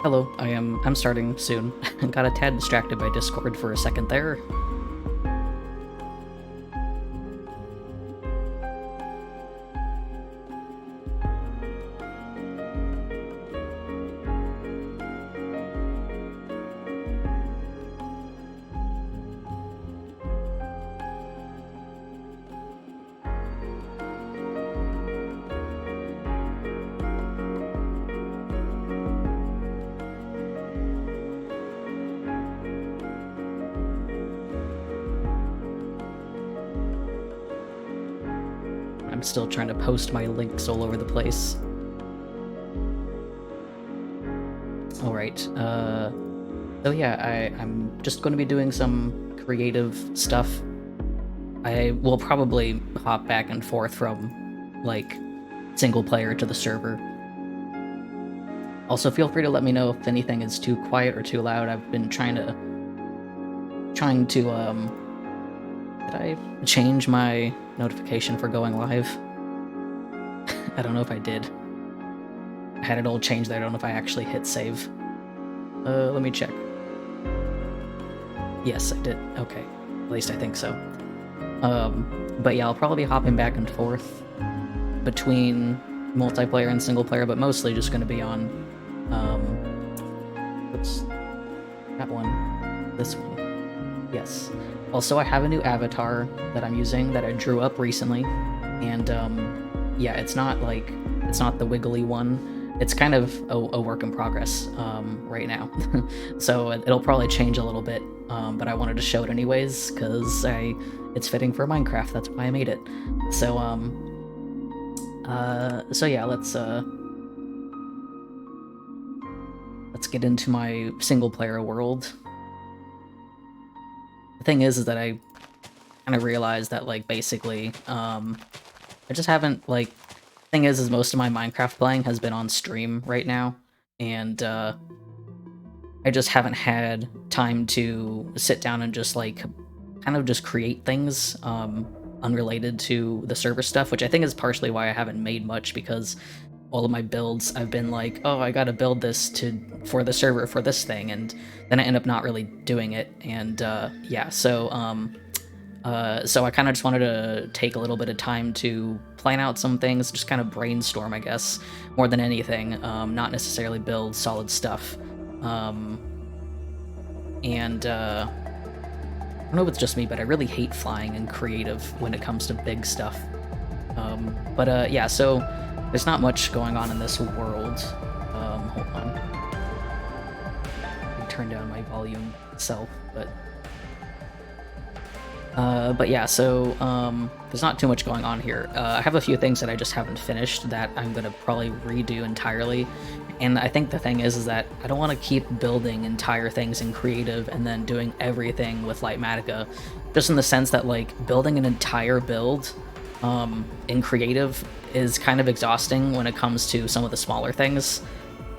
Hello, I'm starting soon. Got a tad distracted by Discord for a second there. I'm still trying to post my links all over the place. Alright, so yeah, I'm just going to be doing some creative stuff. I will probably hop back and forth from, like, single player to the server. Also, feel free to let me know if anything is too quiet or too loud. I've been trying to, did I change my notification for going live? I don't know if I did. I had it all changed there. I don't know if I actually hit save. Let me check. Yes, I did. Okay. At least I think so. But yeah, I'll probably be hopping back and forth between multiplayer and single player, but mostly just going to be on, what's that one? This one. Yes. Also, I have a new avatar that I'm using that I drew up recently, and yeah, it's not the wiggly one. It's kind of a work in progress right now, so it'll probably change a little bit. But I wanted to show it anyways because it's fitting for Minecraft. That's why I made it. So so yeah, let's get into my single player world. The thing is that I kind of realized that, like, basically, I just haven't, like, thing is most of my Minecraft playing has been on stream right now, and, I just haven't had time to sit down and just, like, kind of just create things, unrelated to the server stuff, which I think is partially why I haven't made much, because all of my builds, I've been like, oh, I gotta build this for the server for this thing, and then I end up not really doing it, and yeah, so I kind of just wanted to take a little bit of time to plan out some things, just kind of brainstorm, I guess, more than anything, not necessarily build solid stuff, and I don't know if it's just me, but I really hate flying and creative when it comes to big stuff, but yeah, so there's not much going on in this world. Hold on. Let me turn down my volume itself, but yeah, so there's not too much going on here. I have a few things that I just haven't finished that I'm gonna probably redo entirely, and I think the thing is that I don't want to keep building entire things in creative and then doing everything with Lightmatica, just in the sense that, like, building an entire build in creative is kind of exhausting when it comes to some of the smaller things.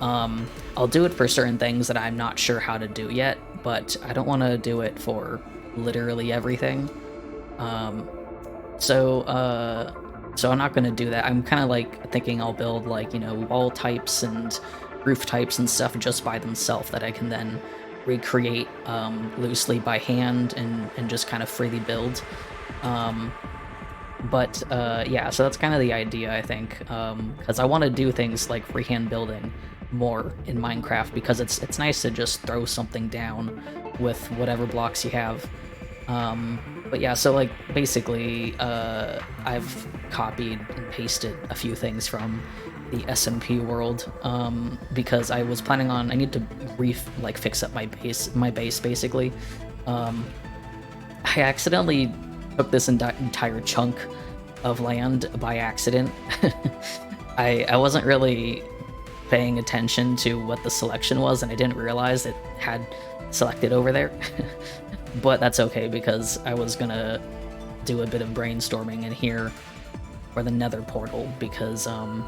I'll do it for certain things that I'm not sure how to do yet, but I don't want to do it for literally everything. So I'm not going to do that. I'm kind of, like, thinking I'll build, like, you know, wall types and roof types and stuff just by themselves that I can then recreate loosely by hand and just kind of freely build. But yeah, so that's kind of the idea, I think, because I want to do things like freehand building more in Minecraft, because it's nice to just throw something down with whatever blocks you have. But yeah, so, like, basically, I've copied and pasted a few things from the SMP world, because I was planning on, I need to fix up my base basically. I accidentally took this entire chunk of land by accident. I wasn't really paying attention to what the selection was, and I didn't realize it had selected over there. But that's okay, because I was gonna do a bit of brainstorming in here for the nether portal, because I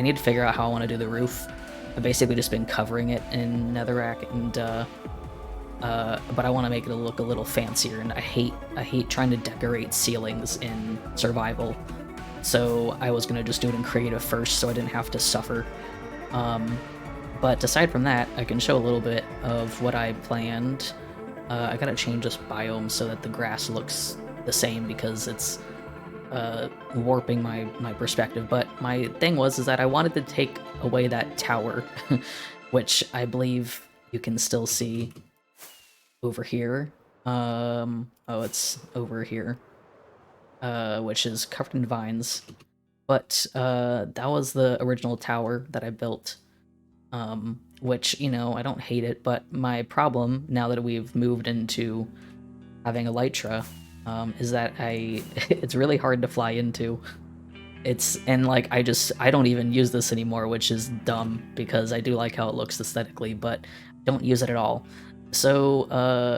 need to figure out how I want to do the roof. I've basically just been covering it in netherrack, and but I want to make it look a little fancier, and I hate trying to decorate ceilings in survival, so I was gonna just do it in creative first so I didn't have to suffer. But aside from that, I can show a little bit of what I planned. I gotta change this biome so that the grass looks the same because it's warping my perspective. But my thing was is that I wanted to take away that tower, which I believe you can still see over here. Oh, it's over here, which is covered in vines. But that was the original tower that I built. Which, you know, I don't hate it, but my problem, now that we've moved into having elytra, is that it's really hard to fly into. And like, I don't even use this anymore, which is dumb, because I do like how it looks aesthetically, but don't use it at all. So,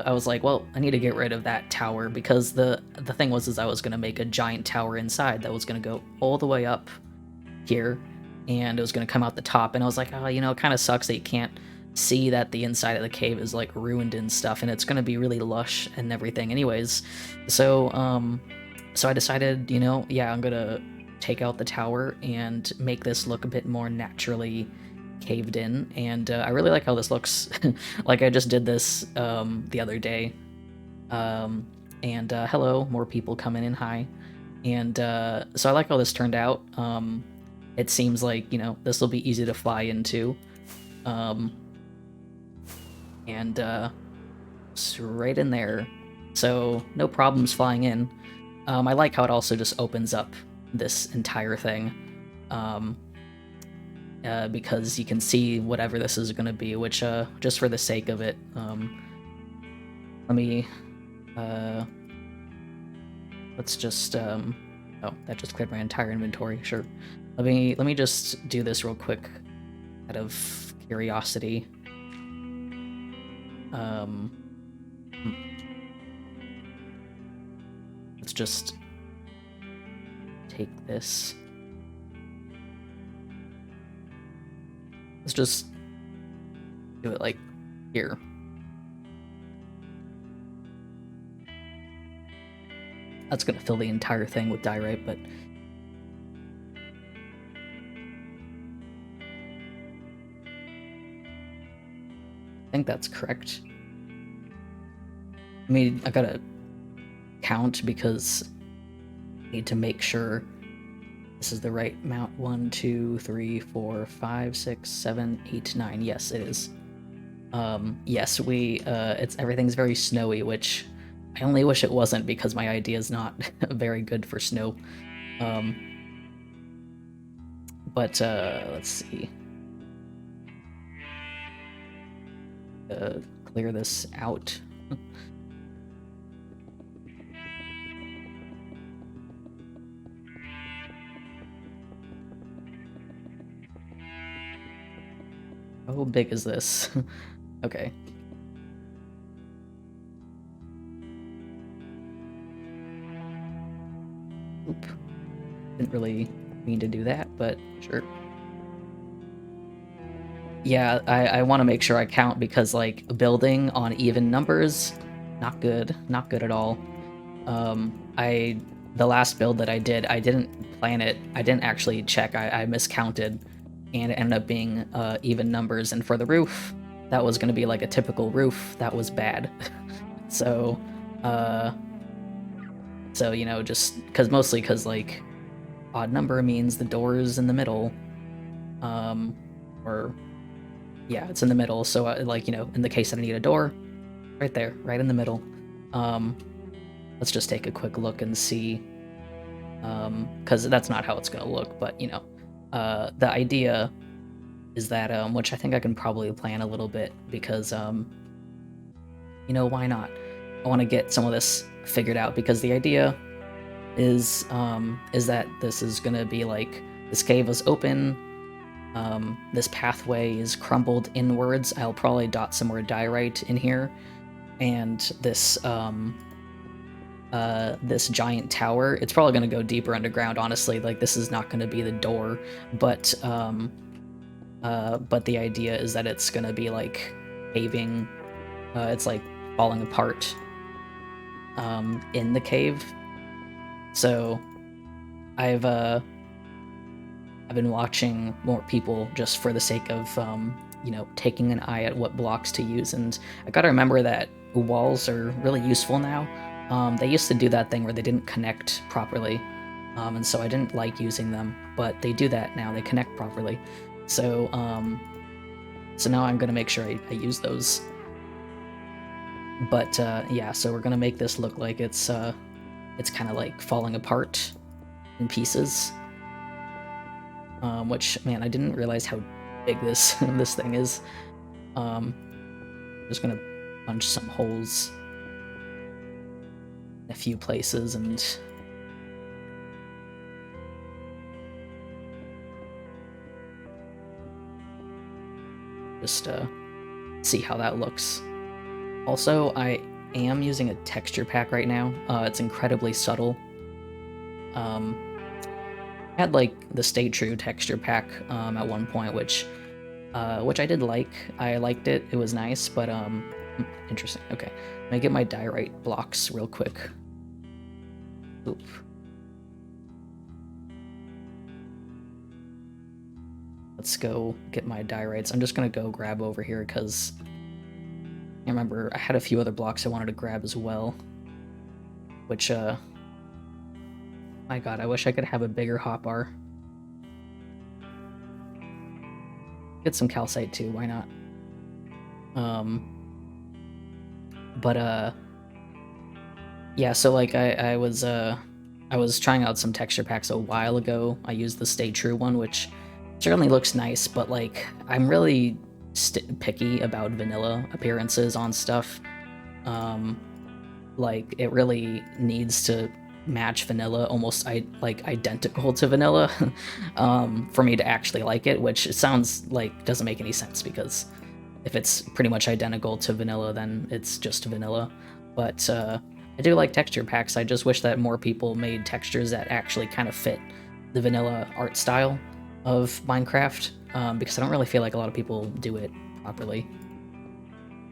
I was like, well, I need to get rid of that tower, because the thing was, is I was gonna make a giant tower inside that was gonna go all the way up here, and it was going to come out the top, and I was like, oh, you know, it kind of sucks that you can't see that the inside of the cave is like ruined and stuff, and it's going to be really lush and everything anyways. So I decided, you know, yeah, I'm gonna take out the tower and make this look a bit more naturally caved in, and I really like how this looks. Like, I just did this the other day, and hello, more people coming in, hi. And so I like how this turned out. It seems like, you know, this will be easy to fly into. And it's right in there. So no problems flying in. I like how it also just opens up this entire thing. Because you can see whatever this is going to be, which, just for the sake of it, let me, let's just, oh, that just cleared my entire inventory, sure. Let me just do this real quick, out of curiosity. Let's just take this. Let's just do it like here. That's gonna fill the entire thing with diorite, but I think that's correct. I mean, I gotta count because I need to make sure this is the right amount. 1, 2, 3, 4, 5, 6, 7, 8, 9. Yes, it is. Yes, everything's very snowy, which I only wish it wasn't, because my idea is not very good for snow. But let's see. Clear this out. How big is this? Okay. Oop. Didn't really mean to do that, but sure. Yeah, I want to make sure I count, because, like, building on even numbers, not good. Not good at all. The last build that I did, I didn't plan it. I didn't actually check. I miscounted, and it ended up being even numbers. And for the roof, that was going to be like a typical roof. That was bad. So, you know, just mostly because, like, odd number means the door's in the middle. Or yeah, it's in the middle. So, like, you know, in the case that I need a door, right there, right in the middle. Let's just take a quick look and see, because that's not how it's gonna look, but, you know, the idea is that, which I think I can probably plan a little bit, because, you know, why not? I want to get some of this figured out, because the idea is that this is gonna be like, this cave is open, this pathway is crumbled inwards. I'll probably dot some more diorite in here, and this this giant tower, it's probably going to go deeper underground, honestly. Like, this is not going to be the door, but the idea is that it's going to be like caving, it's like falling apart in the cave. So I've been watching more people, just for the sake of you know, taking an eye at what blocks to use. And I gotta remember that walls are really useful now. They used to do that thing where they didn't connect properly, and so I didn't like using them, but they do that now. They connect properly. So, so now I'm gonna make sure I use those. But yeah, so we're gonna make this look like it's kind of like falling apart in pieces. Which, man, I didn't realize how big this this thing is. Just gonna punch some holes in a few places and just see how that looks. Also, I am using a texture pack right now. It's incredibly subtle. I had like the Stay True texture pack at one point, which I did like. I liked it. It was nice, but interesting. Okay, let me get my diorite blocks real quick. Oop. Let's go get my diorites. I'm just gonna go grab over here because I remember I had a few other blocks I wanted to grab as well. Which my god, I wish I could have a bigger hotbar. Get some calcite too, why not? But yeah, so like I was trying out some texture packs a while ago. I used the Stay True one, which certainly looks nice, but like I'm really picky about vanilla appearances on stuff. Like it really needs to match vanilla, almost like identical to vanilla, for me to actually like it, which it sounds like doesn't make any sense because if it's pretty much identical to vanilla, then it's just vanilla. But I do like texture packs. I just wish that more people made textures that actually kind of fit the vanilla art style of Minecraft, because I don't really feel like a lot of people do it properly.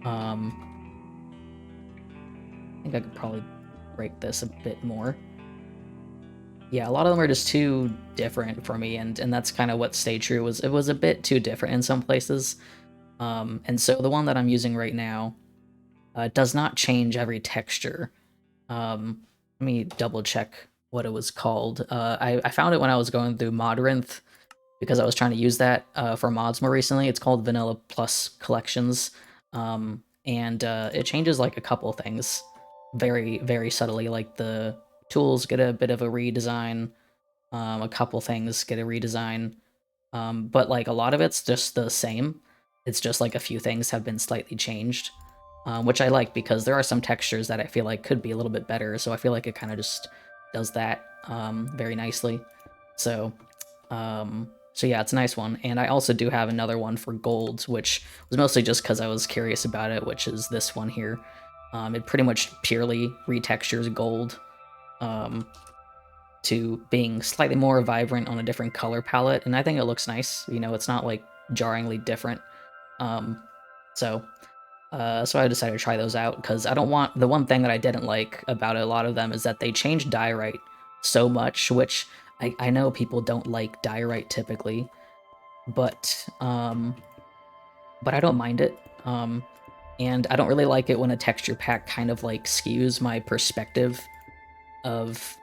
I think I could probably break this a bit more. Yeah, a lot of them are just too different for me, and that's kind of what Stay True was. It was a bit too different in some places. And so the one that I'm using right now does not change every texture. Let me double check what it was called. I found it when I was going through Modrinth because I was trying to use that for mods more recently. It's called Vanilla Plus Collections, and it changes like a couple things very, very subtly. Like the tools get a bit of a redesign, a couple things get a redesign, but like a lot of it's just the same. It's just like a few things have been slightly changed, which I like because there are some textures that I feel like could be a little bit better. So I feel like it kind of just does that very nicely. So, so yeah, it's a nice one. And I also do have another one for gold, which was mostly just because I was curious about it, which is this one here. It pretty much purely retextures gold to being slightly more vibrant on a different color palette, and I think it looks nice. You know, it's not like jarringly different. So I decided to try those out because I don't want, the one thing that I didn't like about a lot of them is that they changed diorite so much, which I know people don't like diorite typically, but I don't mind it. And I don't really like it when a texture pack kind of like skews my perspective of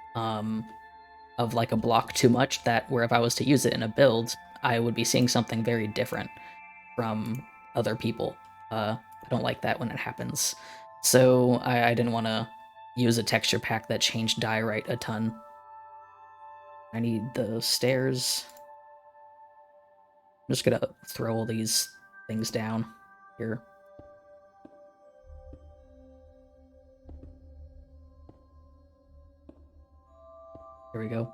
like a block too much, that where if I was to use it in a build, I would be seeing something very different from other people. I don't like that when it happens. So I didn't want to use a texture pack that changed diorite a ton. I need the stairs. I'm just gonna throw all these things down here. Here we go.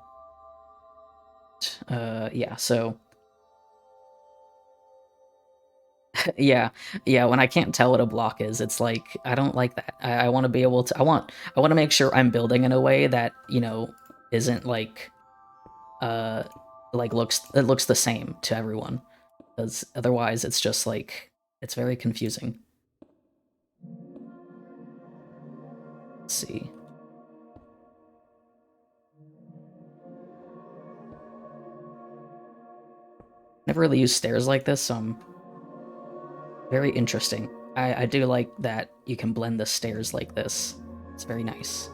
Yeah, so yeah, yeah, when I can't tell what a block is, it's like I don't like that. I want to be able to, I want to make sure I'm building in a way that, you know, isn't uh like looks the same to everyone, because otherwise it's just like it's very confusing. Let's see. Never really used stairs like this, so I'm Very interesting. I do like that you can blend the stairs like this. It's very nice.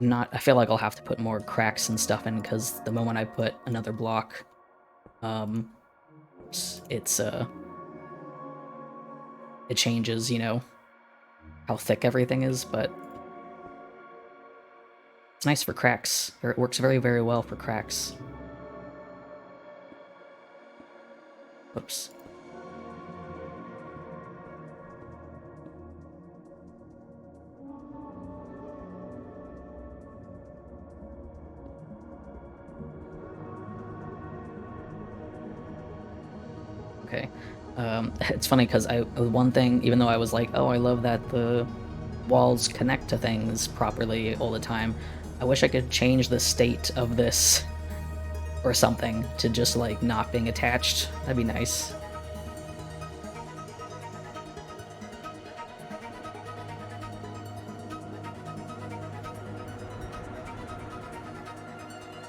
I feel like I'll have to put more cracks and stuff in, because the moment I put another block, it changes, you know, how thick everything is, but it's nice for cracks. It works very, very well for cracks. Oops. Okay. It's funny because one thing, even though I was like, oh, I love that the walls connect to things properly all the time, I wish I could change the state of this or something to just like not being attached. That'd be nice.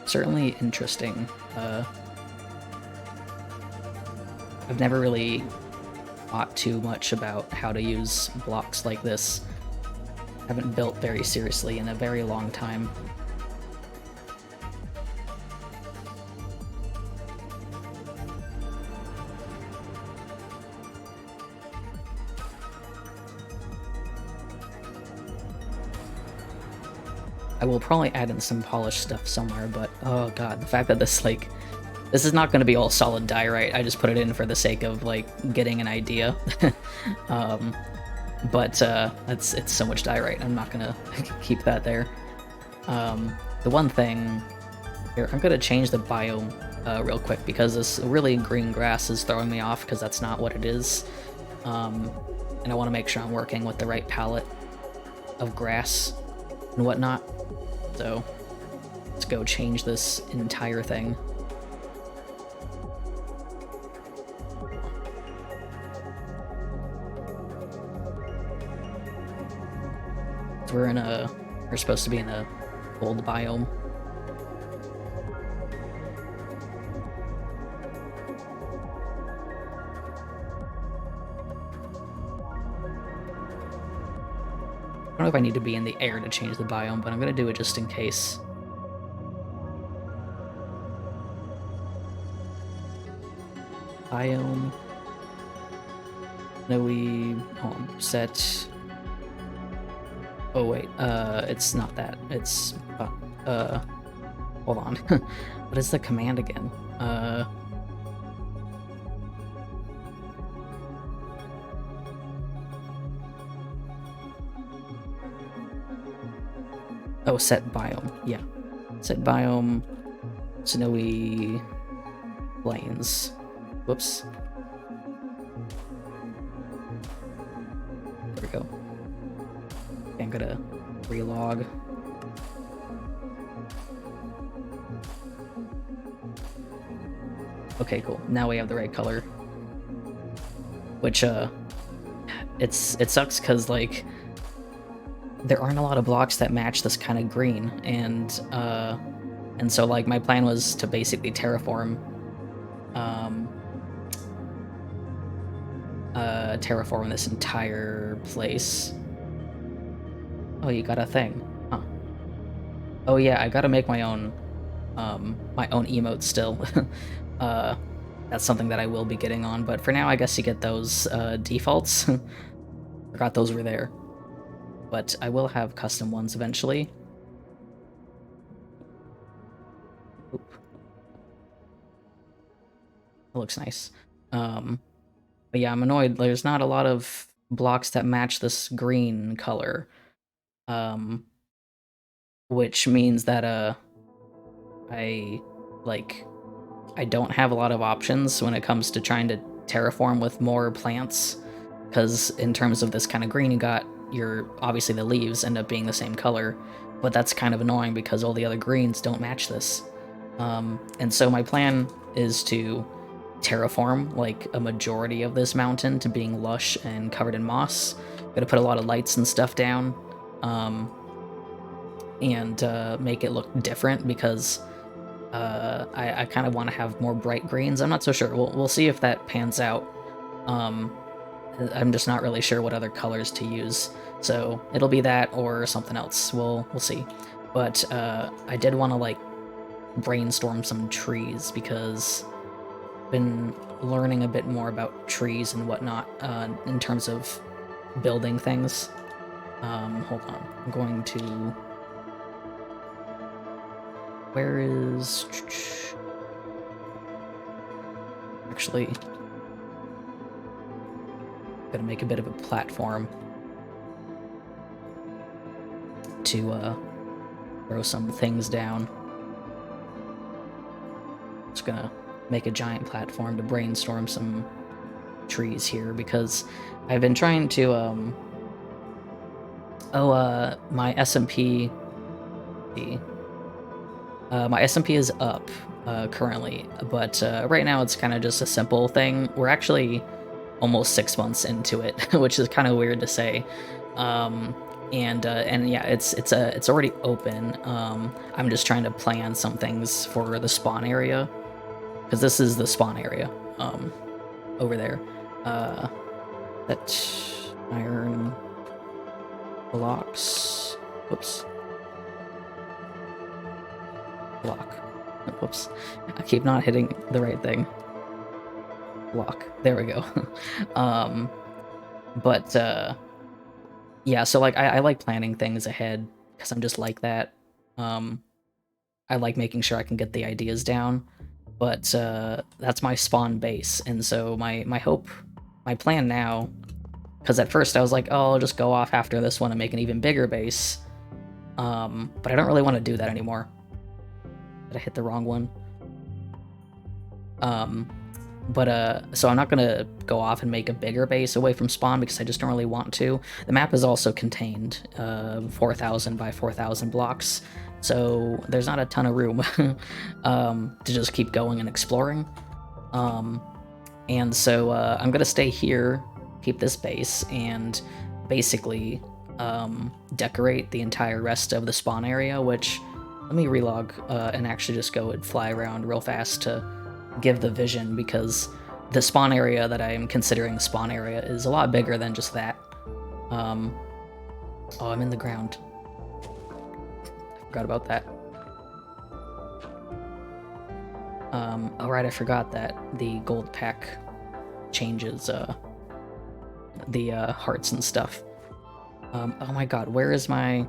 Certainly interesting. I've never really thought too much about how to use blocks like this. Haven't built very seriously in a very long time. I will probably add in some polished stuff somewhere, but oh god, the fact that this is not going to be all solid diorite. I just put it in for the sake of like getting an idea. But it's so much diorite. I'm not gonna keep that there. The one thing here, I'm gonna change the biome real quick, because this really green grass is throwing me off, because that's not what it is. And I want to make sure I'm working with the right palette of grass and whatnot. So let's go change this entire thing. We're supposed to be in a cold biome. I don't know if I need to be in the air to change the biome, but I'm gonna do it just in case. Biome. Set. Oh wait, it's not that. It's, hold on. What is the command again? Oh, set biome. Yeah. Set biome. Snowy plains. Whoops. There we go. Okay, I'm gonna relog. Okay, cool. Now we have the right color. Which, it sucks, because, there aren't a lot of blocks that match this kind of green, and so, my plan was to basically terraform, terraform this entire place. Oh, you got a thing. Huh. Oh yeah, I gotta make my own emote still. That's something that I will be getting on, but for now I guess you get those defaults. Forgot those were there. But I will have custom ones eventually. Oop. That looks nice. But yeah, I'm annoyed. There's not a lot of blocks that match this green color. Which means that, I don't have a lot of options when it comes to trying to terraform with more plants. Because in terms of this kind of green, you got obviously the leaves end up being the same color, but that's kind of annoying because all the other greens don't match this. And so my plan is to terraform a majority of this mountain to being lush and covered in moss. Gonna put a lot of lights and stuff down, and make it look different, because I kind of want to have more bright greens. I'm not so sure. We'll see if that pans out. I'm just not really sure what other colors to use. So it'll be that or something else. We'll see. But I did want to like brainstorm some trees because I've been learning a bit more about trees and whatnot in terms of building things. Hold on. I'm going to... Where is... Actually... Gotta make a bit of a platform to throw some things down. Just gonna make a giant platform to brainstorm some trees here because I've been trying to my SMP my SMP is up currently, but right now it's kind of just a simple thing. We're actually almost 6 months into it, which is kind of weird to say. And yeah, it's already open. I'm just trying to plan some things for the spawn area because this is the spawn area over there. That iron blocks. Whoops. Block. Whoops. I keep not hitting the right thing. Block. There we go. Yeah, so like I like planning things ahead because I'm just like that. I like making sure I can get the ideas down, but that's my spawn base, and so my plan now, because at first I was like, oh, I'll just go off after this one and make an even bigger base, but I don't really want to do that anymore. Did I hit the wrong one? So I'm not gonna go off and make a bigger base away from spawn because I just don't really want to. The map is also contained, 4,000 by 4,000 blocks, so there's not a ton of room to just keep going and exploring. And so I'm gonna stay here, keep this base, and basically decorate the entire rest of the spawn area, which, let me relog and actually just go and fly around real fast to give the vision, because the spawn area that I'm considering the spawn area is a lot bigger than just that. Oh, I'm in the ground. I forgot about that. Oh right, I forgot that the gold pack changes the hearts and stuff. Oh my god, where is my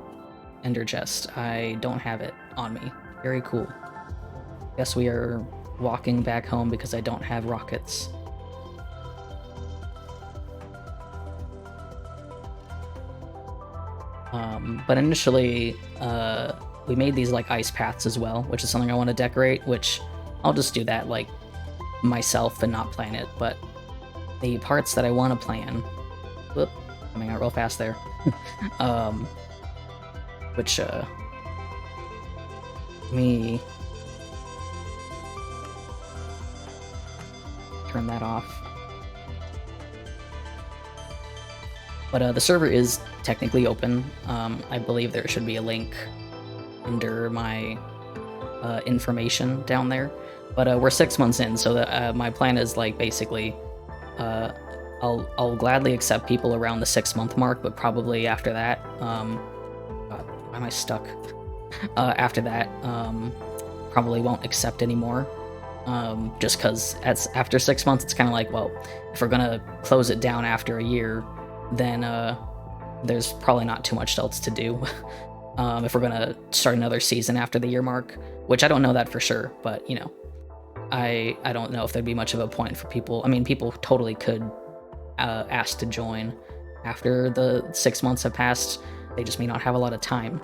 ender chest? I don't have it on me. Very cool. Guess we are walking back home because I don't have rockets. But initially, we made these like ice paths as well, which is something I want to decorate, which I'll just do that like myself and not plan it. But the parts that I want to plan, whoop, coming out real fast there, which me turn that off. But the server is technically open. I believe there should be a link under my information down there. But we're 6 months in, so that my plan is like basically, I'll gladly accept people around the 6 month mark, but probably after that, God, why am I stuck? After that, probably won't accept anymore. Just because after 6 months, it's kind of like, well, if we're gonna close it down after a year, then there's probably not too much else to do. If we're gonna start another season after the year mark, which I don't know that for sure, but you know, I don't know if there'd be much of a point for people. I mean, people totally could ask to join after the 6 months have passed. They just may not have a lot of time.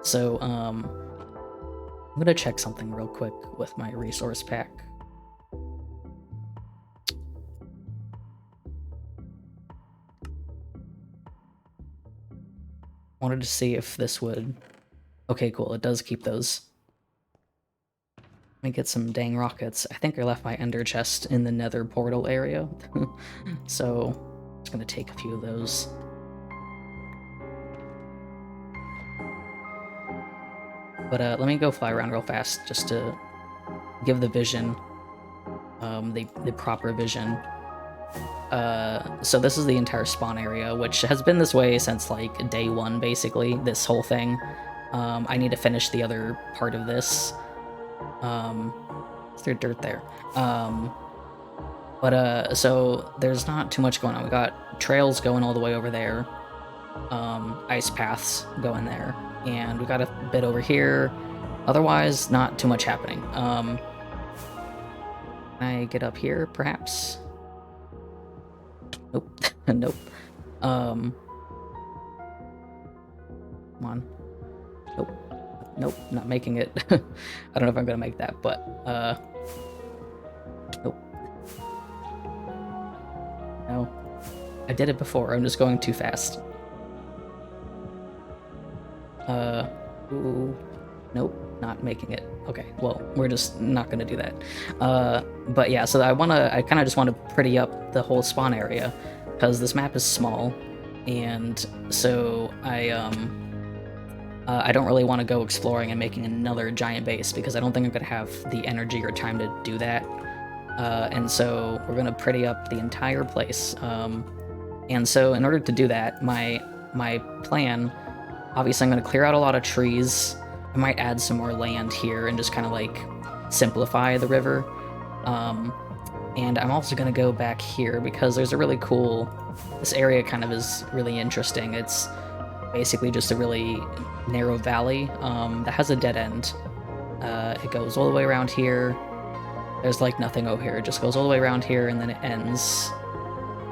So I'm gonna check something real quick with my resource pack. Wanted to see if this would... Okay, cool, it does keep those. Let me get some dang rockets. I think I left my ender chest in the nether portal area. So, I'm just gonna take a few of those. But let me go fly around real fast just to give the vision, the proper vision. So this is the entire spawn area, which has been this way since like day one, basically, this whole thing. I need to finish the other part of this. Is there dirt there? So there's not too much going on. We got trails going all the way over there, ice paths going there, and we got a bit over here. Otherwise, not too much happening. Can I get up here, perhaps? Nope. Nope. Come on. Nope. Nope, not making it. I don't know if I'm gonna make that, but, nope. No. I did it before, I'm just going too fast. Ooh. Nope, not making it. Okay, well, we're just not gonna do that. But yeah, so I kinda just wanna pretty up the whole spawn area, because this map is small, and so I don't really want to go exploring and making another giant base, because I don't think I'm gonna have the energy or time to do that. And so we're gonna pretty up the entire place. And so in order to do that, my plan, obviously I'm gonna clear out a lot of trees. I might add some more land here and just kind of like simplify the river. And I'm also gonna go back here because there's a really cool, this area kind of is really interesting. It's basically just a really narrow valley that has a dead end. It goes all the way around here. There's like nothing over here. It just goes all the way around here and then it ends.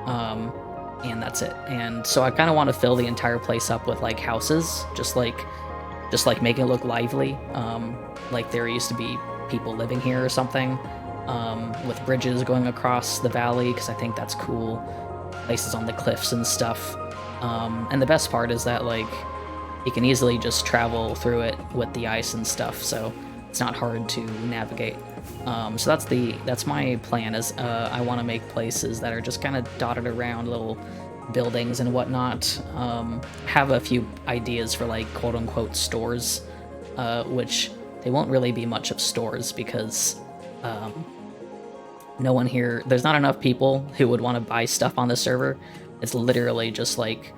And that's it. And so I kind of want to fill the entire place up with like houses, just like make it look lively. Like there used to be people living here or something, with bridges going across the valley, because I think that's cool. Places on the cliffs and stuff. And the best part is that like you can easily just travel through it with the ice and stuff, so it's not hard to navigate. So that's my plan, is I want to make places that are just kind of dotted around, little buildings and whatnot. Have a few ideas for like quote-unquote stores, which they won't really be much of stores because no one here, there's not enough people who would want to buy stuff on the server. It's literally just like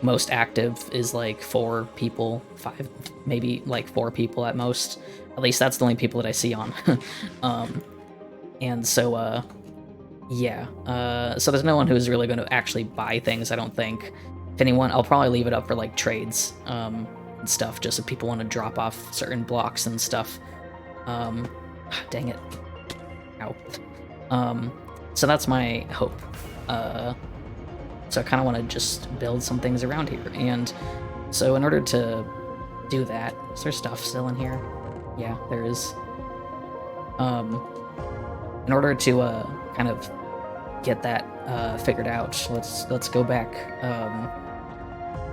most active is like 4 people, 5, maybe like 4 people at most. At least that's the only people that I see on. And so yeah, so there's no one who's really going to actually buy things, I don't think. If anyone, I'll probably leave it up for like trades and stuff, just if people want to drop off certain blocks and stuff. Dang it. Ow. So that's my hope. So I kind of want to just build some things around here. And so in order to do that, is there stuff still in here? Yeah, there is. In order to kind of get that figured out, let's go back.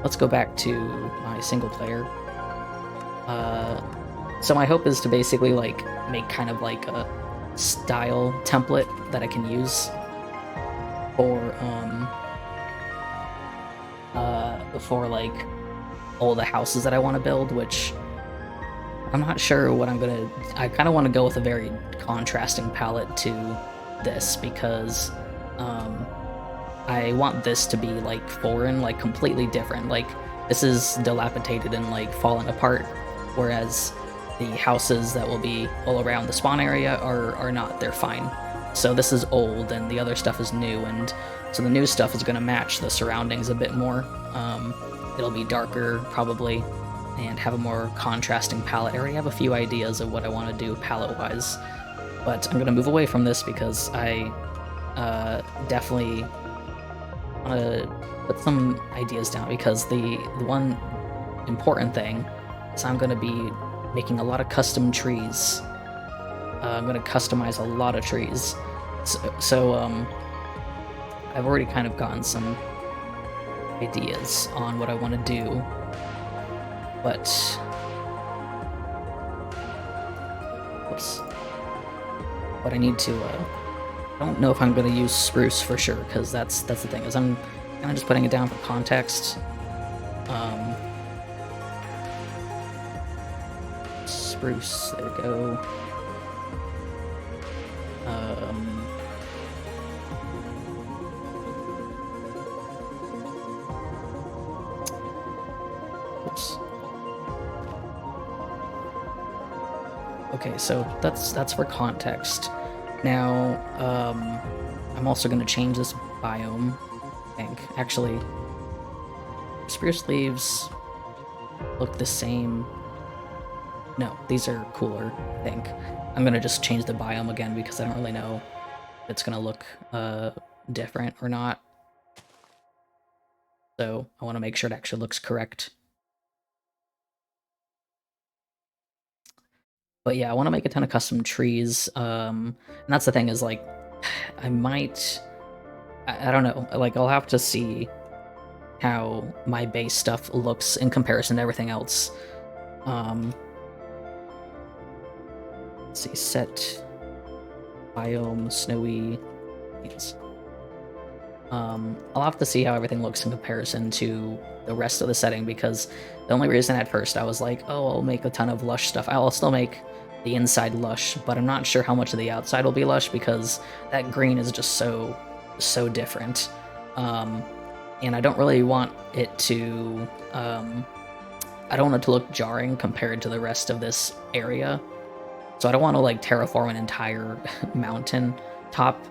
Let's go back to my single player. So my hope is to basically like make kind of like a style template that I can use for like all the houses that I want to build, which I'm not sure what I'm gonna. I kind of want to go with a very contrasting palette to this, because I want this to be like foreign, like completely different. Like this is dilapidated and like falling apart, whereas the houses that will be all around the spawn area are not. They're fine. So this is old and the other stuff is new, and so the new stuff is going to match the surroundings a bit more. It'll be darker probably and have a more contrasting palette. I already have a few ideas of what I want to do palette-wise, but I'm going to move away from this because I definitely want to put some ideas down, because the one important thing is I'm going to be making a lot of custom trees. I'm going to customize a lot of trees. So I've already kind of gotten some ideas on what I want to do, but whoops. But I need to, I don't know if I'm going to use spruce for sure, because that's the thing, is I'm kind of just putting it down for context. Spruce, there we go. Oops. Okay, so that's for context. Now, I'm also going to change this biome, I think. Actually, spruce leaves look the same. No, these are cooler, I think. I'm going to just change the biome again because I don't really know if it's going to look different or not. So I want to make sure it actually looks correct. But yeah, I want to make a ton of custom trees. And that's the thing is, like, I might... I don't know. Like, I'll have to see how my base stuff looks in comparison to everything else. Let's see, set biome, snowy. Yes. I'll have to see how everything looks in comparison to the rest of the setting, because the only reason at first I was like, oh, I'll make a ton of lush stuff. I'll still make the inside lush, but I'm not sure how much of the outside will be lush because that green is just so different. And I don't really want it to, I don't want it to look jarring compared to the rest of this area. So I don't want to like terraform an entire mountain top.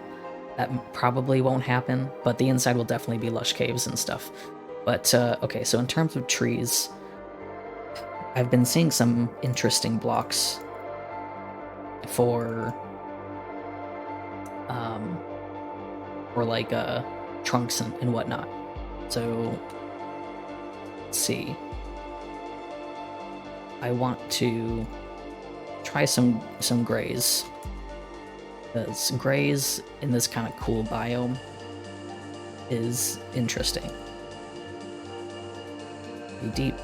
That probably won't happen, but the inside will definitely be lush caves and stuff. But, okay, so in terms of trees, I've been seeing some interesting blocks for like, trunks and whatnot. So, let's see. I want to try some grays. Because grays in this kind of cool biome is interesting. Deep.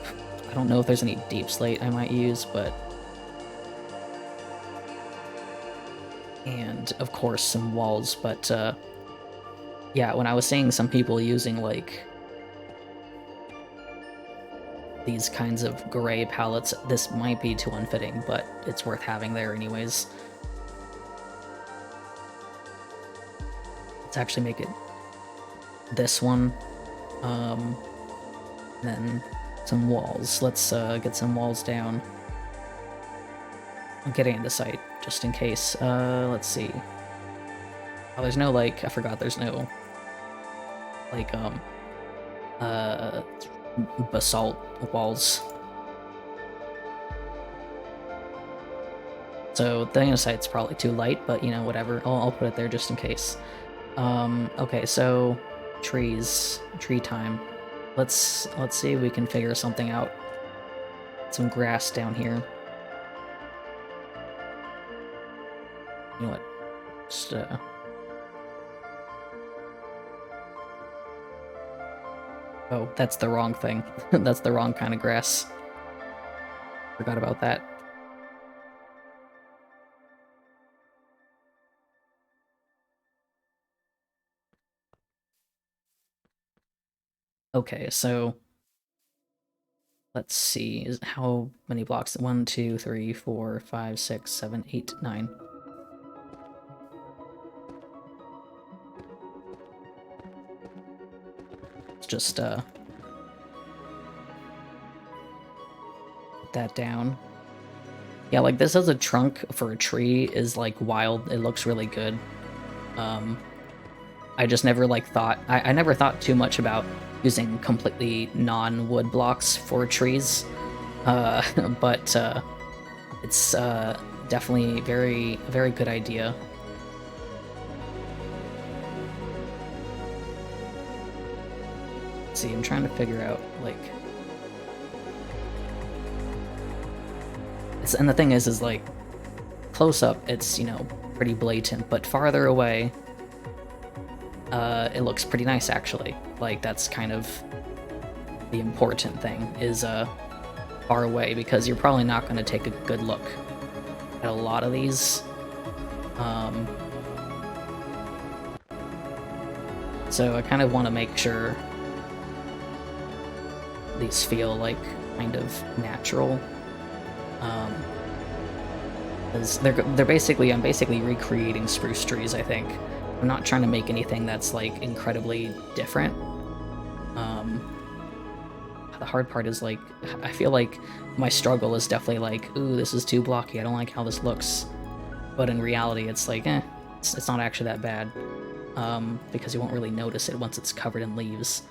I don't know if there's any deep slate I might use, but... And, of course, some walls, but, yeah, when I was seeing some people using, like, these kinds of gray palettes, this might be too unfitting, but it's worth having there anyways. Let's actually make it this one. Then some walls. Let's get some walls down. I'm getting into sight just in case. Let's see. Oh, there's no, like, I forgot there's no, like, basalt walls. So the andesite's probably too light, but, you know, whatever. I'll put it there just in case. Okay, so trees, tree time. Let's see if we can figure something out. Some grass down here. You know what? Just, oh, that's the wrong thing. That's the wrong kind of grass. Forgot about that. Okay, so let's see. How many blocks? 1, 2, 3, 4, 5, 6, 7, 8, 9. Let's just put that down. Yeah, like this as a trunk for a tree is like wild. It looks really good. I just never like thought, I never thought too much about using completely non-wood blocks for trees, but it's definitely a very good idea. Let's see, I'm trying to figure out, like... And the thing is like, close up, it's, you know, pretty blatant, but farther away, it looks pretty nice, actually. Like, that's kind of the important thing, is far away, because you're probably not going to take a good look at a lot of these. So I kind of want to make sure these feel like kind of natural. Because they're basically, I'm basically recreating spruce trees, I think. I'm not trying to make anything that's like incredibly different. The hard part is like, I feel like my struggle is definitely like, ooh, this is too blocky, I don't like how this looks. But in reality, it's like, it's not actually that bad. Because you won't really notice it once it's covered in leaves.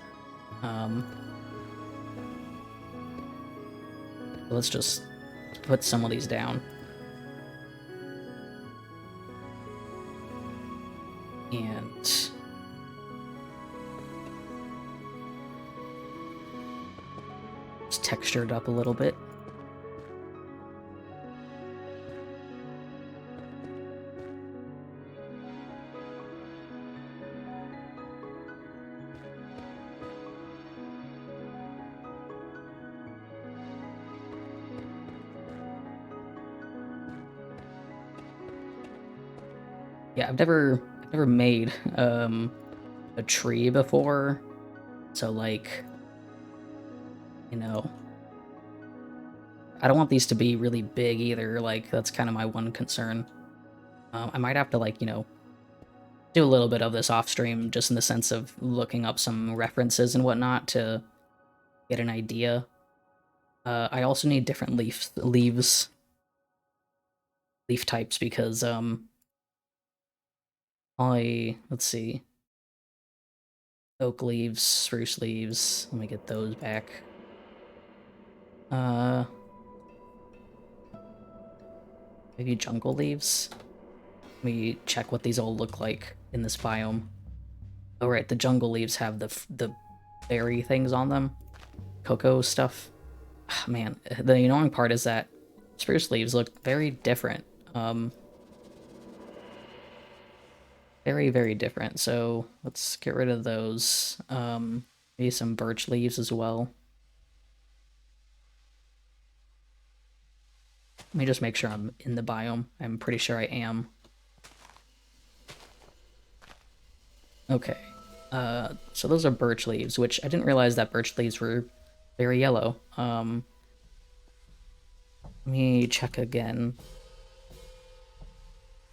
Let's just put some of these down. And just texture it up a little bit. Yeah, I've never made a tree before, so like, you know, I don't want these to be really big either. Like, that's kind of my one concern. I might have to, like, you know, do a little bit of this off stream, just in the sense of looking up some references and whatnot to get an idea. I also need different leaf types, because let's see, oak leaves, spruce leaves. Let me get those back. Maybe jungle leaves. Let me check what these all look like in this biome. Oh right, the jungle leaves have the berry things on them, cocoa stuff. Man, the annoying part is that spruce leaves look very different. Very, very different. So let's get rid of those. Maybe some birch leaves as well. Let me just make sure I'm in the biome. I'm pretty sure I am. Okay. So those are birch leaves, which I didn't realize that birch leaves were very yellow. Let me check again.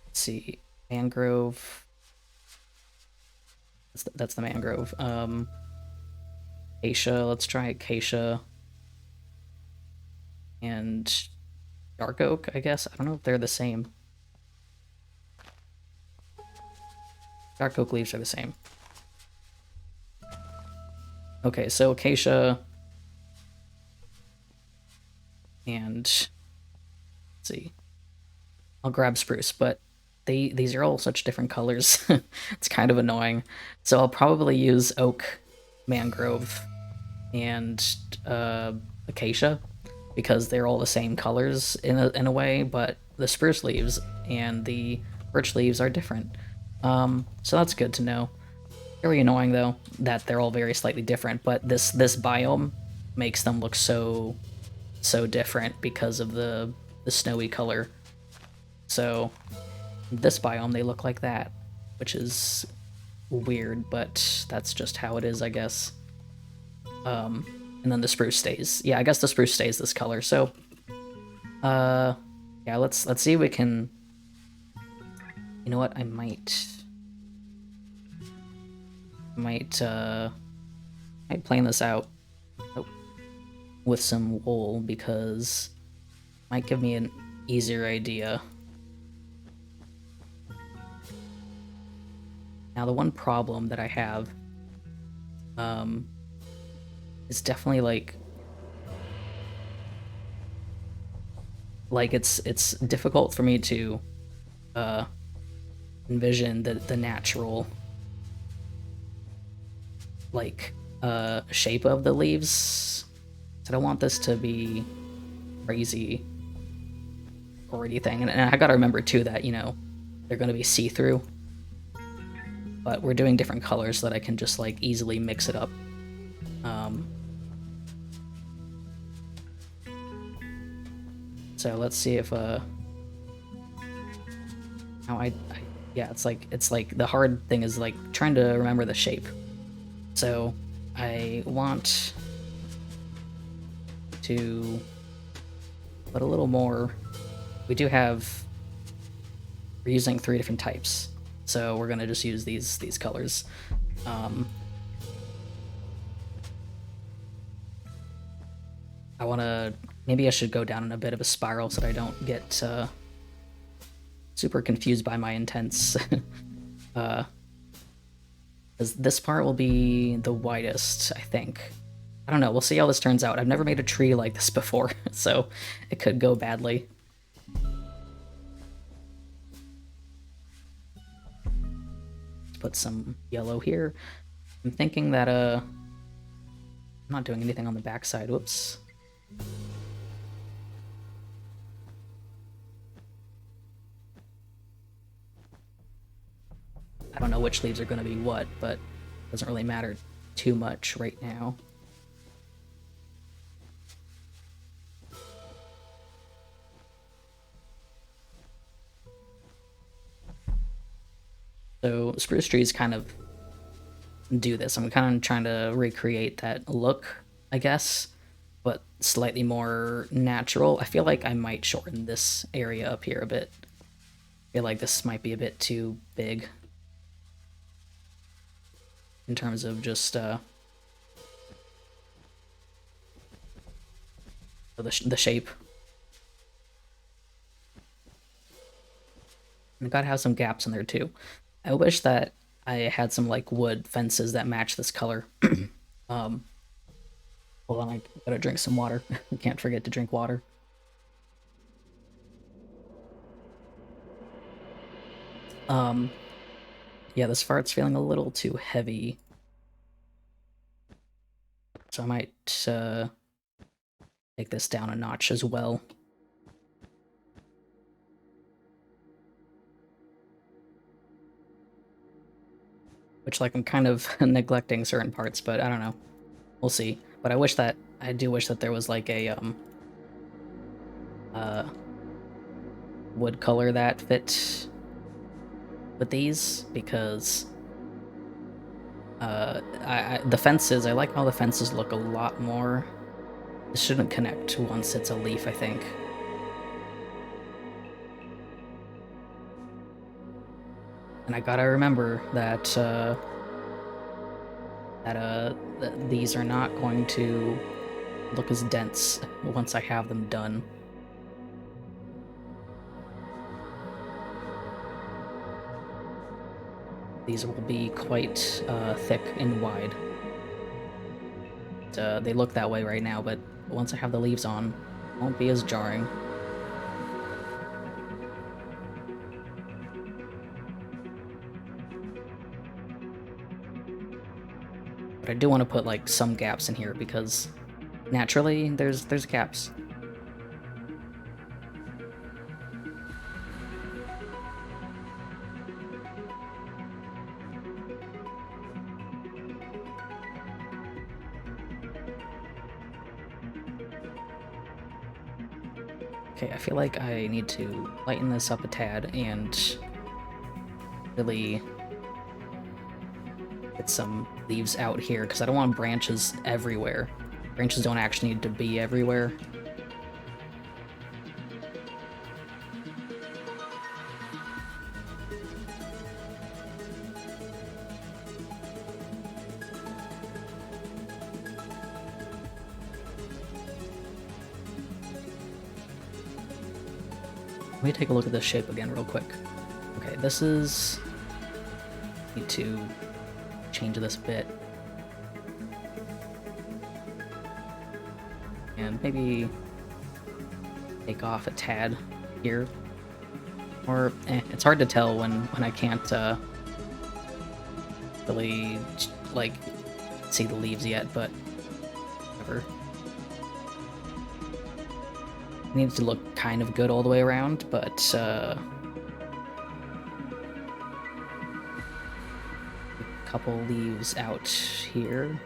Let's see. Mangrove. That's the mangrove. Acacia. Let's try acacia. And dark oak, I guess. I don't know if they're the same. Dark oak leaves are the same. Okay, so acacia. And let's see. I'll grab spruce, but these are all such different colors. It's kind of annoying. So I'll probably use oak, mangrove, and acacia, because they're all the same colors in a way, but the spruce leaves and the birch leaves are different. So that's good to know. Very annoying though that they're all very slightly different, but this biome makes them look so different because of the snowy color. So this biome, they look like that, which is weird, but that's just how it is, I guess. And then the spruce stays. Yeah, I guess the spruce stays this color. So, yeah, let's see if we can. You know what? I might plan this out with some wool, because it might give me an easier idea. Now, the one problem that I have is definitely like it's difficult for me to envision the natural shape of the leaves. So I don't want this to be crazy or anything. And I gotta remember too that, you know, they're gonna be see-through. But we're doing different colors so that I can just like easily mix it up. So let's see if yeah, it's like the hard thing is like trying to remember the shape. So I want to put a little more. We do have we're using 3 different types, so we're gonna just use these colors. I wanna, maybe I should go down in a bit of a spiral so that I don't get super confused by my intents. Because this part will be the whitest, I think. I don't know, we'll see how this turns out. I've never made a tree like this before, so it could go badly. Let's put some yellow here. I'm thinking that, I'm not doing anything on the backside, whoops. I don't know which leaves are going to be what, but it doesn't really matter too much right now. So spruce trees kind of do this. I'm kind of trying to recreate that look, I guess, but slightly more natural. I feel like I might shorten this area up here a bit. I feel like this might be a bit too big in terms of just the shape. And I gotta have some gaps in there too. I wish that I had some like wood fences that match this color. Hold on, I gotta drink some water. Can't forget to drink water. Yeah, this fart's feeling a little too heavy. So I might take this down a notch as well. Which, like, I'm kind of neglecting certain parts, but I don't know. We'll see. But I do wish that there was like a wood color that fit with these, because the fences, I like how the fences look a lot more. This shouldn't connect once it's a leaf, I think. And I gotta remember that these are not going to look as dense once I have them done. These will be quite thick and wide. They look that way right now, but once I have the leaves on, it won't be as jarring. But I do want to put like some gaps in here because naturally there's gaps. Okay, I feel like I need to lighten this up a tad and really get some leaves out here, because I don't want branches everywhere. Branches don't actually need to be everywhere. Let me take a look at this shape again real quick. Okay, this is... need to change this a bit. And maybe take off a tad here. Or, it's hard to tell when I can't really, like, see the leaves yet, but whatever. It needs to look kind of good all the way around, but a couple leaves out here.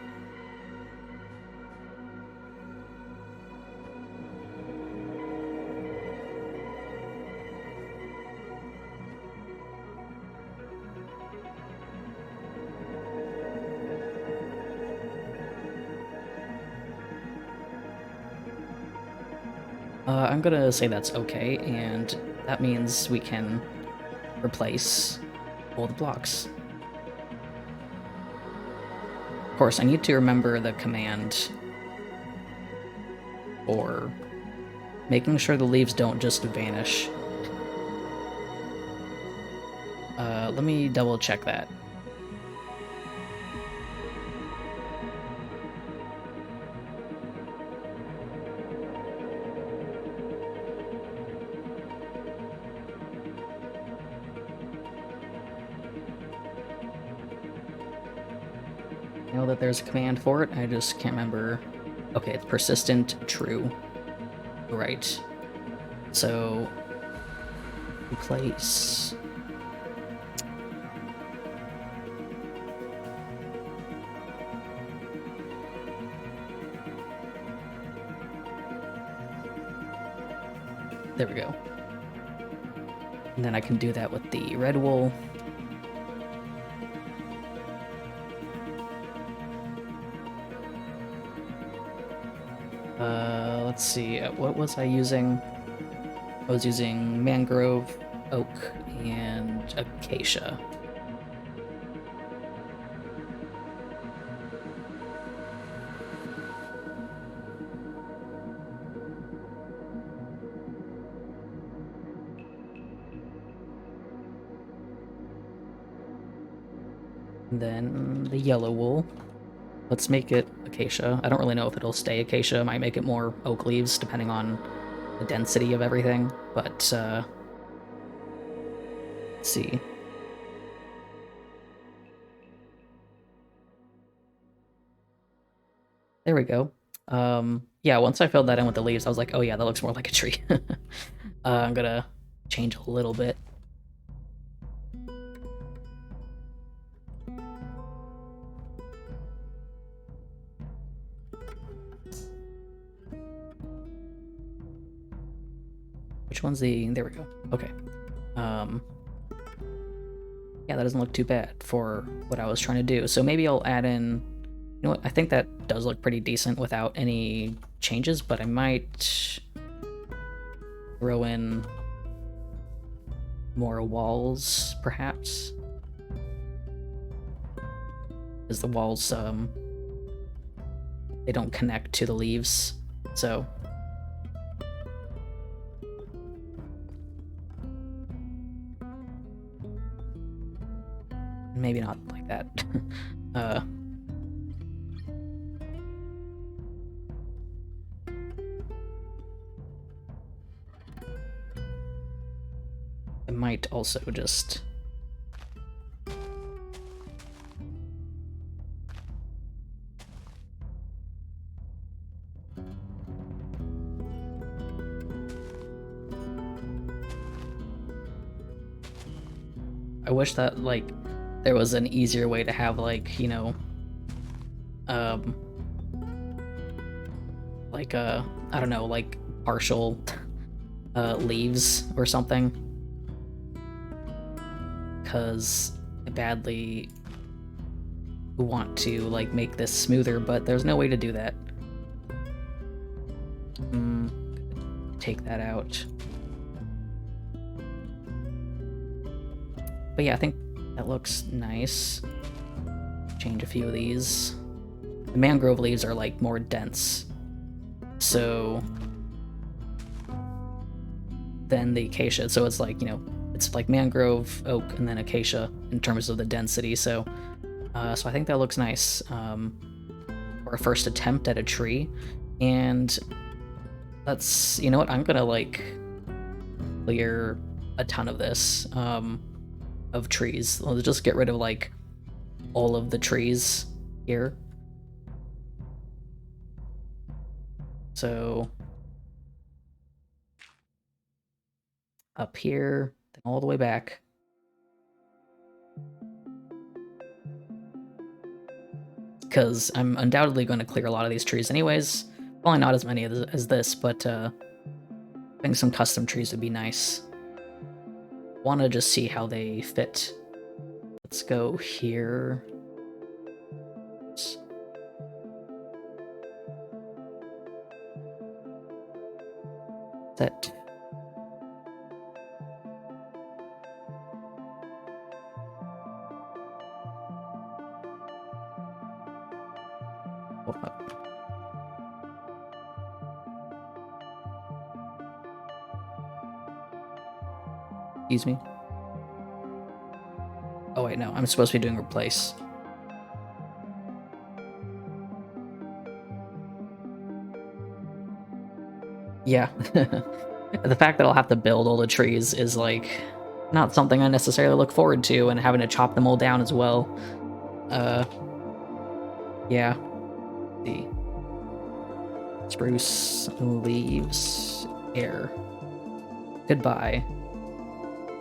I'm gonna say that's okay, and that means we can replace all the blocks. Of course, I need to remember the command for making sure the leaves don't just vanish. Let me double check that. I know that there's a command for it, I just can't remember. Okay, it's persistent true. Right. So, replace. There we go. And then I can do that with the red wool. Let's see, what was I using? I was using mangrove, oak, and acacia. And then the yellow wool. Let's make it acacia. I don't really know if it'll stay acacia. Might make it more oak leaves, depending on the density of everything. But, let's see. There we go. Yeah, once I filled that in with the leaves, I was like, oh yeah, that looks more like a tree. I'm gonna change a little bit. Which one's the... There we go. Okay. Yeah, that doesn't look too bad for what I was trying to do. So maybe I'll add in... You know what? I think that does look pretty decent without any changes, but I might throw in more walls, perhaps. Because the walls, they don't connect to the leaves, so... Maybe not like that. I might also just... I wish that, like, there was an easier way to have, like, you know, like, I don't know, like, partial, leaves or something. Because I badly want to, like, make this smoother, but there's no way to do that. Take that out. But yeah, I think that looks nice. Change a few of these. The mangrove leaves are, like, more dense. So... than the acacia. So it's like, you know, it's like mangrove, oak, and then acacia in terms of the density. So, so I think that looks nice. For a first attempt at a tree. And let's, you know what, I'm gonna, like, clear a ton of this. Of trees. Let's just get rid of, like, all of the trees here. So up here, then all the way back. Because I'm undoubtedly going to clear a lot of these trees anyways. Probably not as many as this, but having some custom trees would be nice. Want to just see how they fit. Let's go here. Set. Hold up. Excuse me. Oh wait, no, I'm supposed to be doing replace. Yeah. The fact that I'll have to build all the trees is like not something I necessarily look forward to, and having to chop them all down as well. Yeah. The spruce leaves air. Goodbye.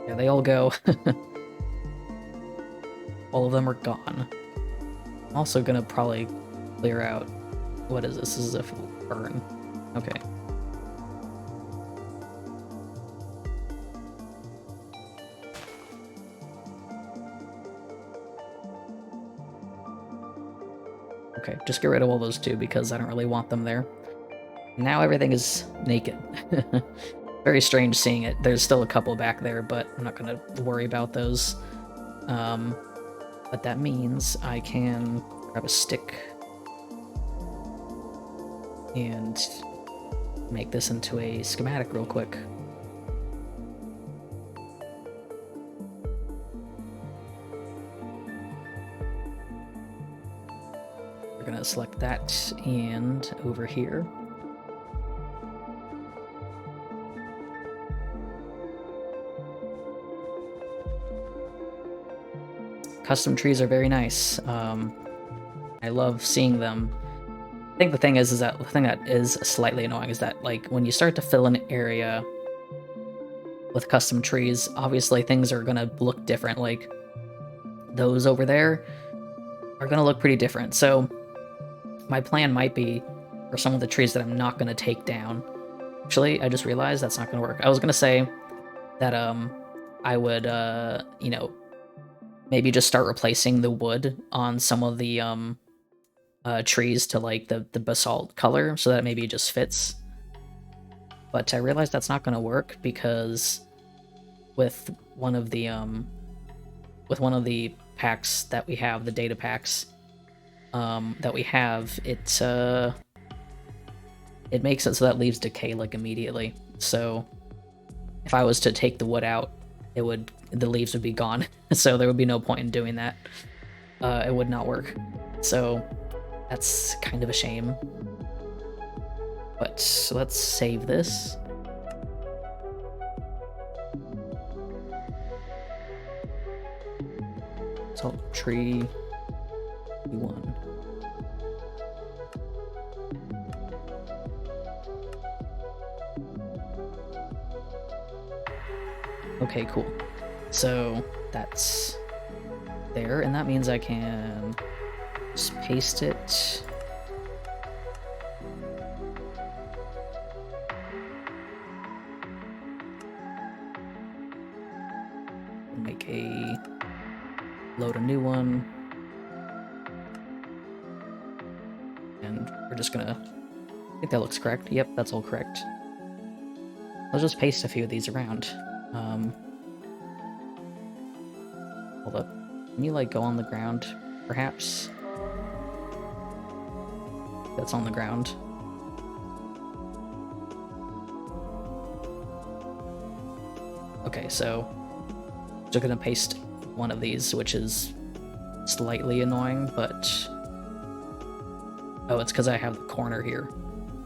Yeah, they all go. All of them are gone. I'm also gonna probably clear out. What is this? This is a burn. Okay. Okay, just get rid of all those two because I don't really want them there. Now everything is naked. Very strange seeing it. There's still a couple back there, but I'm not gonna worry about those. But that means I can grab a stick and make this into a schematic real quick. We're gonna select that, and over here custom trees are very nice. I love seeing them. I think the thing is that the thing that is slightly annoying is that, like, when you start to fill an area with custom trees, obviously things are gonna look different. Like, those over there are gonna look pretty different. So my plan might be for some of the trees that I'm not gonna take down. Actually, I just realized that's not gonna work. I was gonna say that I would you know, maybe just start replacing the wood on some of the trees to like the basalt color so that maybe it just fits. But I realized that's not gonna work because with one of the packs that we have, the data packs that we have, it makes it so that leaves decay like immediately. So if I was to take the wood out, the leaves would be gone. So there would be no point in doing that. It would not work. So that's kind of a shame. But let's save this. Salt tree 1. Okay, cool. So that's there, and that means I can just paste it. Make load a new one. And we're just gonna, I think that looks correct. Yep, that's all correct. I'll just paste a few of these around. Hold up. Can you, like, go on the ground, perhaps? That's on the ground. Okay, so just gonna paste one of these, which is slightly annoying, but... Oh, it's because I have the corner here.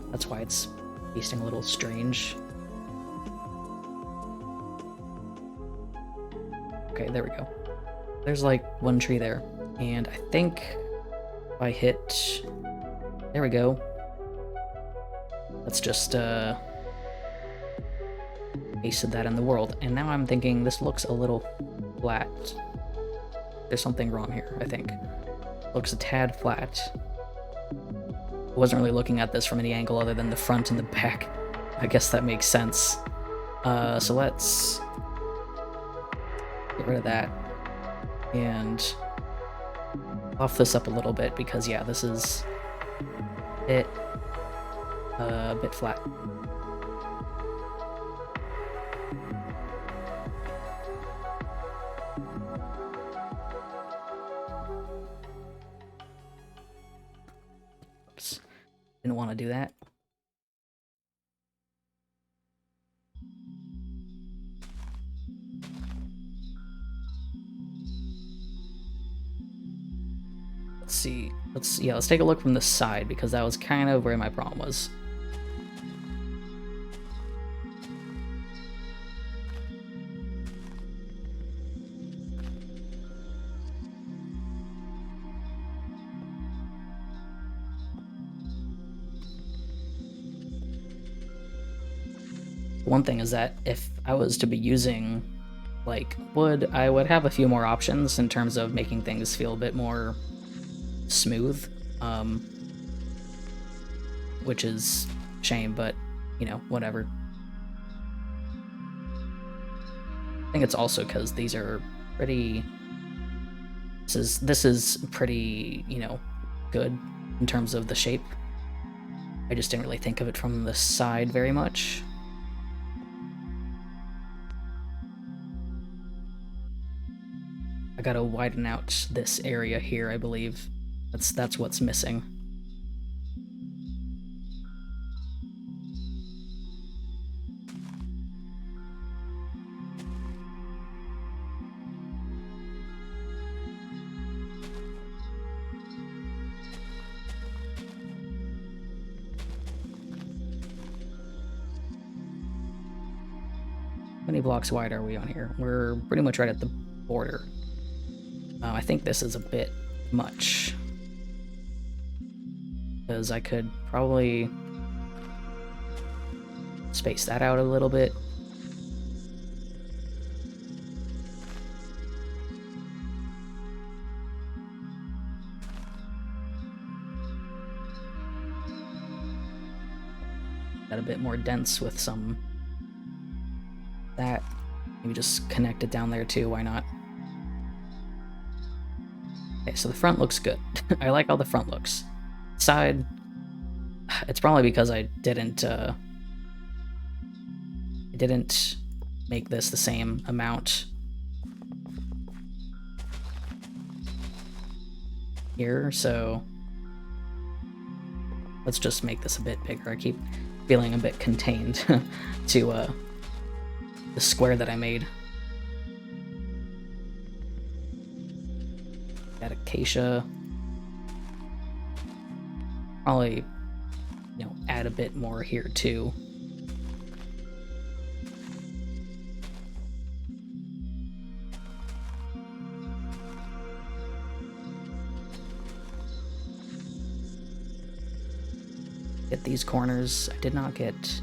That's why it's pasting a little strange. Okay, there we go. There's like one tree there, and I think if I hit... There we go. Let's just pasted that in the world, and now I'm thinking this looks a little flat. There's something wrong here, I think. Looks a tad flat. I wasn't really looking at this from any angle other than the front and the back. I guess that makes sense. So let's get rid of that and buff this up a little bit because, yeah, this is a bit flat. Didn't want to do that. Let's see. Let's take a look from the side, because that was kind of where my problem was. One thing is that if I was to be using like wood, I would have a few more options in terms of making things feel a bit more smooth, which is a shame, but you know, whatever. I think it's also because these are pretty. This is pretty, you know, good in terms of the shape. I just didn't really think of it from the side very much. I gotta widen out this area here, I believe. That's what's missing. How many blocks wide are we on here? We're pretty much right at the border. I think this is a bit much, because I could probably space that out a little bit. Got a bit more dense with some that. Maybe just connect it down there too, why not? Okay, so the front looks good. I like how the front looks. Side, it's probably because I didn't make this the same amount here, so let's just make this a bit bigger. I keep feeling a bit contained to the square that I made. Got acacia. Probably, you know, add a bit more here too. Get these corners. I did not get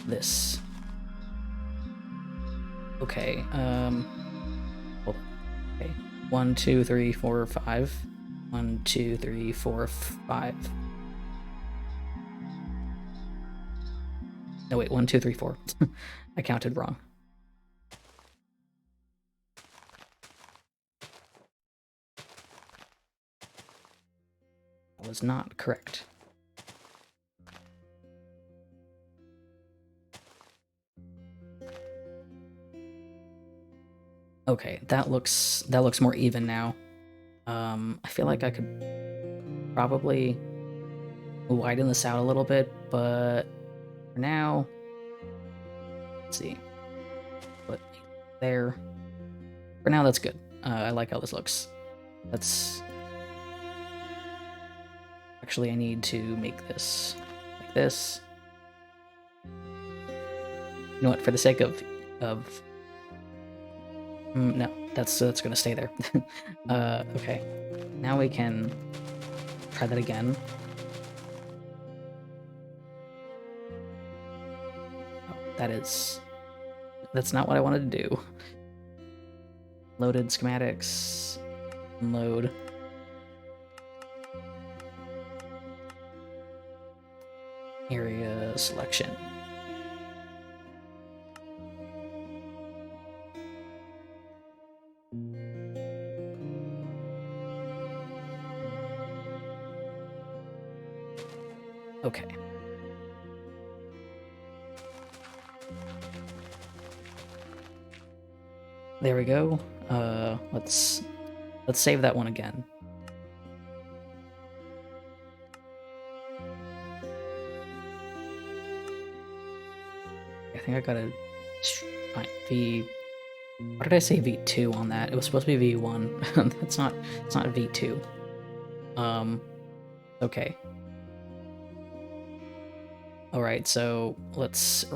this. Okay, hold on. Okay, 1, 2, 3, 4, 5. 1, 2, 3, 4, 5. No, wait, 1, 2, 3, 4. I counted wrong. That was not correct. Okay, that looks more even now. I feel like I could probably widen this out a little bit, but for now, let's see. Put there. For now, that's good. I like how this looks. That's actually, I need to make this like this. You know what? For the sake of no, that's gonna stay there. Okay. Now we can try that again. Oh, that's not what I wanted to do. Loaded schematics. Load. Area selection. Okay. There we go. Let's save that one again. think I gotta find V. What did I say V2 on that? It was supposed to be V1. It's not V2. Okay. Alright, so let's just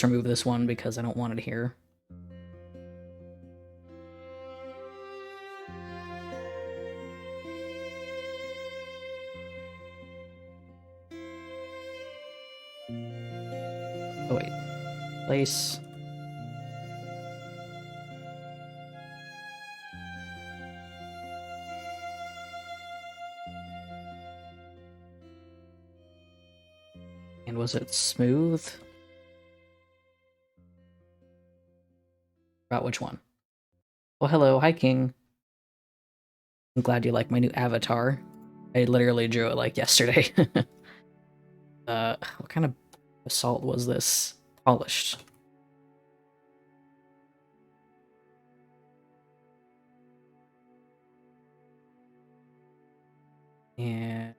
remove this one because I don't want it here. Oh wait, place. And was it smooth? About which one? Oh, hello, hi King. I'm glad you like my new avatar. I literally drew it like yesterday. What kind of basalt was this? Polished. And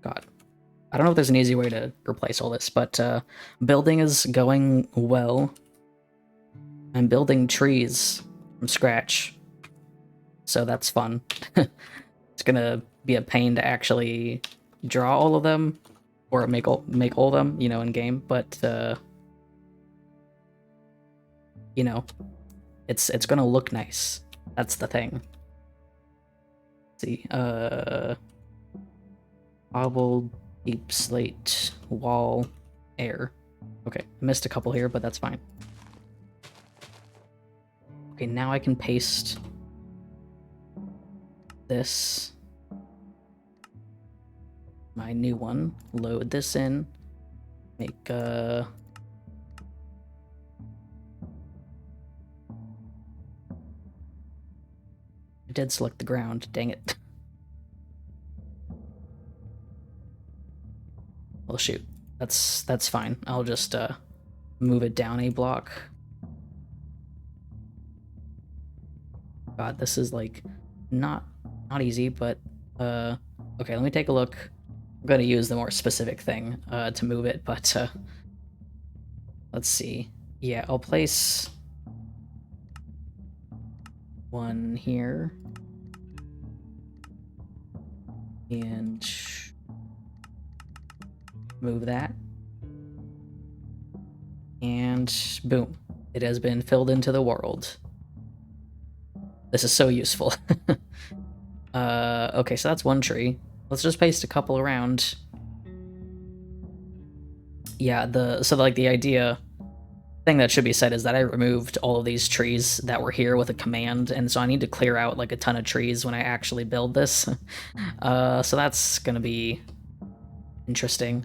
God, I don't know if there's an easy way to replace all this, but building is going well. I'm building trees from scratch, so that's fun. It's gonna be a pain to actually draw all of them or make all of them, you know, in game, but you know, it's gonna look nice. That's the thing. Let's see, cobble, deep slate, wall, air. Okay, I missed a couple here, but that's fine. Okay, now I can paste this. My new one. Load this in. Make I did select the ground, dang it. Well shoot. That's fine. I'll just move it down a block. God, this is like not easy, but okay, let me take a look. I'm gonna use the more specific thing to move it, but let's see. Yeah, I'll place one here. And move that. And boom. It has been filled into the world. This is so useful. Okay, so that's one tree. Let's just paste a couple around. Yeah, the idea thing that should be said is that I removed all of these trees that were here with a command, and so I need to clear out like a ton of trees when I actually build this. So that's gonna be interesting.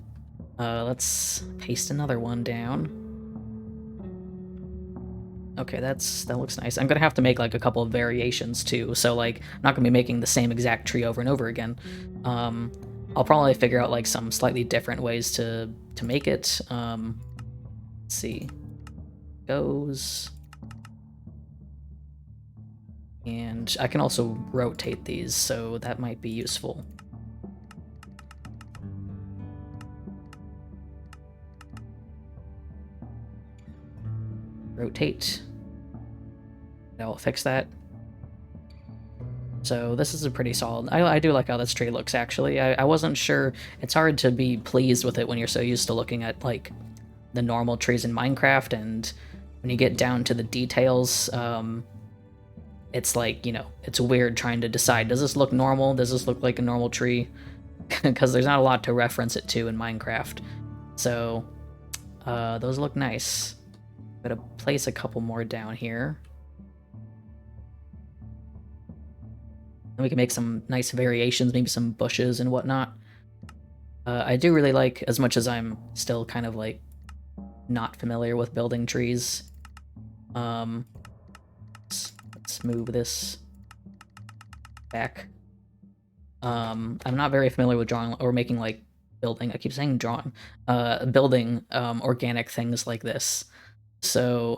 Let's paste another one down. Okay, that looks nice. I'm gonna have to make like a couple of variations too, so like I'm not gonna be making the same exact tree over and over again. I'll probably figure out like some slightly different ways to make it. Let's see. Goes. And I can also rotate these, so that might be useful. Rotate. That'll fix that. So this is a pretty solid. I do like how this tree looks, actually. I wasn't sure. It's hard to be pleased with it when you're so used to looking at like the normal trees in Minecraft, and when you get down to the details, it's like, you know, it's weird trying to decide, does this look normal? Does this look like a normal tree? Because there's not a lot to reference it to in Minecraft. So those look nice. I'm gonna place a couple more down here. And we can make some nice variations, maybe some bushes and whatnot. I do really like, as much as I'm still kind of like not familiar with building trees. Let's move this back. I'm not very familiar with drawing or making like building. I keep saying drawing. Building organic things like this. So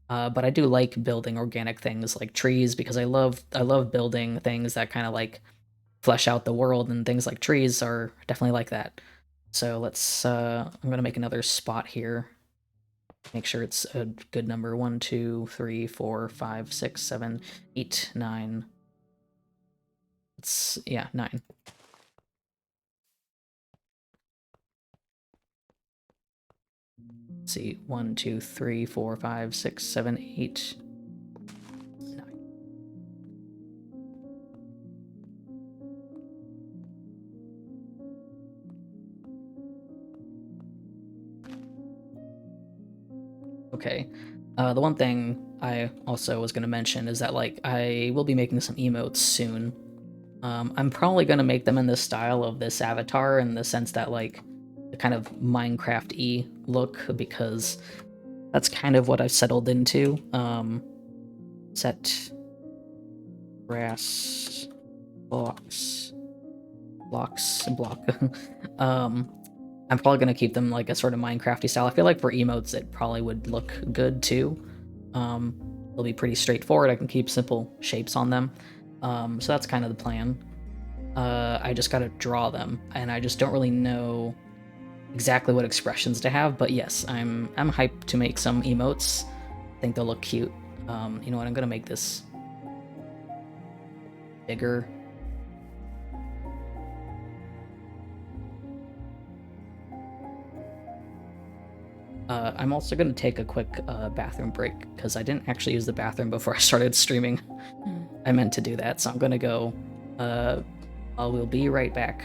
But I do like building organic things like trees because I love building things that kind of like flesh out the world, and things like trees are definitely like that. So I'm gonna make another spot here. Make sure it's a good number. 1, 2, 3, 4, 5, 6, 7, 8, 9. Yeah, 9. Let's see, 1, 2, 3, 4, 5, 6, 7, 8, 9. Okay. The one thing I also was gonna mention is that like I will be making some emotes soon. I'm probably gonna make them in the style of this avatar, in the sense that like the kind of Minecraft-y look, because that's kind of what I've settled into. Set grass blocks block. um, I'm probably gonna keep them like a sort of Minecrafty style. I feel like for emotes it probably would look good too. Um, they'll be pretty straightforward. I can keep simple shapes on them. So that's kind of the plan. I just gotta draw them, and I just don't really know exactly what expressions to have. But yes, I'm hyped to make some emotes. I think they'll look cute. You know what? I'm gonna make this bigger. I'm also gonna take a quick bathroom break because I didn't actually use the bathroom before I started streaming. I meant to do that, so I'm gonna go. I will be right back.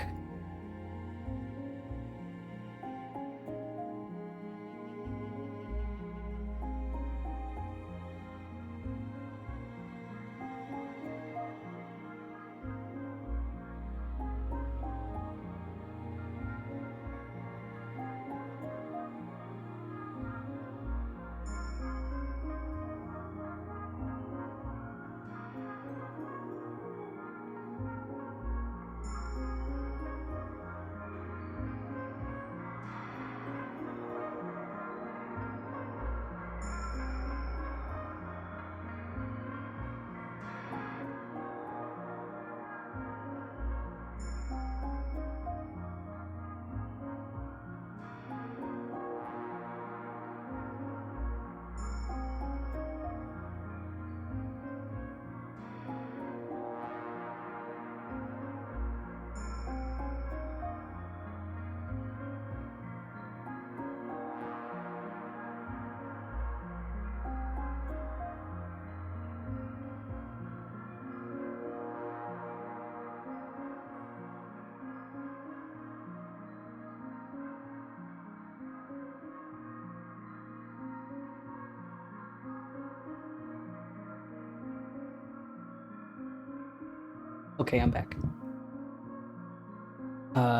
Okay, I'm back.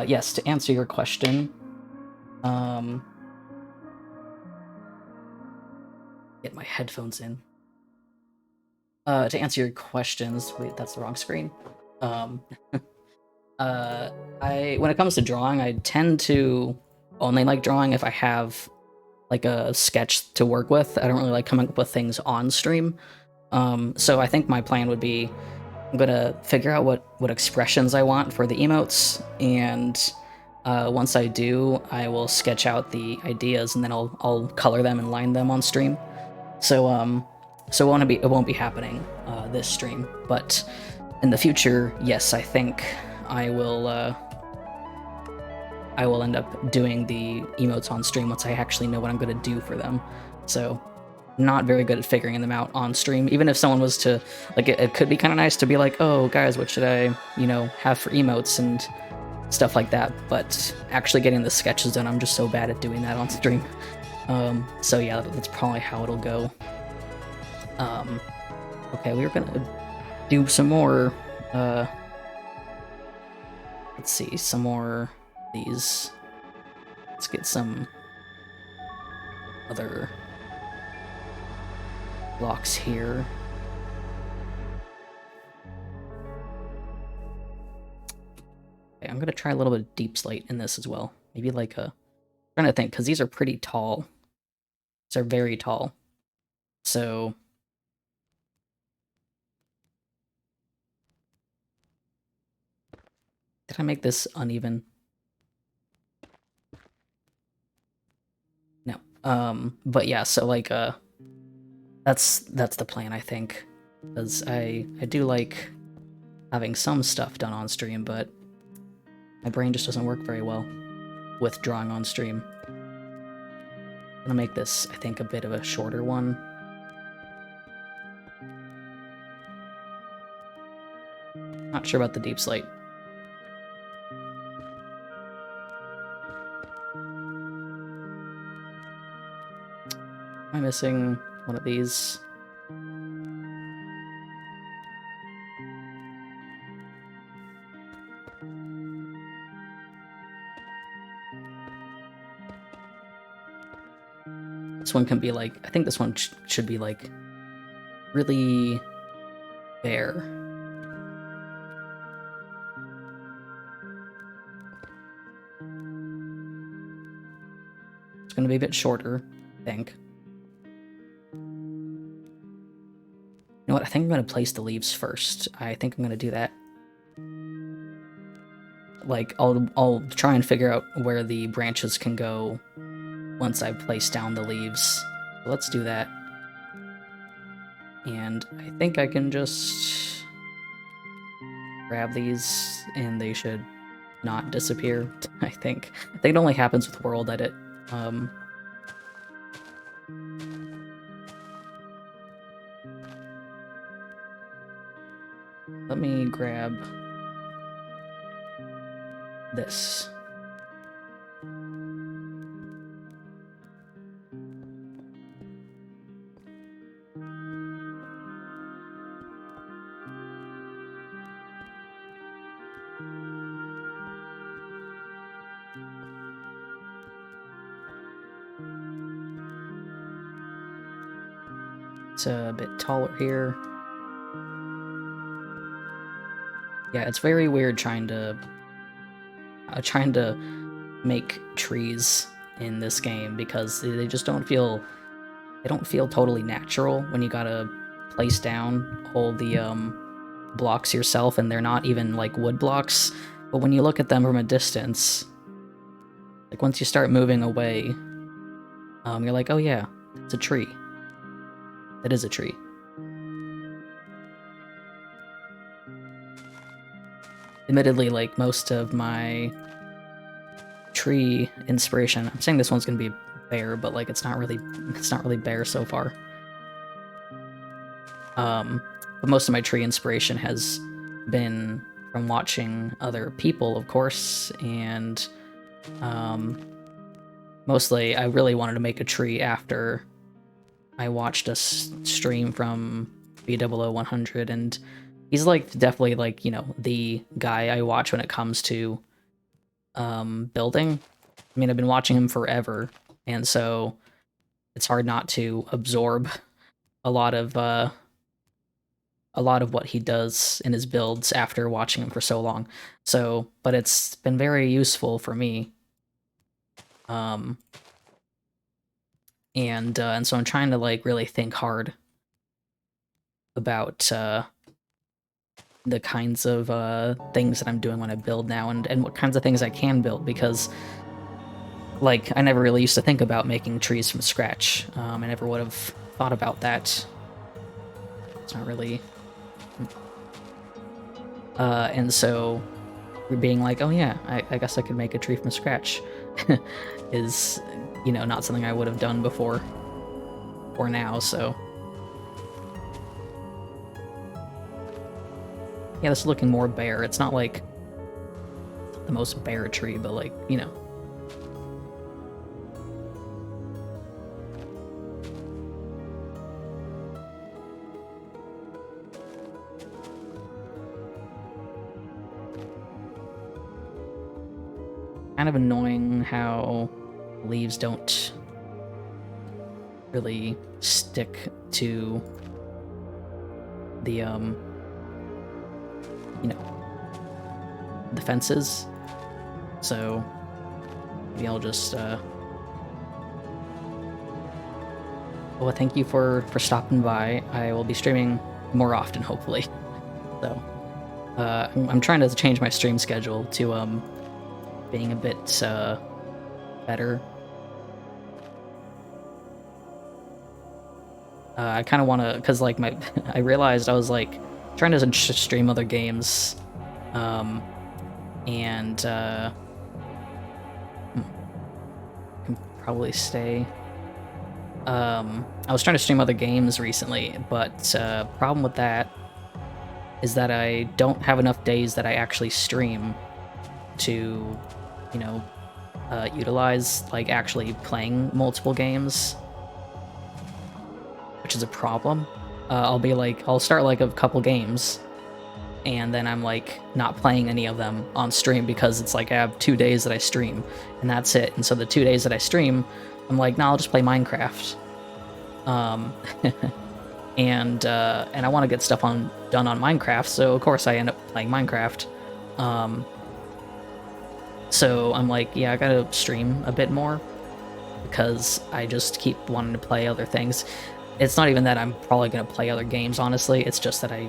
Yes, to answer your question, get my headphones in. To answer your questions, wait, that's the wrong screen. Um, when it comes to drawing, I tend to only like drawing if I have like a sketch to work with. I don't really like coming up with things on stream. So I think my plan would be I'm gonna figure out what expressions I want for the emotes, and once I do, I will sketch out the ideas, and then I'll color them and line them on stream. So it won't be happening this stream, but in the future, yes, I think I will. I will end up doing the emotes on stream once I actually know what I'm gonna do for them. So not very good at figuring them out on stream. Even if someone was to, like, it could be kind of nice to be like, oh, guys, what should I, have for emotes and stuff like that. But actually getting the sketches done, I'm just so bad at doing that on stream. So yeah, that's probably how it'll go. Okay, we were gonna do some more, let's see, some more of these. Let's get some other blocks here. Okay, I'm gonna try a little bit of deep slate in this as well. Maybe like I'm trying to think, because these are pretty tall. These are very tall. So did I make this uneven? No. But yeah, so like that's the plan, I think. Because I do like having some stuff done on stream, but my brain just doesn't work very well with drawing on stream. I'm gonna make this, I think, a bit of a shorter one. Not sure about the deep slate. Am I missing one of these? This one can be like, I think this one should be like really bare. It's gonna be a bit shorter, I think. You know what, I think I'm gonna place the leaves first. I think I'm gonna do that. Like, I'll try and figure out where the branches can go once I've placed down the leaves. So let's do that. And I think I can just grab these and they should not disappear, I think. I think it only happens with world edit. Let me grab this. It's a bit taller here. Yeah, it's very weird trying to make trees in this game because they just don't feel totally natural when you gotta place down all the blocks yourself, and they're not even like wood blocks. But when you look at them from a distance, like once you start moving away, you're like, oh yeah, it's a tree. That is a tree. Admittedly, like most of my tree inspiration, I'm saying this one's gonna be bare, but like it's not really bare so far. But most of my tree inspiration has been from watching other people, of course, and mostly I really wanted to make a tree after I watched a stream from B000100, and he's like definitely like, you know, the guy I watch when it comes to building. I mean, I've been watching him forever, and so it's hard not to absorb a lot of what he does in his builds after watching him for so long. So, but it's been very useful for me. And so I'm trying to like really think hard about the kinds of things that I'm doing when I build now, and what kinds of things I can build, because like I never really used to think about making trees from scratch. I never would have thought about that. It's not really. And so we're being like, oh yeah, I guess I could make a tree from scratch is, you know, not something I would have done before or now, so. Yeah, this is looking more bare. It's not like the most bare tree, but like, you know. Kind of annoying how leaves don't really stick to the, you know, the fences. So maybe I'll just, Well, thank you for stopping by. I will be streaming more often, hopefully. So, I'm trying to change my stream schedule to being a bit better. I kind of want to, cause like I realized I was like trying to stream other games, and can probably stay. I was trying to stream other games recently, but problem with that is that I don't have enough days that I actually stream to, you know, utilize like actually playing multiple games, which is a problem. I'll start like a couple games, and then I'm like not playing any of them on stream because it's like I have 2 days that I stream, and that's it. And so the 2 days that I stream, I'm like, nah, I'll just play Minecraft. And I want to get stuff done on Minecraft, so of course I end up playing Minecraft. So I'm like, yeah, I gotta stream a bit more because I just keep wanting to play other things. It's not even that I'm probably gonna play other games, honestly. It's just that I,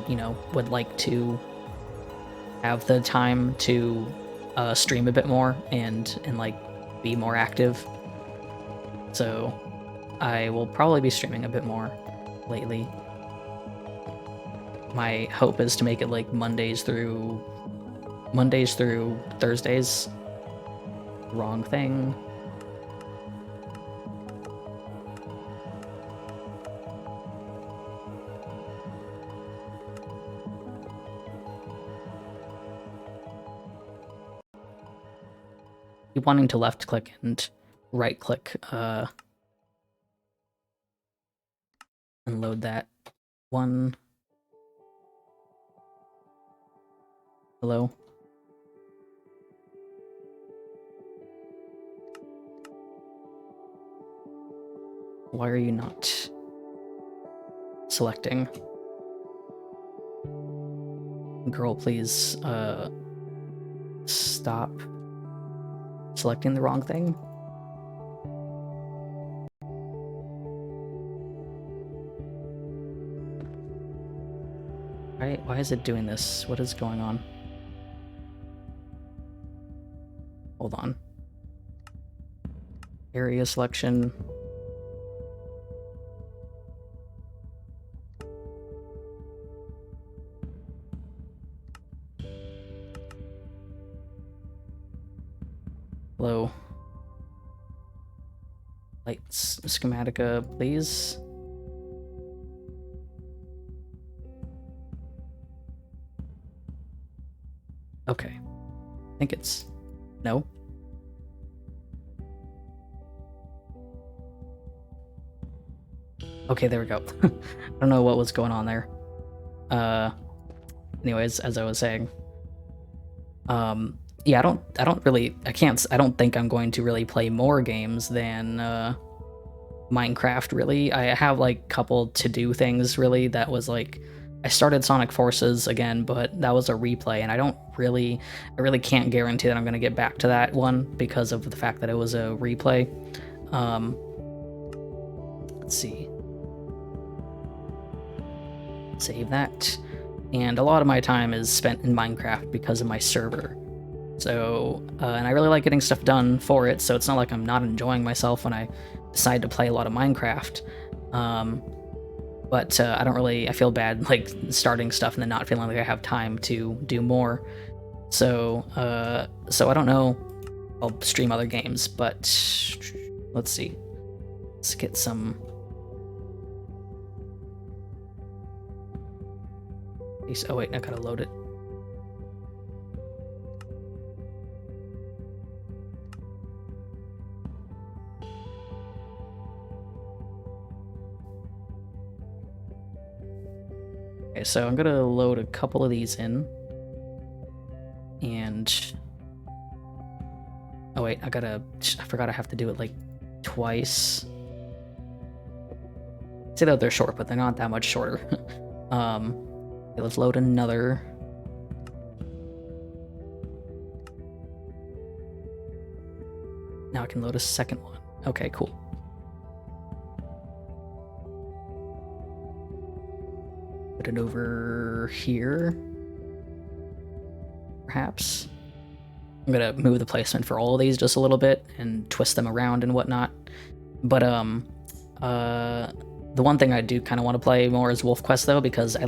would like to have the time to stream a bit more and like be more active. So I will probably be streaming a bit more lately. My hope is to make it like Mondays through Thursdays. Wrong thing. Keep wanting to left click and right click and load that one. Hello? Why are you not selecting? Girl, please stop selecting the wrong thing. Why is it doing this? What is going on? Hold on. Area selection. Hello. Lights schematica, please. Okay. I think it's... No? Okay, there we go. I don't know what was going on there. Anyways, as I was saying, yeah, I don't think I'm going to really play more games than Minecraft, really. I have like a couple to-do things, really. That was like, I started Sonic Forces again, but that was a replay, and I really can't guarantee that I'm going to get back to that one because of the fact that it was a replay. Let's see. Save that. And a lot of my time is spent in Minecraft because of my server. So, and I really like getting stuff done for it, so it's not like I'm not enjoying myself when I decide to play a lot of Minecraft. But I feel bad like starting stuff and then not feeling like I have time to do more. So I don't know. I'll stream other games, but let's see. Let's get some... Oh wait, I gotta load it. Okay, so I'm gonna load a couple of these in. And... Oh wait, I forgot I have to do it like twice. Say that they're short, but they're not that much shorter. Okay, let's load another. Now I can load a second one. Okay, cool. Put it over here, perhaps. I'm gonna move the placement for all of these just a little bit and twist them around and whatnot. But the one thing I do kind of want to play more is Wolf Quest though, because I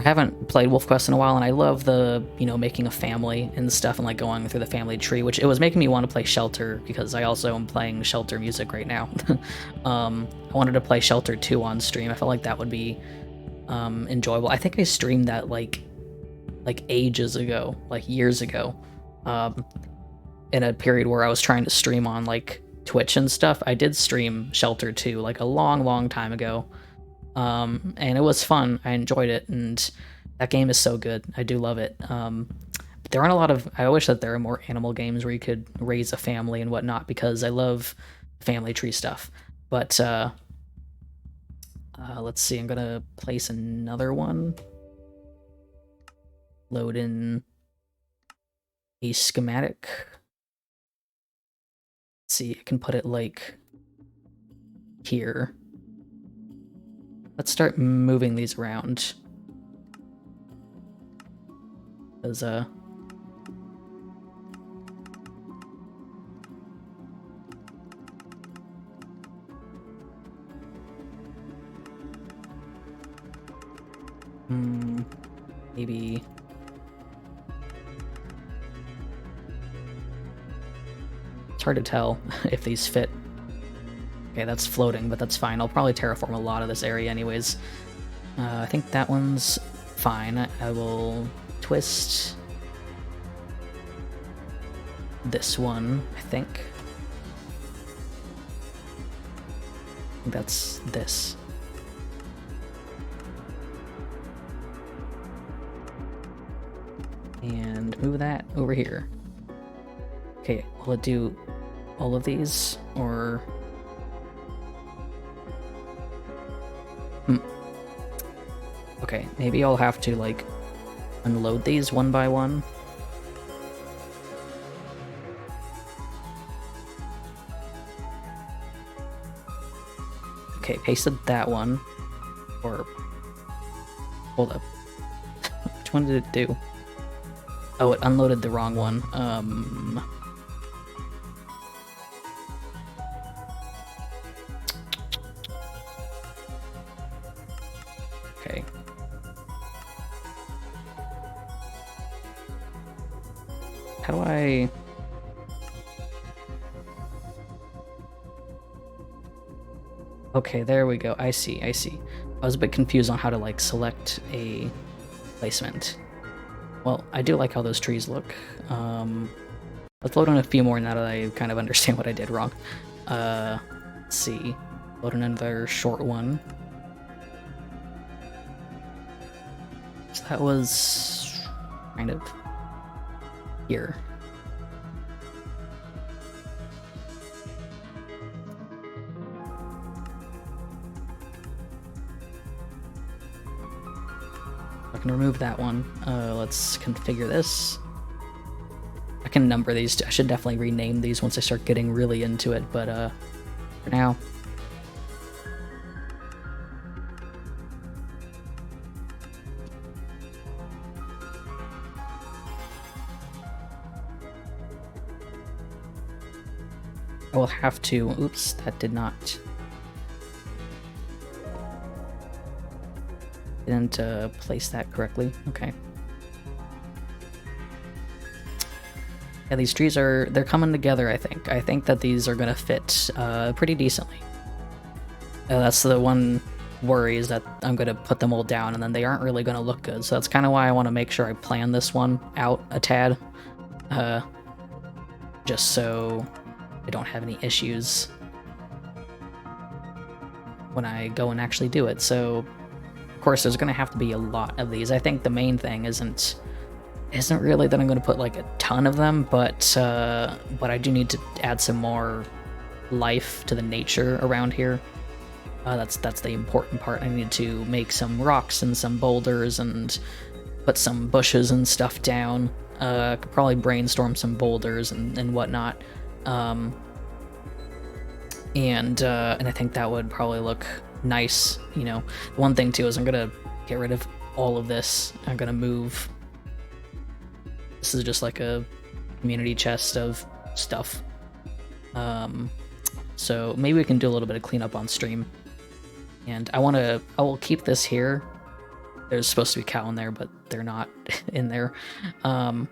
haven't played Wolf Quest in a while, and I love the, making a family and stuff and like going through the family tree, which it was making me want to play Shelter, because I also am playing Shelter music right now. I wanted to play Shelter 2 on stream. I felt like that would be enjoyable. I think I streamed that like ages ago, like years ago, in a period where I was trying to stream on like Twitch and stuff. I did stream Shelter 2 like a long time ago. And it was fun. I enjoyed it, and that game is so good. I do love it. There aren't a lot of... I wish that there were more animal games where you could raise a family and whatnot, because I love family tree stuff. But, let's see. I'm gonna place another one. Load in a schematic. Let's see, I can put it like here. Let's start moving these around. Because, maybe... It's hard to tell if these fit. Okay, that's floating, but that's fine. I'll probably terraform a lot of this area anyways. I think that one's fine. I will twist this one, I think. That's this. And move that over here. Okay, will it do all of these, or... Okay, maybe I'll have to, like, unload these one by one. Okay, pasted that one. Or... Hold up. Which one did it do? Oh, it unloaded the wrong one. Okay. How do I... Okay, there we go. I see. I was a bit confused on how to, like, select a placement. Well, I do like how those trees look. Let's load in a few more now that I kind of understand what I did wrong. Let's see. Load in another short one. So that was kind of here. I can remove that one. Let's configure this. I can number these. I should definitely rename these once I start getting really into it, but for now. I will have to... Oops, that did not... Didn't place that correctly. Okay. Yeah, these trees they're coming together, I think. I think that these are gonna fit pretty decently. That's the one worry, is that I'm gonna put them all down and then they aren't really gonna look good. So that's kind of why I want to make sure I plan this one out a tad. Just so I don't have any issues when I go and actually do it. So, of course, there's gonna have to be a lot of these. I think the main thing isn't really that I'm gonna put like a ton of them, but I do need to add some more life to the nature around here. That's the important part. I need to make some rocks and some boulders and put some bushes and stuff down. Could probably brainstorm some boulders and whatnot. And I think that would probably look nice. You know, one thing too is I'm gonna get rid of all of this. I'm gonna move. This is just like a community chest of stuff. So maybe we can do a little bit of cleanup on stream. And I will keep this here. There's supposed to be cow in there, but they're not in there. And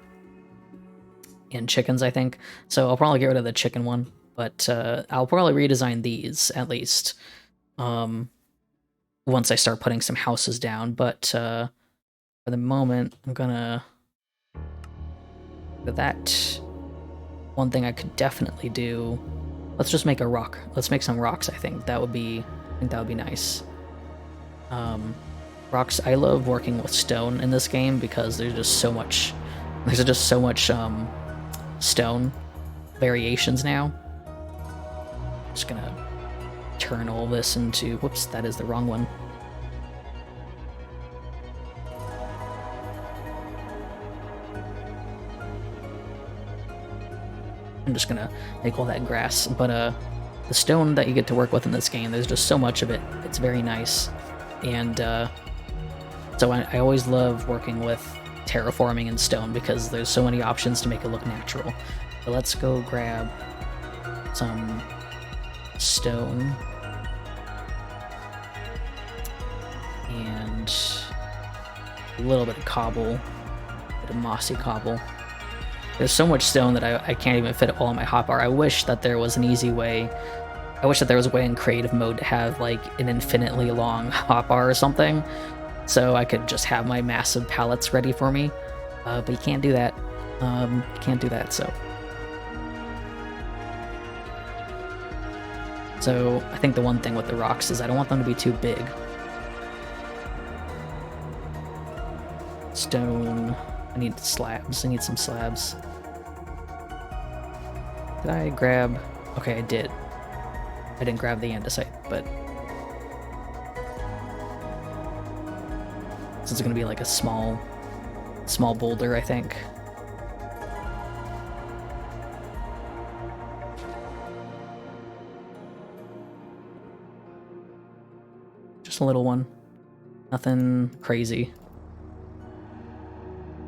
chickens, I think. So I'll probably get rid of the chicken one, but I'll probably redesign these at least once I start putting some houses down. But for the moment, I'm gonna... For that, one thing I could definitely do... Let's just make a rock. Let's make some rocks, I think. That would be nice. Rocks, I love working with stone in this game because there's just so much stone variations now. Just gonna turn all this into... Whoops, that is the wrong one. I'm just gonna make all that grass, but the stone that you get to work with in this game, there's just so much of it. It's very nice, and so I always love working with terraforming and stone because there's so many options to make it look natural. So let's go grab some stone and a little bit of cobble, a bit of mossy cobble. There's so much stone that I can't even fit it all in my hotbar. I wish that there was an easy way. I wish that there was a way in creative mode to have like an infinitely long hotbar or something, so I could just have my massive pallets ready for me. But you can't do that. You can't do that. So I think the one thing with the rocks is I don't want them to be too big. Stone. I need slabs. I need some slabs. Did I grab... Okay, I did. I didn't grab the andesite, but... This is gonna be like a small boulder, I think. Just a little one. Nothing crazy.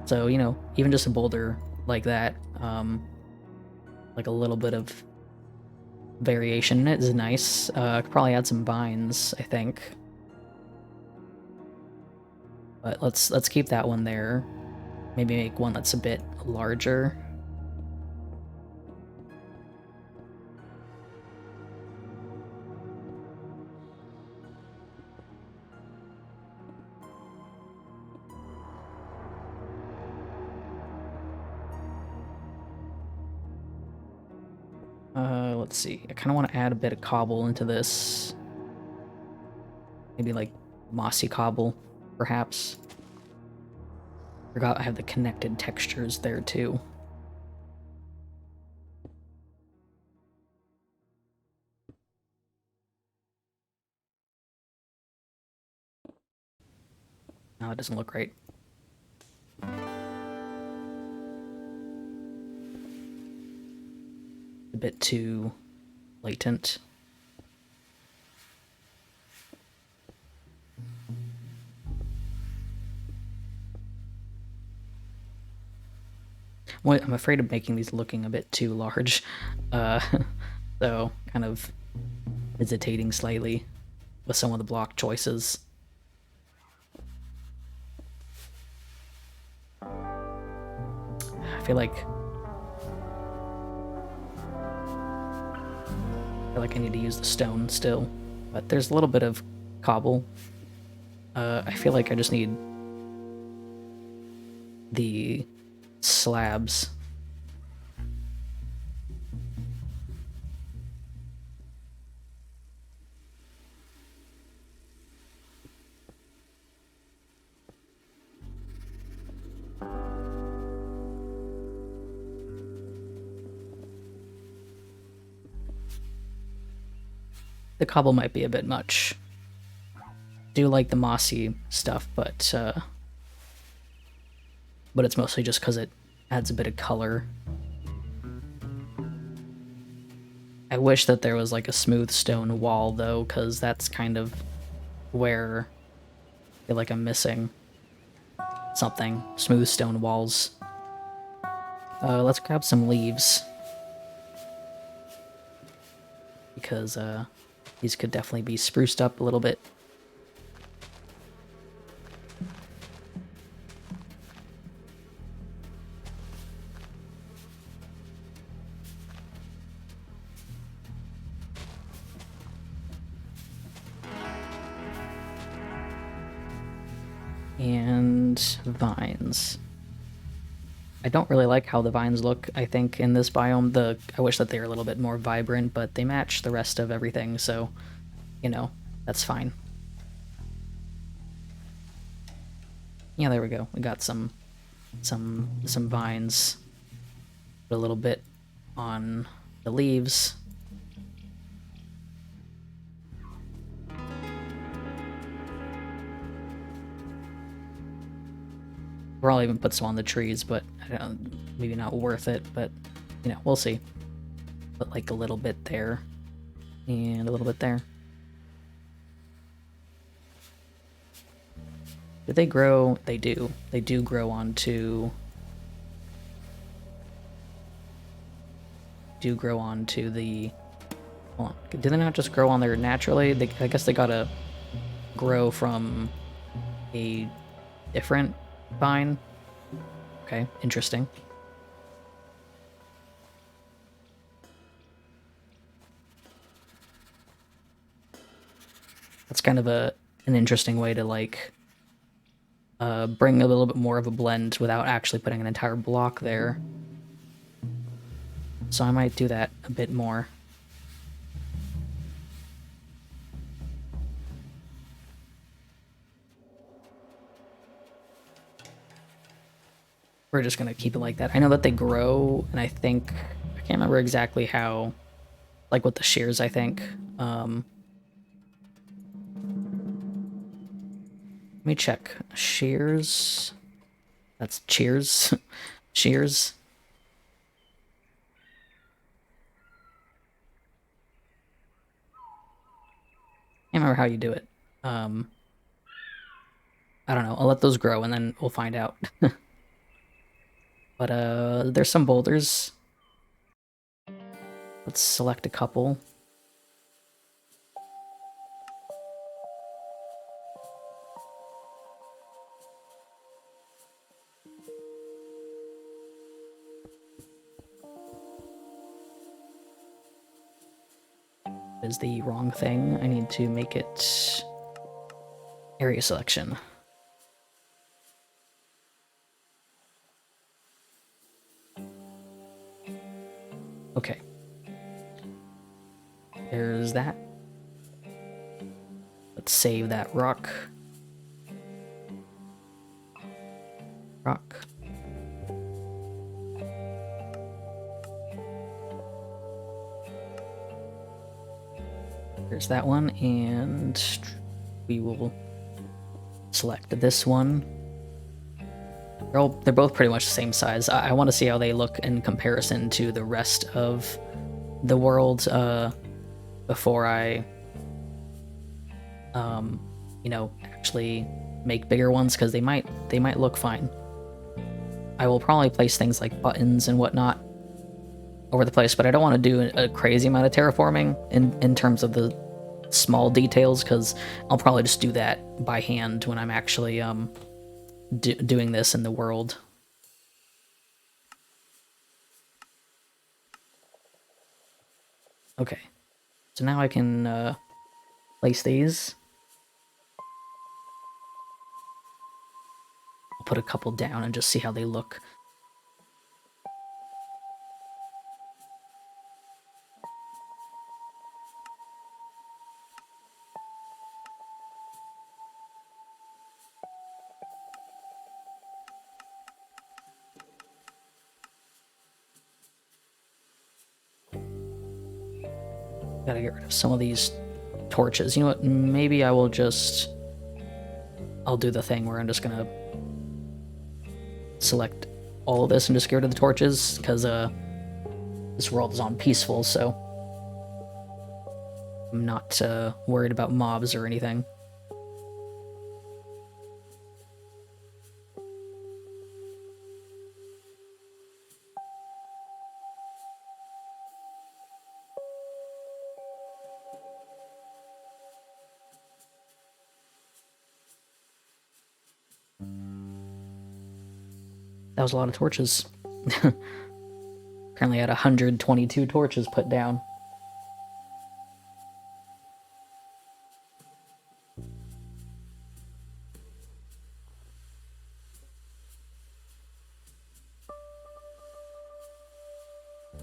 So, you know, even just a boulder like that, like a little bit of variation in it is nice. I could probably add some vines, I think. But let's keep that one there. Maybe make one that's a bit larger. Let's see. I kind of want to add a bit of cobble into this. Maybe like mossy cobble, perhaps. Forgot I have the connected textures there too. No, it doesn't look right. A bit too blatant. Well, I'm afraid of making these looking a bit too large, so kind of hesitating slightly with some of the block choices. I feel like I need to use the stone still, but there's a little bit of cobble. I feel like I just need the slabs. The cobble might be a bit much. Do like the mossy stuff, but it's mostly just because it adds a bit of color. I wish that there was like a smooth stone wall though, because that's kind of where I feel like I'm missing something. Smooth stone walls. Let's grab some leaves. Because, these could definitely be spruced up a little bit. And vines. I don't really like how the vines look, I think, in this biome. I wish that they were a little bit more vibrant, but they match the rest of everything, so, you know, that's fine. Yeah, there we go. We got some vines. Put a little bit on the leaves. Probably even put some on the trees, but I don't, maybe not worth it, but, you know, we'll see. Put like a little bit there, and a little bit there. Do they grow? They do. They do grow onto... the... Hold on. Do they not just grow on there naturally? I guess they gotta grow from a different vine. Okay, interesting. That's kind of an interesting way to, like, bring a little bit more of a blend without actually putting an entire block there. So I might do that a bit more. We're just gonna keep it like that. I know that they grow, and I think... I can't remember exactly how... Like with the shears, I think. Let me check. Shears... That's cheers. Shears. Can't remember how you do it. I don't know. I'll let those grow, and then we'll find out. But, there's some boulders. Let's select a couple. Is the wrong thing. I need to make it area selection. Okay. There's that. Let's save that rock. Rock. There's that one, and we will select this one. They're both pretty much the same size. I want to see how they look in comparison to the rest of the world before I, you know, actually make bigger ones, because they might look fine. I will probably place things like buttons and whatnot over the place, but I don't want to do a crazy amount of terraforming in terms of the small details, because I'll probably just do that by hand when I'm actually doing this in the world. Okay, so now I can place these. I'll put a couple down and just see how they look. Gotta get rid of some of these torches. You know what? Maybe I will just... I'll do the thing where I'm just gonna select all of this and just get rid of the torches, because this world is on peaceful, so I'm not worried about mobs or anything. That was a lot of torches. Apparently I had 122 torches put down.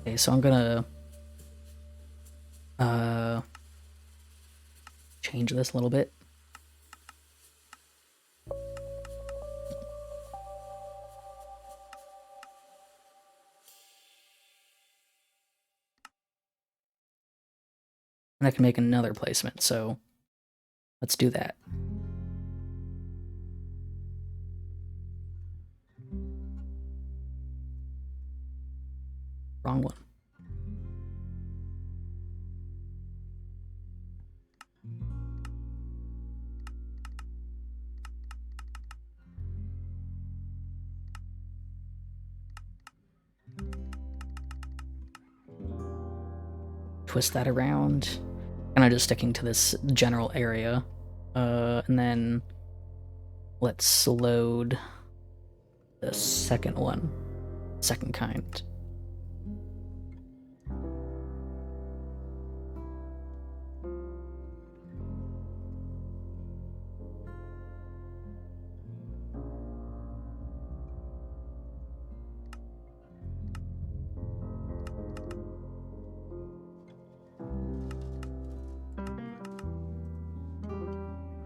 Okay, so I'm gonna change this a little bit. And I can make another placement, so let's do that. Wrong one. Twist that around. Kind of just sticking to this general area. And then let's load the second one. Second kind.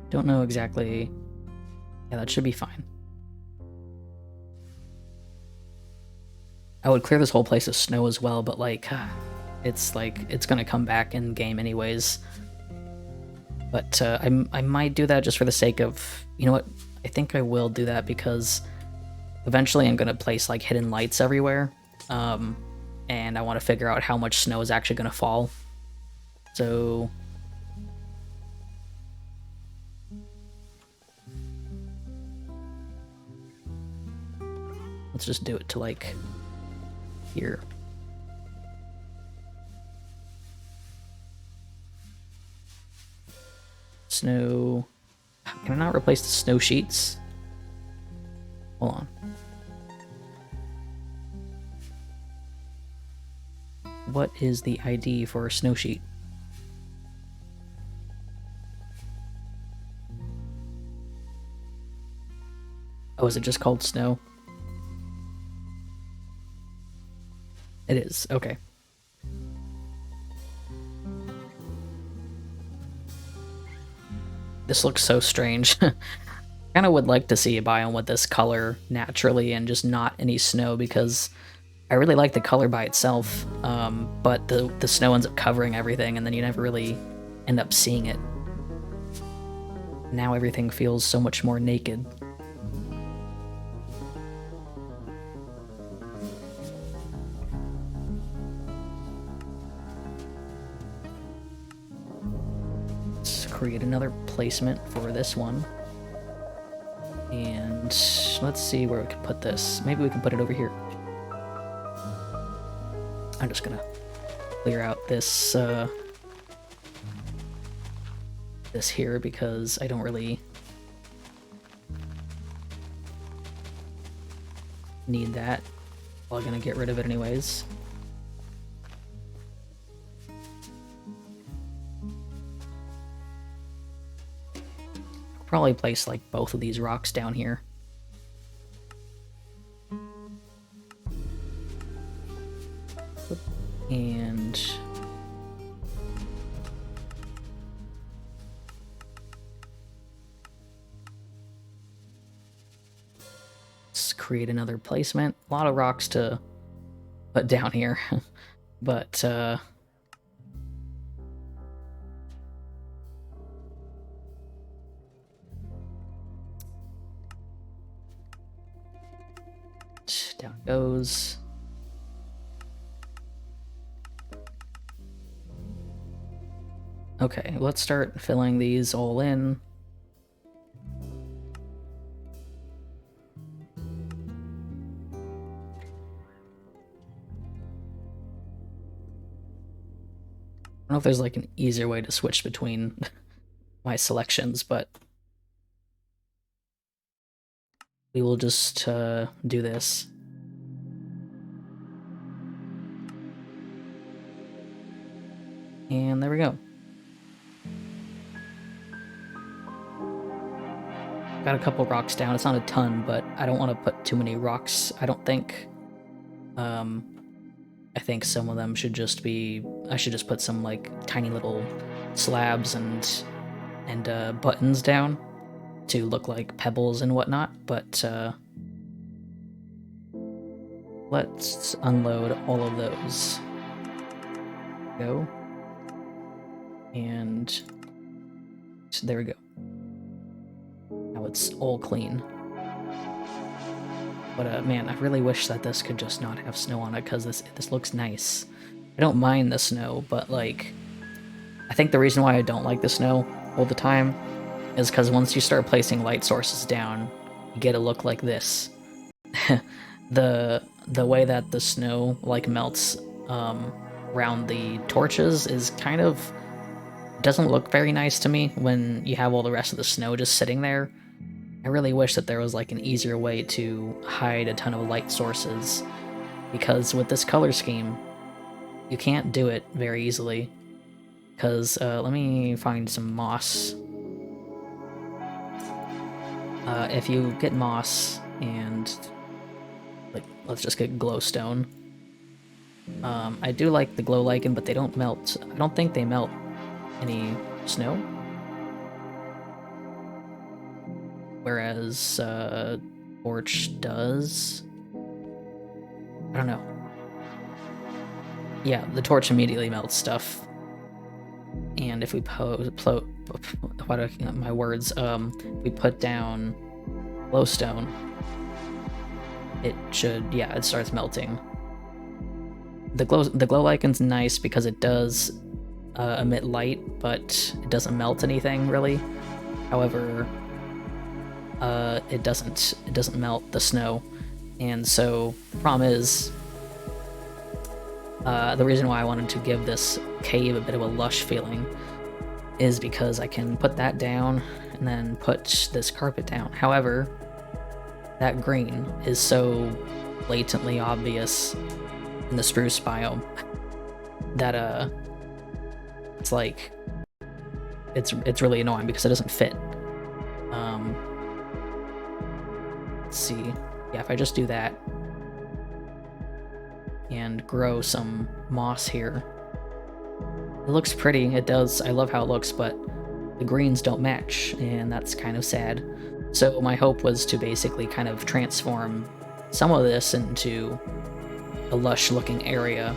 Don't know exactly. Yeah, that should be fine. I would clear this whole place of snow as well, but like, it's gonna come back in game anyways. But I might do that just for the sake of, you know what? I think I will do that because eventually I'm gonna place like hidden lights everywhere, and I want to figure out how much snow is actually gonna fall. So let's just do it to like here. Snow. Can I not replace the snow sheets? Hold on. What is the ID for a snow sheet? Oh, is it just called snow? It is, okay. This looks so strange. Kind of would like to see a biome with this color naturally and just not any snow, because I really like the color by itself, but the snow ends up covering everything and then you never really end up seeing it. Now everything feels so much more naked. Create another placement for this one. And let's see where we can put this. Maybe we can put it over here. I'm just gonna clear out this this here because I don't really need that. Well, I'm gonna get rid of it anyways. Probably place like both of these rocks down here. And let's create another placement. A lot of rocks to put down here, but down it goes. Okay, let's start filling these all in. I don't know if there's like an easier way to switch between my selections, but we will just do this. And there we go. Got a couple rocks down. It's not a ton, but I don't want to put too many rocks, I don't think. I think some of them should just be... I should just put some, like, tiny little slabs and buttons down to look like pebbles and whatnot, but let's unload all of those. Go. And so there we go. Now it's all clean. But man, I really wish that this could just not have snow on it, because this looks nice. I don't mind the snow, but like, I think the reason why I don't like the snow all the time is because once you start placing light sources down, you get a look like this. The way that the snow like melts around the torches is kind of... doesn't look very nice to me when you have all the rest of the snow just sitting there. I really wish that there was like an easier way to hide a ton of light sources, because with this color scheme, you can't do it very easily. Because, let me find some moss. If you get moss and, like, let's just get glowstone. I do like the glow lichen, but they don't melt. I don't think they melt any snow. Whereas, torch does. I don't know. Yeah, the torch immediately melts stuff. And if we we put down glowstone, it should, yeah, it starts melting. The glow lichen's nice because it does emit light, but it doesn't melt anything really. However, it doesn't melt the snow, and so the problem is, the reason why I wanted to give this cave a bit of a lush feeling is because I can put that down and then put this carpet down. However, that green is so blatantly obvious in the spruce biome that it's like it's really annoying because it doesn't fit. Let's see. Yeah, if I just do that and grow some moss here, it looks pretty. It does. I love how it looks, but the greens don't match, and that's kind of sad. So my hope was to basically kind of transform some of this into a lush looking area.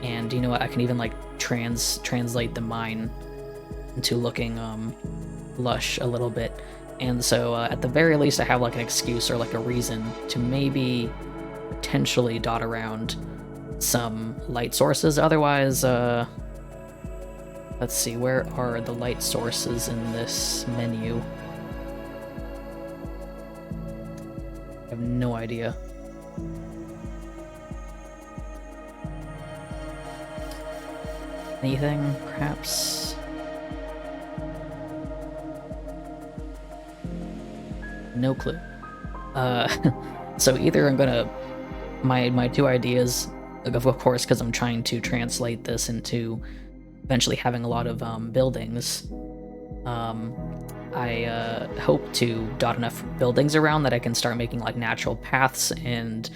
And you know what, I can even like translate the mine into looking lush a little bit. And so at the very least I have like an excuse or like a reason to maybe potentially dot around some light sources. Otherwise, let's see, where are the light sources in this menu? I have no idea. Anything, perhaps? No clue. So either I'm gonna... My two ideas, of course, because I'm trying to translate this into eventually having a lot of buildings, I hope to dot enough buildings around that I can start making like natural paths and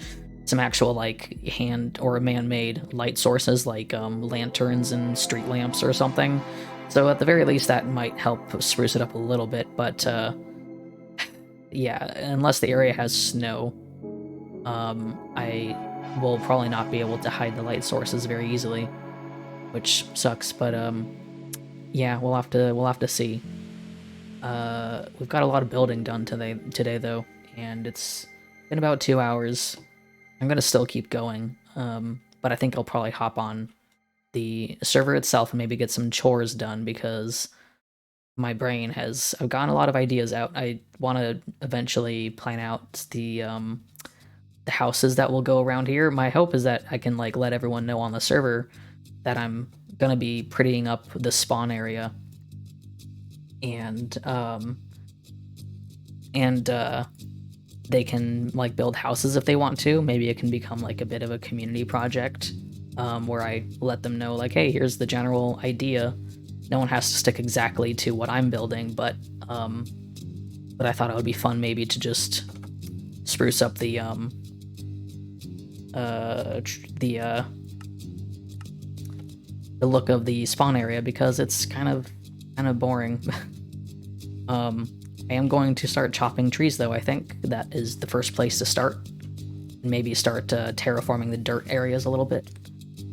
some actual like hand or man-made light sources like lanterns and street lamps or something. So at the very least that might help spruce it up a little bit, but yeah, unless the area has snow, I will probably not be able to hide the light sources very easily, which sucks. But yeah, we'll have to see. We've got a lot of building done today though, and it's been about 2 hours. I'm gonna still keep going, but I think I'll probably hop on the server itself and maybe get some chores done, because my brain has... I've gotten a lot of ideas out. I want to eventually plan out the houses that will go around here. My hope is that I can like let everyone know on the server that I'm gonna be prettying up the spawn area, and they can like build houses if they want to. Maybe it can become like a bit of a community project. where I let them know, like, hey, here's the general idea. No one has to stick exactly to what I'm building, but I thought it would be fun maybe to just spruce up the look of the spawn area, because it's kind of boring. I am going to start chopping trees, though. I think that is the first place to start. Maybe start terraforming the dirt areas a little bit.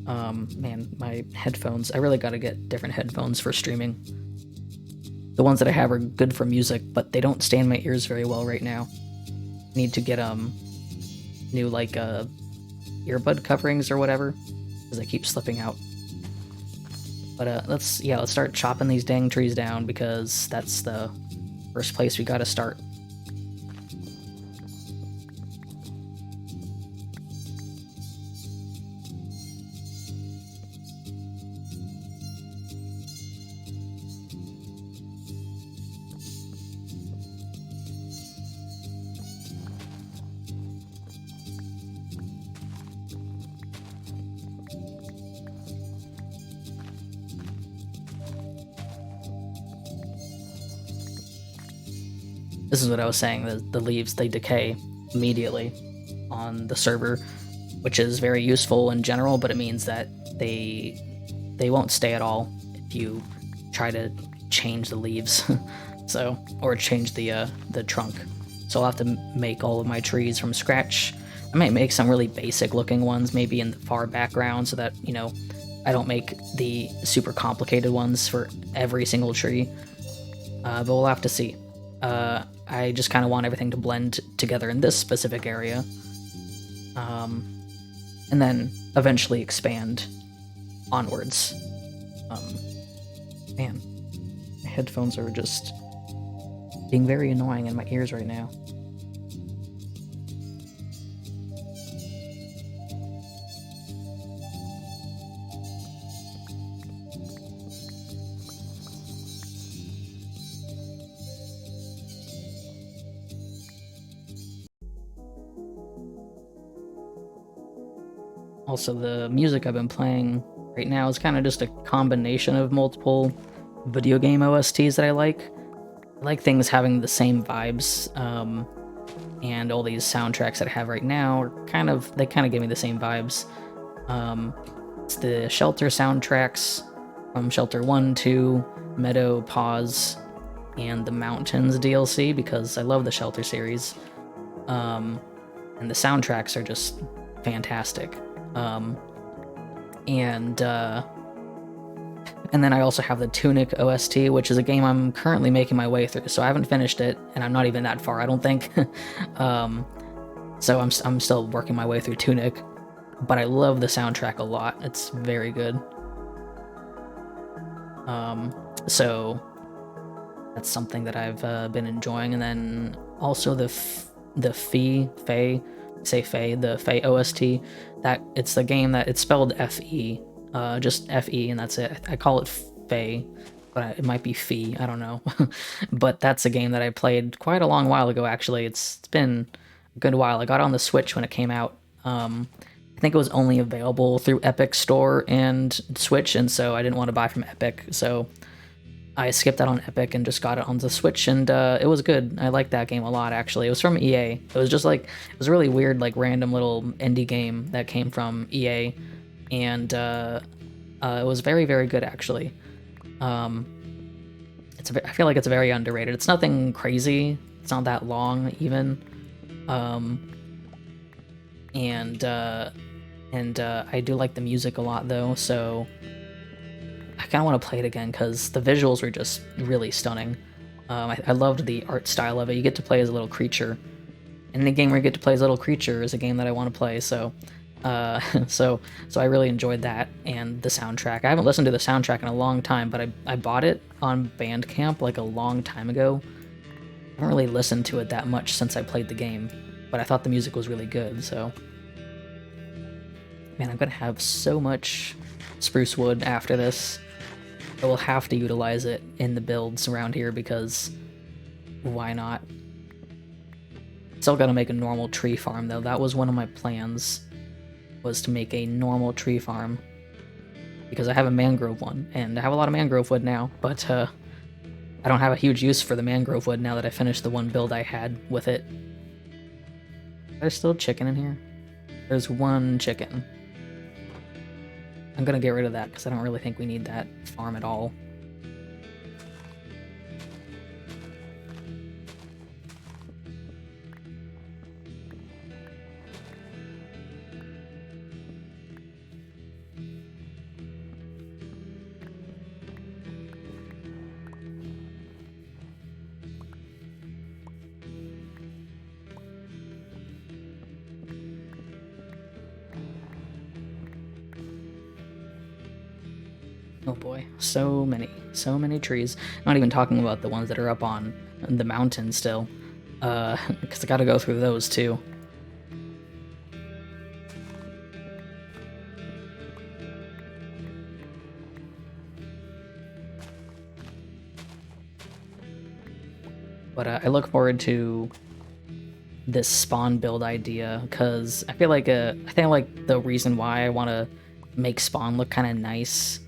Man, my headphones. I really gotta get different headphones for streaming. The ones that I have are good for music, but they don't stay in my ears very well right now. I need to get new like earbud coverings or whatever, because they keep slipping out. But let's start chopping these dang trees down, because that's the first place we gotta start. This is what I was saying, the leaves, they decay immediately on the server, which is very useful in general, but it means that they won't stay at all if you try to change the leaves. So, or change the trunk. So I'll have to make all of my trees from scratch. I might make some really basic looking ones, maybe in the far background, so that, you know, I don't make the super complicated ones for every single tree. But we'll have to see. I just kind of want everything to blend together in this specific area. And then eventually expand onwards. Man, my headphones are just being very annoying in my ears right now. Also, the music I've been playing right now is kind of just a combination of multiple video game OSTs that I like. I like things having the same vibes, and all these soundtracks that I have right now are they kind of give me the same vibes. It's the Shelter soundtracks from Shelter 1, 2, Meadow, Pause, and the Mountains DLC, because I love the Shelter series. And the soundtracks are just fantastic. And then I also have the Tunic OST, which is a game I'm currently making my way through, so I haven't finished it, and I'm not even that far, I don't think. So I'm still working my way through Tunic, but I love the soundtrack a lot. It's very good. So that's something that I've been enjoying. And then also the Fae OST. That it's the game that it's spelled F-E, just F-E, and that's it. I call it Fae, but it might be Fee, I don't know. But that's a game that I played quite a long while ago, actually. It's been a good while. I got it on the Switch when it came out. I think it was only available through Epic Store and Switch, and so I didn't want to buy from Epic, so I skipped out on Epic and just got it on the Switch, and it was good. I liked that game a lot, actually. It was from EA. It was just like, it was a really weird, like, random little indie game that came from EA, and it was very, very good, actually. I feel like it's very underrated. It's nothing crazy. It's not that long, even. And I do like the music a lot, though, so I kind of want to play it again because the visuals were just really stunning. I loved the art style of it. You get to play as a little creature. And in a game where you get to play as a little creature is a game that I want to play, so so I really enjoyed that, and the soundtrack. I haven't listened to the soundtrack in a long time, but I bought it on Bandcamp like a long time ago. I haven't really listened to it that much since I played the game, but I thought the music was really good, so... Man, I'm gonna have so much spruce wood after this. I will have to utilize it in the builds around here because why not? Still gotta make a normal tree farm though. That was one of my plans was to make a normal tree farm. Because I have a mangrove one, and I have a lot of mangrove wood now, but I don't have a huge use for the mangrove wood now that I finished the one build I had with it. There's still chicken in here? There's one chicken. I'm gonna get rid of that because I don't really think we need that farm at all. Oh boy, so many trees. Not even talking about the ones that are up on the mountain still, because I gotta go through those too. But I look forward to this spawn build idea because I feel like the reason why I want to make spawn look kind of nice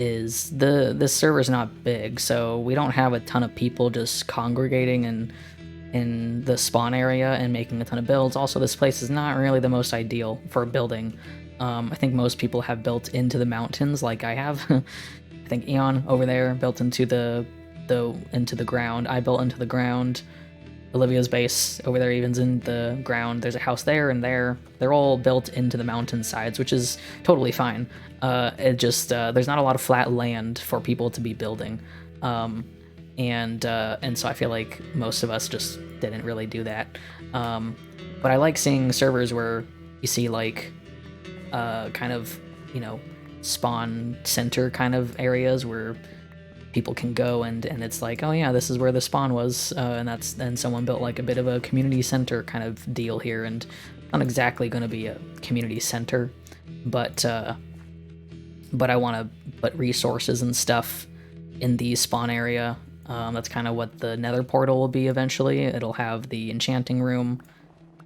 is this server's not big, so we don't have a ton of people just congregating in the spawn area and making a ton of builds. Also, this place is not really the most ideal for building. I think most people have built into the mountains like I have. I think Eon over there built into the ground. I built into the ground. Olivia's base over there even's in the ground. There's a house there and there. They're all built into the mountain sides, which is totally fine. It just there's not a lot of flat land for people to be building, and so I feel like most of us just didn't really do that. But I like seeing servers where you see like kind of, you know, spawn center kind of areas where people can go and it's like, oh yeah, this is where the spawn was, and someone built like a bit of a community center kind of deal here, and not exactly going to be a community center, but I want to put resources and stuff in the spawn area. That's kind of what the nether portal will be eventually. It'll have the enchanting room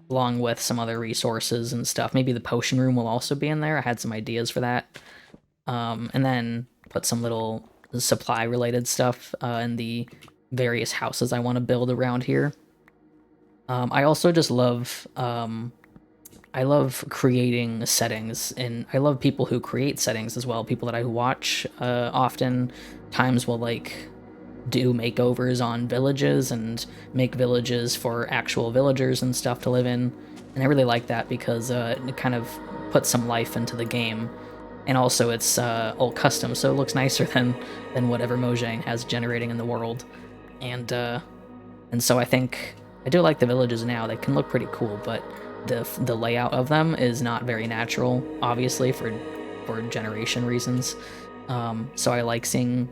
along with some other resources and stuff. Maybe the potion room will also be in there. I had some ideas for that. And then put some little supply related stuff in the various houses I want to build around here. I also just love I love creating settings, and I love people who create settings as well. People that I watch often times will like do makeovers on villages and make villages for actual villagers and stuff to live in, and I really like that because it kind of puts some life into the game. And also it's all custom, so it looks nicer than whatever Mojang has generating in the world. And so I think I do like the villages now. They can look pretty cool, but the layout of them is not very natural, obviously, for generation reasons. So I like seeing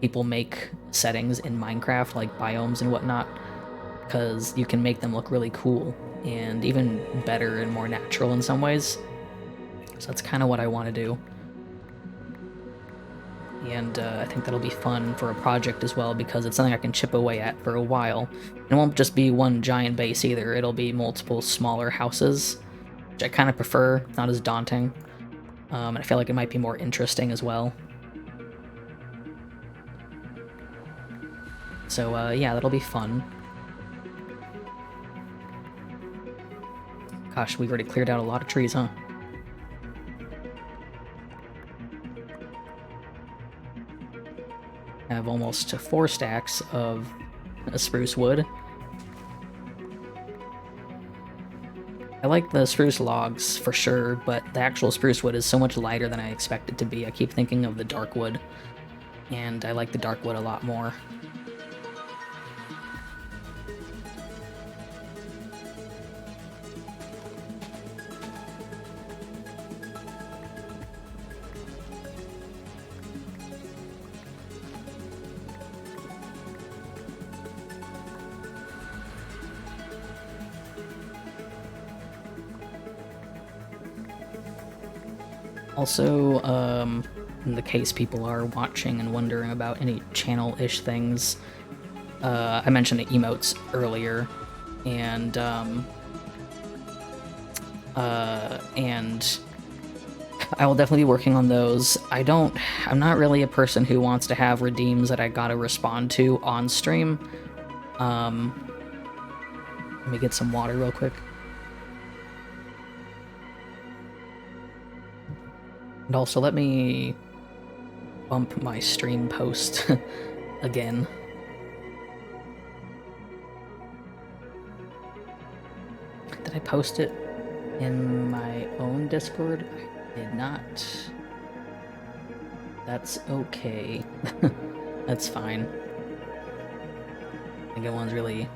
people make settings in Minecraft, like biomes and whatnot, because you can make them look really cool and even better and more natural in some ways. So that's kind of what I want to do. And I think that'll be fun for a project as well, because it's something I can chip away at for a while. It won't just be one giant base either, it'll be multiple smaller houses, which I kind of prefer, not as daunting. And I feel like it might be more interesting as well. So yeah, that'll be fun. Gosh, we've already cleared out a lot of trees, huh? I have almost 4 stacks of spruce wood. I like the spruce logs for sure, but the actual spruce wood is so much lighter than I expect it to be. I keep thinking of the dark wood, and I like the dark wood a lot more. Also, in the case people are watching and wondering about any channel-ish things, I mentioned the emotes earlier, and I will definitely be working on those. I'm not really a person who wants to have redeems that I gotta respond to on stream. Let me get some water real quick. And also let me bump my stream post again. Did I post it in my own Discord? I did not. That's okay. That's fine. I think anyone's really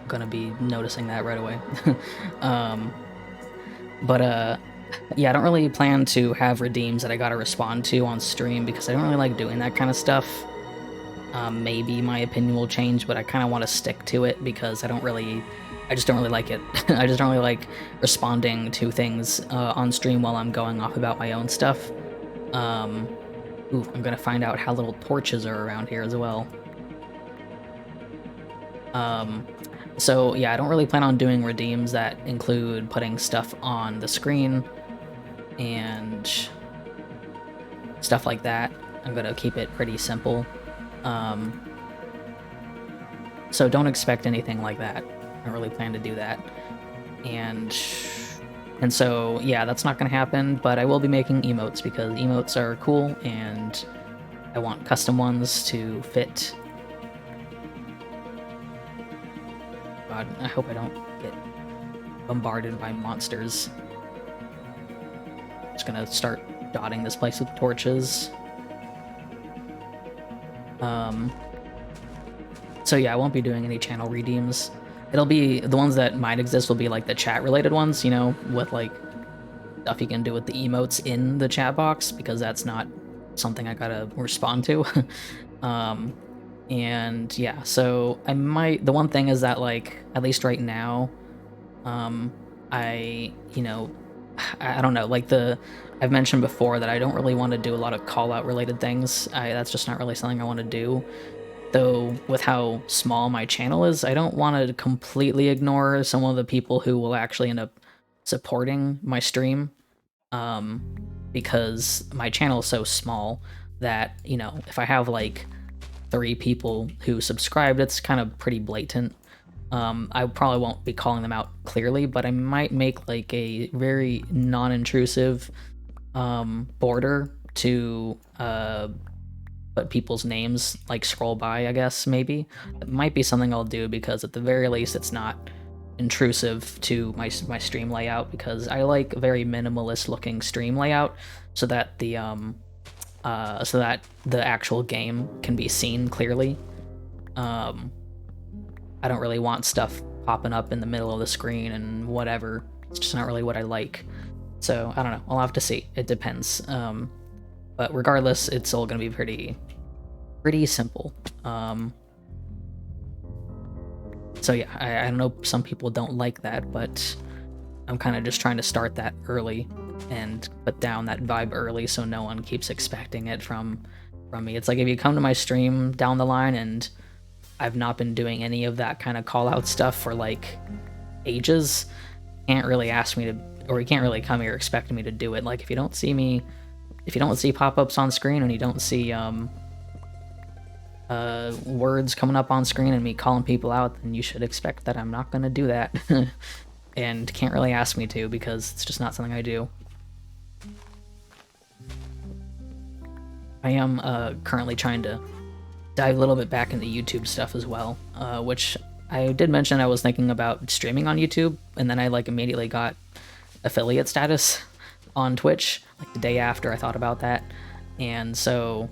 gonna be noticing that right away. Yeah, I don't really plan to have redeems that I gotta respond to on stream because I don't really like doing that kind of stuff. Maybe my opinion will change, but I kind of want to stick to it because I just don't really like it. I just don't really like responding to things on stream while I'm going off about my own stuff. Ooh, I'm gonna find out how little torches are around here as well. So yeah, I don't really plan on doing redeems that include putting stuff on the screen and stuff like that. I'm gonna keep it pretty simple. So don't expect anything like that. I don't really plan to do that. And so, yeah, that's not gonna happen, but I will be making emotes because emotes are cool and I want custom ones to fit. God, I hope I don't get bombarded by monsters. I'm just gonna start dotting this place with torches. So yeah, I won't be doing any channel redeems. It'll be, the ones that might exist will be like the chat related ones, you know, with like stuff you can do with the emotes in the chat box, because that's not something I gotta respond to. And yeah, so I might, the one thing is that like, at least right now, I don't know, like I've mentioned before that I don't really want to do a lot of call out related things. That's just not really something I want to do. Though with how small my channel is, I don't want to completely ignore some of the people who will actually end up supporting my stream, because my channel is so small that, you know, if I have like 3 people who subscribed, it's kind of pretty blatant. I probably won't be calling them out clearly, but I might make like a very non-intrusive border to put people's names, like scroll by, I guess, maybe. It might be something I'll do because at the very least it's not intrusive to my stream layout, because I like a very minimalist looking stream layout so that the actual game can be seen clearly. I don't really want stuff popping up in the middle of the screen and whatever. It's just not really what I like. So I don't know, I'll have to see, it depends. But regardless, it's all gonna be pretty simple. So yeah, I know some people don't like that, but I'm kind of just trying to start that early and put down that vibe early so no one keeps expecting it from me. It's like if you come to my stream down the line and I've not been doing any of that kind of call out stuff for like ages, you can't really ask me to, or you can't really come here expecting me to do it. Like if you don't see pop-ups on screen and you don't see words coming up on screen and me calling people out, then you should expect that I'm not gonna do that. And can't really ask me to, because it's just not something I do. I am currently trying to dive a little bit back into YouTube stuff as well, which I did mention I was thinking about streaming on YouTube, and then I like immediately got affiliate status on Twitch, like the day after I thought about that. And so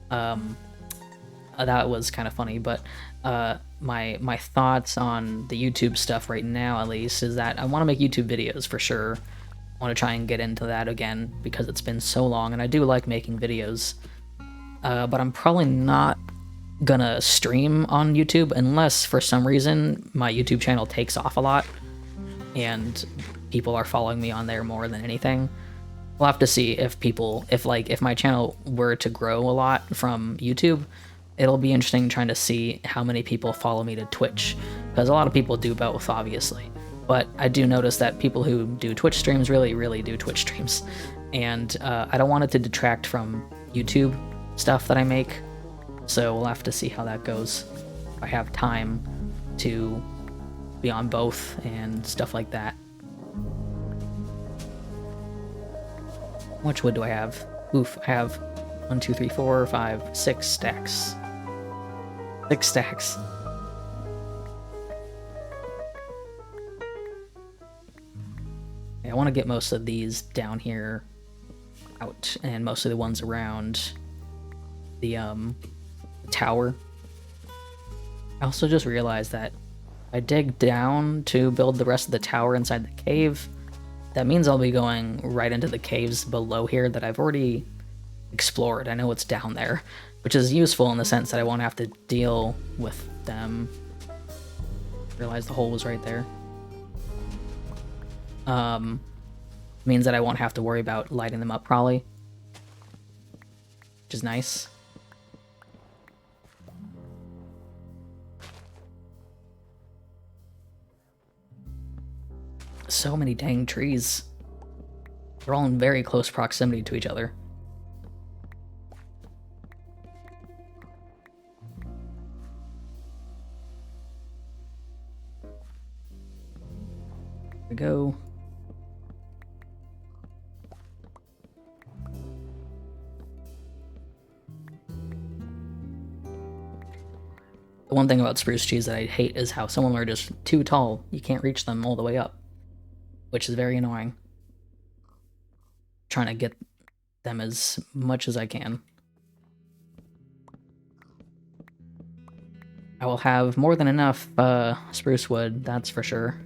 that was kind of funny, but my thoughts on the YouTube stuff right now, at least, is that I want to make YouTube videos for sure. I want to try and get into that again because it's been so long, and I do like making videos. But I'm probably not gonna stream on YouTube unless for some reason my YouTube channel takes off a lot and people are following me on there more than anything. We'll have to see if my channel were to grow a lot from YouTube. It'll be interesting trying to see how many people follow me to Twitch, because a lot of people do both, obviously. but I do notice that people who do Twitch streams really do Twitch streams, and I don't want it to detract from YouTube stuff that I make, so we'll have to see how that goes. If I have time to be on both and stuff like that. How much wood do I have? Oof, I have 1, 2, 3, 4, 5, 6 stacks. 6 stacks. I want to get most of these down here out, and most of the ones around the tower. I also just realized that I dig down to build the rest of the tower inside the cave. That means I'll be going right into the caves below here that I've already explored. I know what's down there, which is useful in the sense that I won't have to deal with them. Realize the hole was right there. Means that I won't have to worry about lighting them up, probably. Which is nice. So many dang trees. They're all in very close proximity to each other. There we go. The one thing about spruce trees that I hate is how some of them are just too tall. You can't reach them all the way up, which is very annoying. Trying to get them as much as I can. I will have more than enough spruce wood, that's for sure.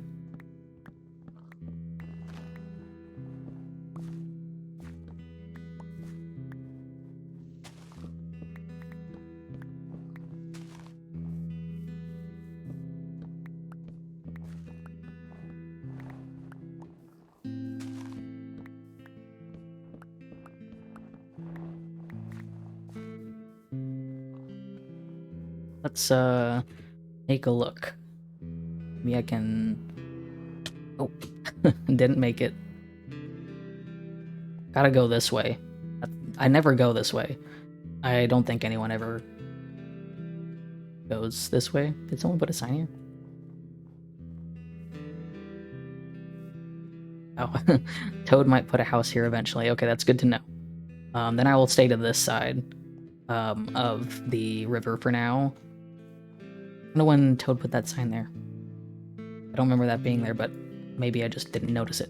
Let's take a look. Maybe I can... Oh, didn't make it. Gotta go this way. I never go this way. I don't think anyone ever goes this way. Did someone put a sign here? Oh, Toad might put a house here eventually. Okay, that's good to know. Then I will stay to this side of the river for now. I don't know when Toad put that sign there. I don't remember that being there, but maybe I just didn't notice it.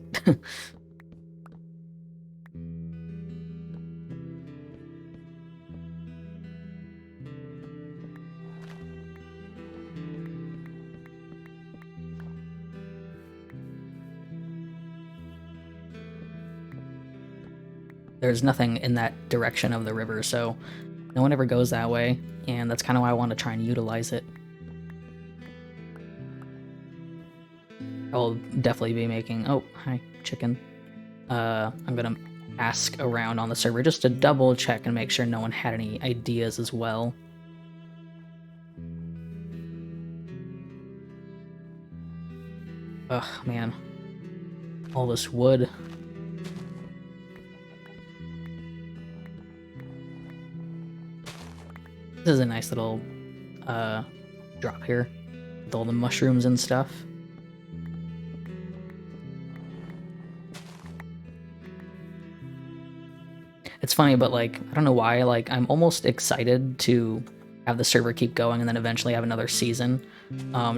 There's nothing in that direction of the river, so no one ever goes that way, and that's kind of why I want to try and utilize it. I'll definitely be making... Oh, hi, chicken. I'm gonna ask around on the server just to double check and make sure no one had any ideas as well. Ugh, man. All this wood. This is a nice little drop here with all the mushrooms and stuff. It's funny, but like, I don't know why, like, I'm almost excited to have the server keep going and then eventually have another season.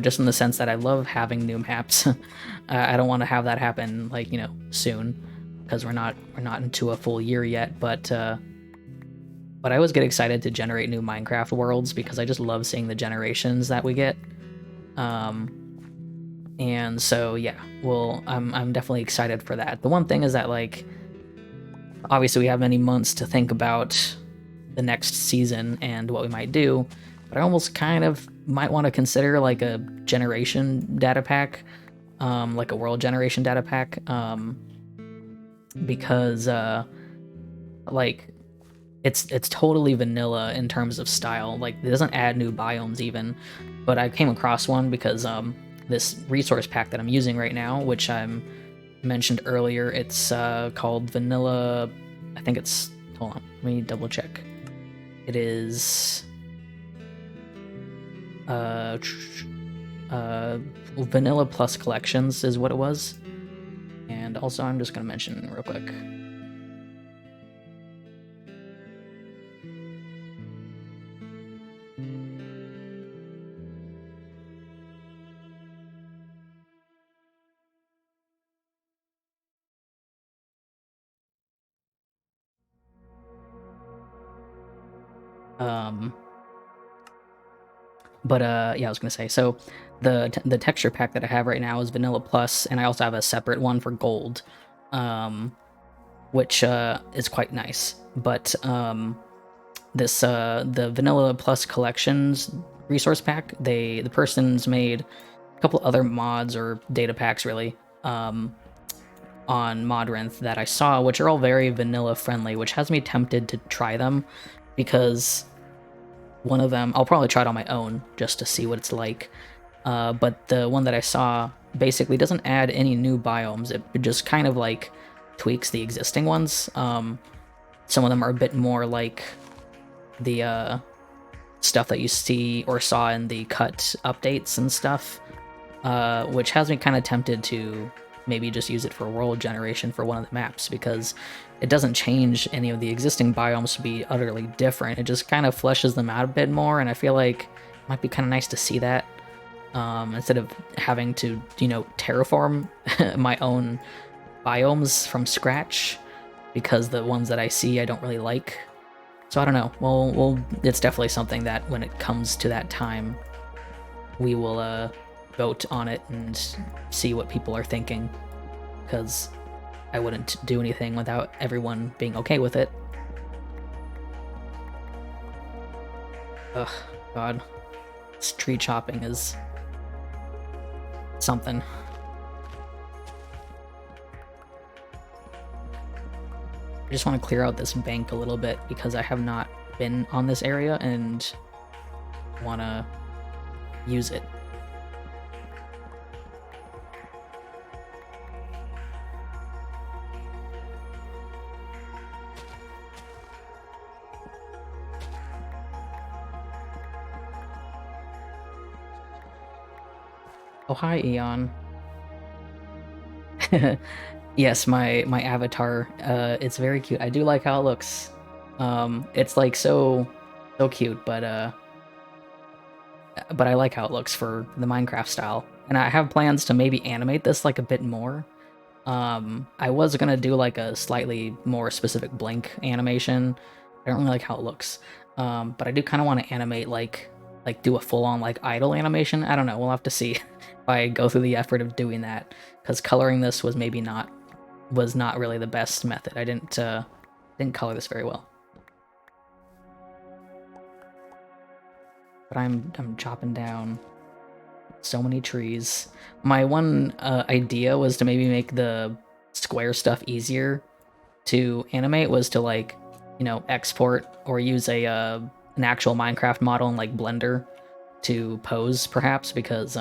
Just in the sense that I love having new maps. I don't want to have that happen, like, you know, soon, because we're not into a full year yet, but I always get excited to generate new Minecraft worlds because I just love seeing the generations that we get. And so yeah, well, I'm definitely excited for that. The one thing is that, like, obviously we have many months to think about the next season and what we might do, but I almost kind of might want to consider like a generation data pack, like a world generation data pack, because like it's totally vanilla in terms of style. Like, it doesn't add new biomes even, but I came across one because this resource pack that I'm using right now, which I'm mentioned earlier. It's called Vanilla. I think it's. Hold on, let me double check. It is Vanilla Plus Collections is what it was. And also, I'm just gonna mention real quick. Yeah, I was gonna say, so the texture pack that I have right now is Vanilla Plus, and I also have a separate one for Gold, which is quite nice. But this the Vanilla Plus Collections resource pack, the person's made a couple other mods or data packs really on Modrinth that I saw, which are all very vanilla friendly, which has me tempted to try them, because one of them, I'll probably try it on my own just to see what it's like. But the one that I saw basically doesn't add any new biomes. It just kind of like tweaks the existing ones. Some of them are a bit more like the stuff that you see or saw in the cut updates and stuff, which has me kind of tempted to maybe just use it for world generation for one of the maps, because it doesn't change any of the existing biomes to be utterly different. It just kind of fleshes them out a bit more, and I feel like it might be kind of nice to see that, instead of having to, you know, terraform my own biomes from scratch, because the ones that I see I don't really like. So I don't know. Well, it's definitely something that when it comes to that time, we will vote on it and see what people are thinking, because I wouldn't do anything without everyone being okay with it. Ugh, God. This tree chopping is something. I just want to clear out this bank a little bit, because I have not been on this area and want to use it. Oh, hi, Eon. Yes, my avatar, it's very cute. I do like how it looks. It's like so cute, but I like how it looks for the Minecraft style. And I have plans to maybe animate this like a bit more. I was gonna do like a slightly more specific blink animation. I don't really like how it looks. But I do kind of want to animate like do a full-on like idle animation. I don't know. We'll have to see if I go through the effort of doing that, because coloring this was not really the best method. I didn't color this very well. But I'm chopping down so many trees. My one idea was to maybe make the square stuff easier to animate, was to, like, you know, export or use a an actual Minecraft model in like Blender to pose, perhaps, because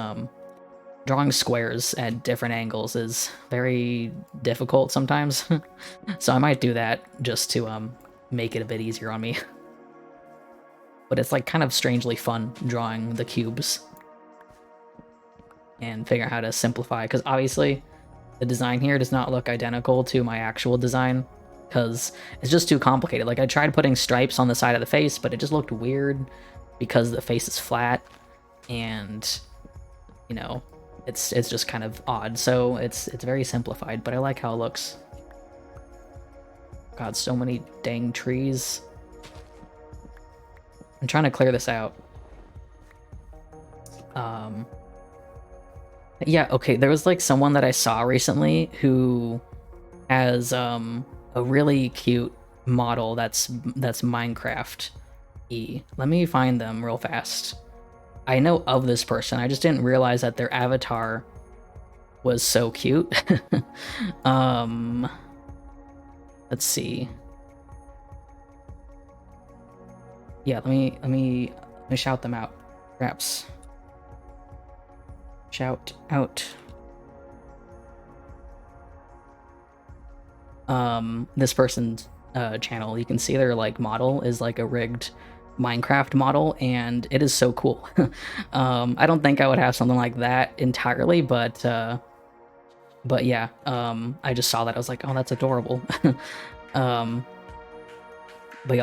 drawing squares at different angles is very difficult sometimes. So I might do that just to make it a bit easier on me. But it's like kind of strangely fun drawing the cubes and figure out how to simplify, because obviously the design here does not look identical to my actual design, because it's just too complicated. Like, I tried putting stripes on the side of the face, but it just looked weird because the face is flat, and, you know, it's just kind of odd. So it's very simplified, but I like how it looks. God, so many dang trees. I'm trying to clear this out. Yeah, okay, there was like someone that I saw recently who has a really cute model that's Minecraft-y. Let me find them real fast. I know of this person. I just didn't realize that their avatar was so cute. Let's see. Yeah, let me shout them out. Perhaps Shout out. This person's channel, you can see their like model is like a rigged Minecraft model, and it is so cool. I don't think I would have something like that entirely, but yeah, I just saw that, I was like, oh, that's adorable. But yeah,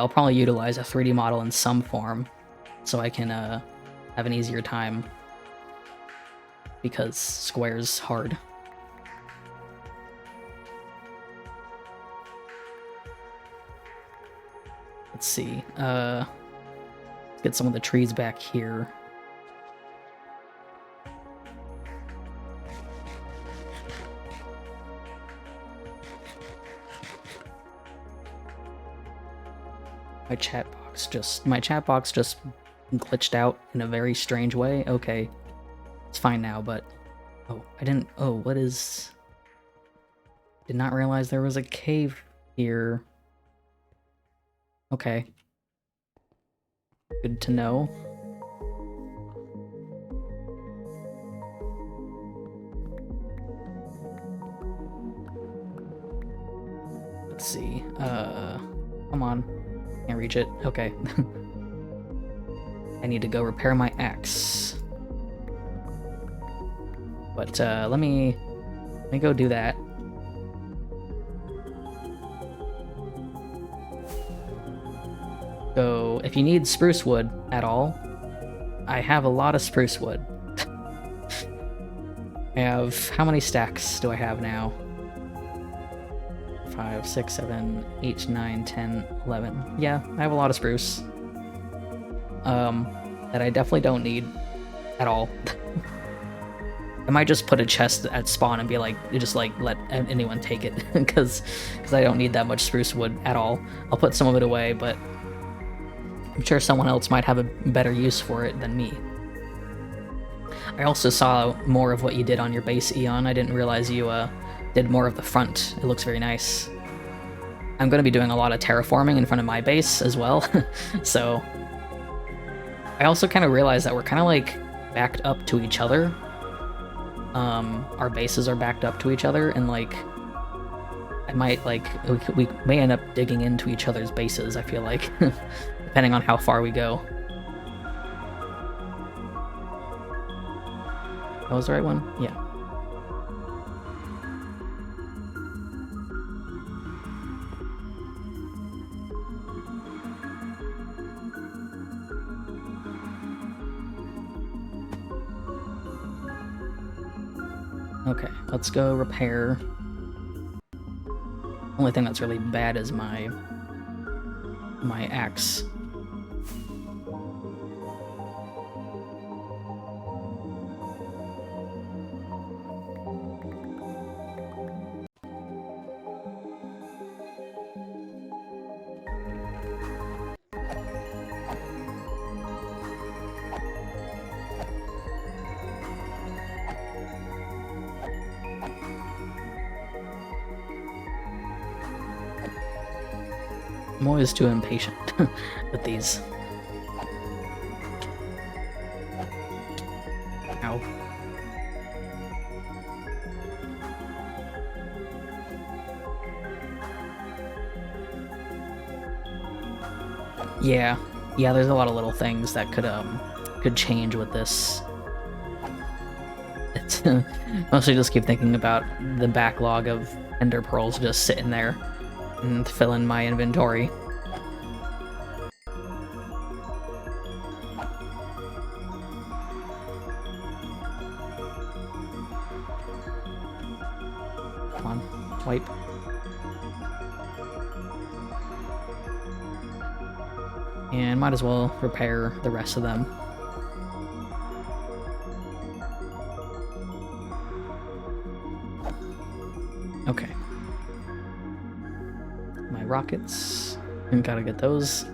I'll probably utilize a 3D model in some form so I can have an easier time, because square's hard. Let's see. Let's get some of the trees back here. My chat box just glitched out in a very strange way. Okay. It's fine now, but what is... Did not realize there was a cave here. Okay. Good to know. Let's see. Come on. Can't reach it. Okay. I need to go repair my axe. But let me go do that. So if you need spruce wood at all, I have a lot of spruce wood. I have, how many stacks do I have now? 5, 6, 7, 8, 9, 10, 11. Yeah, I have a lot of spruce. That I definitely don't need at all. I might just put a chest at spawn and be like, just like let anyone take it, because I don't need that much spruce wood at all. I'll put some of it away, but I'm sure someone else might have a better use for it than me. I also saw more of what you did on your base, Eon. I didn't realize you did more of the front. It looks very nice. I'm going to be doing a lot of terraforming in front of my base as well, so... I also kind of realized that we're kind of like backed up to each other. Our bases are backed up to each other, and like I might like we may end up digging into each other's bases, I feel like, depending on how far we go. That was the right one? Yeah. Okay, let's go repair. Only thing that's really bad is my axe. I'm always too impatient with these. Ow. Yeah, there's a lot of little things that could change with this. It's mostly just keep thinking about the backlog of ender pearls just sitting there and fill in my inventory. Come on, wipe. And might as well repair the rest of them. Okay. My rockets. And gotta get those.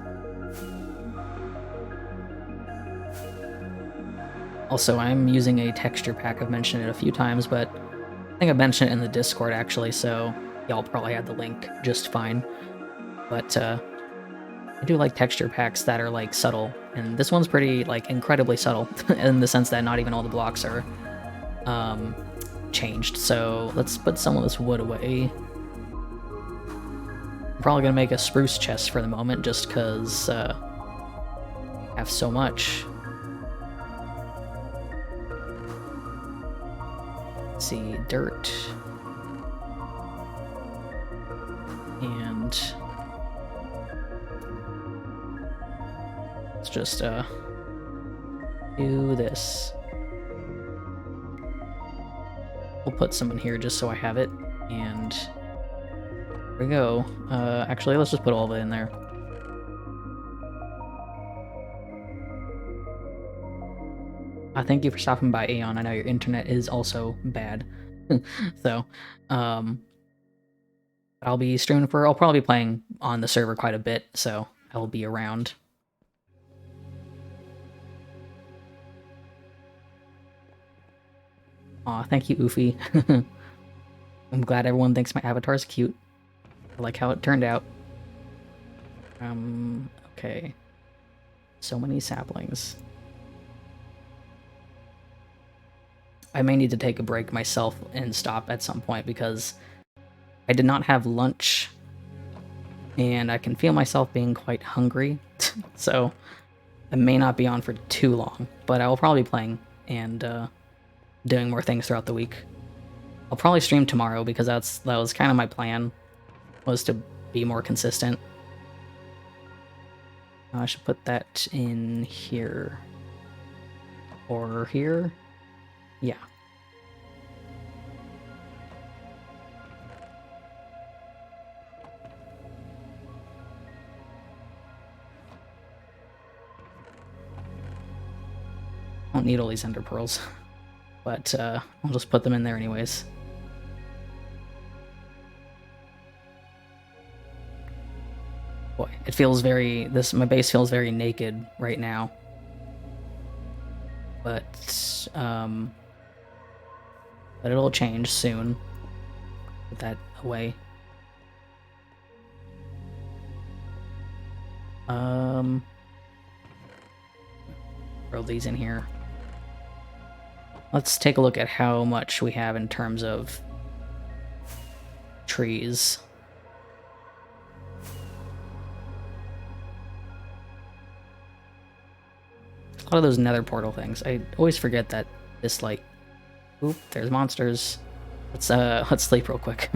Also, I'm using a texture pack. I've mentioned it a few times, but I think I mentioned it in the Discord actually, so y'all probably had the link just fine. But I do like texture packs that are like subtle, and this one's pretty like incredibly subtle in the sense that not even all the blocks are changed. So let's put some of this wood away. I'm probably gonna make a spruce chest for the moment, just because I have so much. Let's see, dirt. And let's just do this. We'll put some in here just so I have it, and there we go. Actually, let's just put all of it in there. Thank you for stopping by, Aeon. I know your internet is also bad. So, I'll be streaming I'll probably be playing on the server quite a bit, so I'll be around. Aw, thank you, Oofy. I'm glad everyone thinks my avatar is cute. I like how it turned out. Okay. So many saplings. I may need to take a break myself and stop at some point because I did not have lunch and I can feel myself being quite hungry. So I may not be on for too long, but I will probably be playing and doing more things throughout the week. I'll probably stream tomorrow because that was kind of my plan, was to be more consistent. I should put that in here. Or here? Yeah. I don't need all these ender pearls, but I'll just put them in there anyways. Boy, it feels my base feels very naked right now. But it'll change soon. Put that away. Throw these in here. Let's take a look at how much we have in terms of trees. A lot of those nether portal things. I always forget that this, like... Oop, there's monsters. Let's sleep real quick.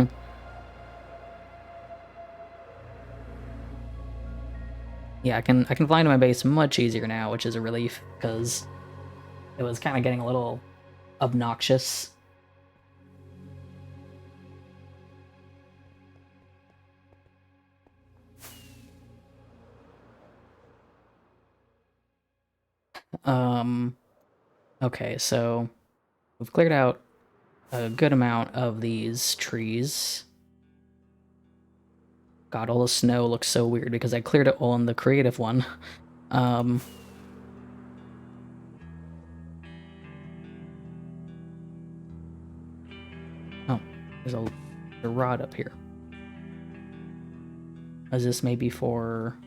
Yeah, I can fly into my base much easier now, which is a relief, because it was kind of getting a little obnoxious. Okay, so we've cleared out a good amount of these trees. God, all the snow looks so weird because I cleared it all in the creative one. Oh, there's a rod up here. Is this maybe for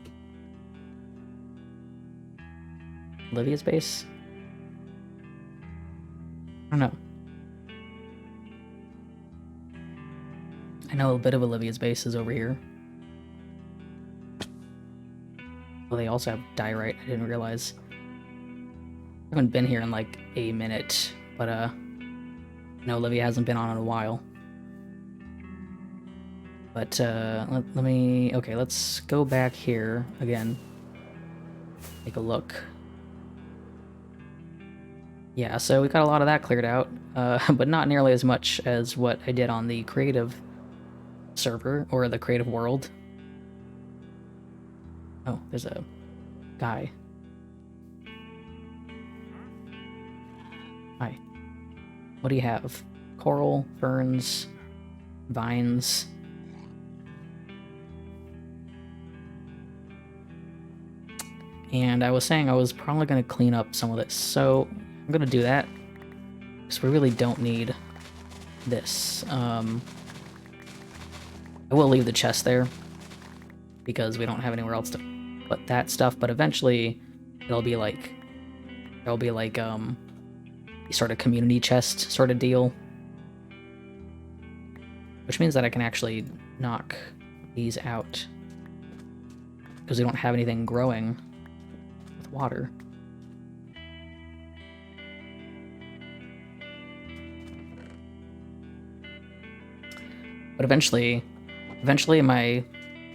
Olivia's base? I don't know. I know a bit of Olivia's base is over here. Well, they also have diorite, I didn't realize. I haven't been here in like a minute, but no, Olivia hasn't been on in a while. But okay, let's go back here again. Take a look. Yeah, so we got a lot of that cleared out, but not nearly as much as what I did on the creative server, or the creative world. Oh, there's a guy. Hi. What do you have? Coral, ferns, vines. And I was saying I was probably going to clean up some of this, so I'm going to do that, because we really don't need this. I will leave the chest there, because we don't have anywhere else to put that stuff, but eventually there'll be like sort of community chest sort of deal. Which means that I can actually knock these out. Because we don't have anything growing with water. But eventually my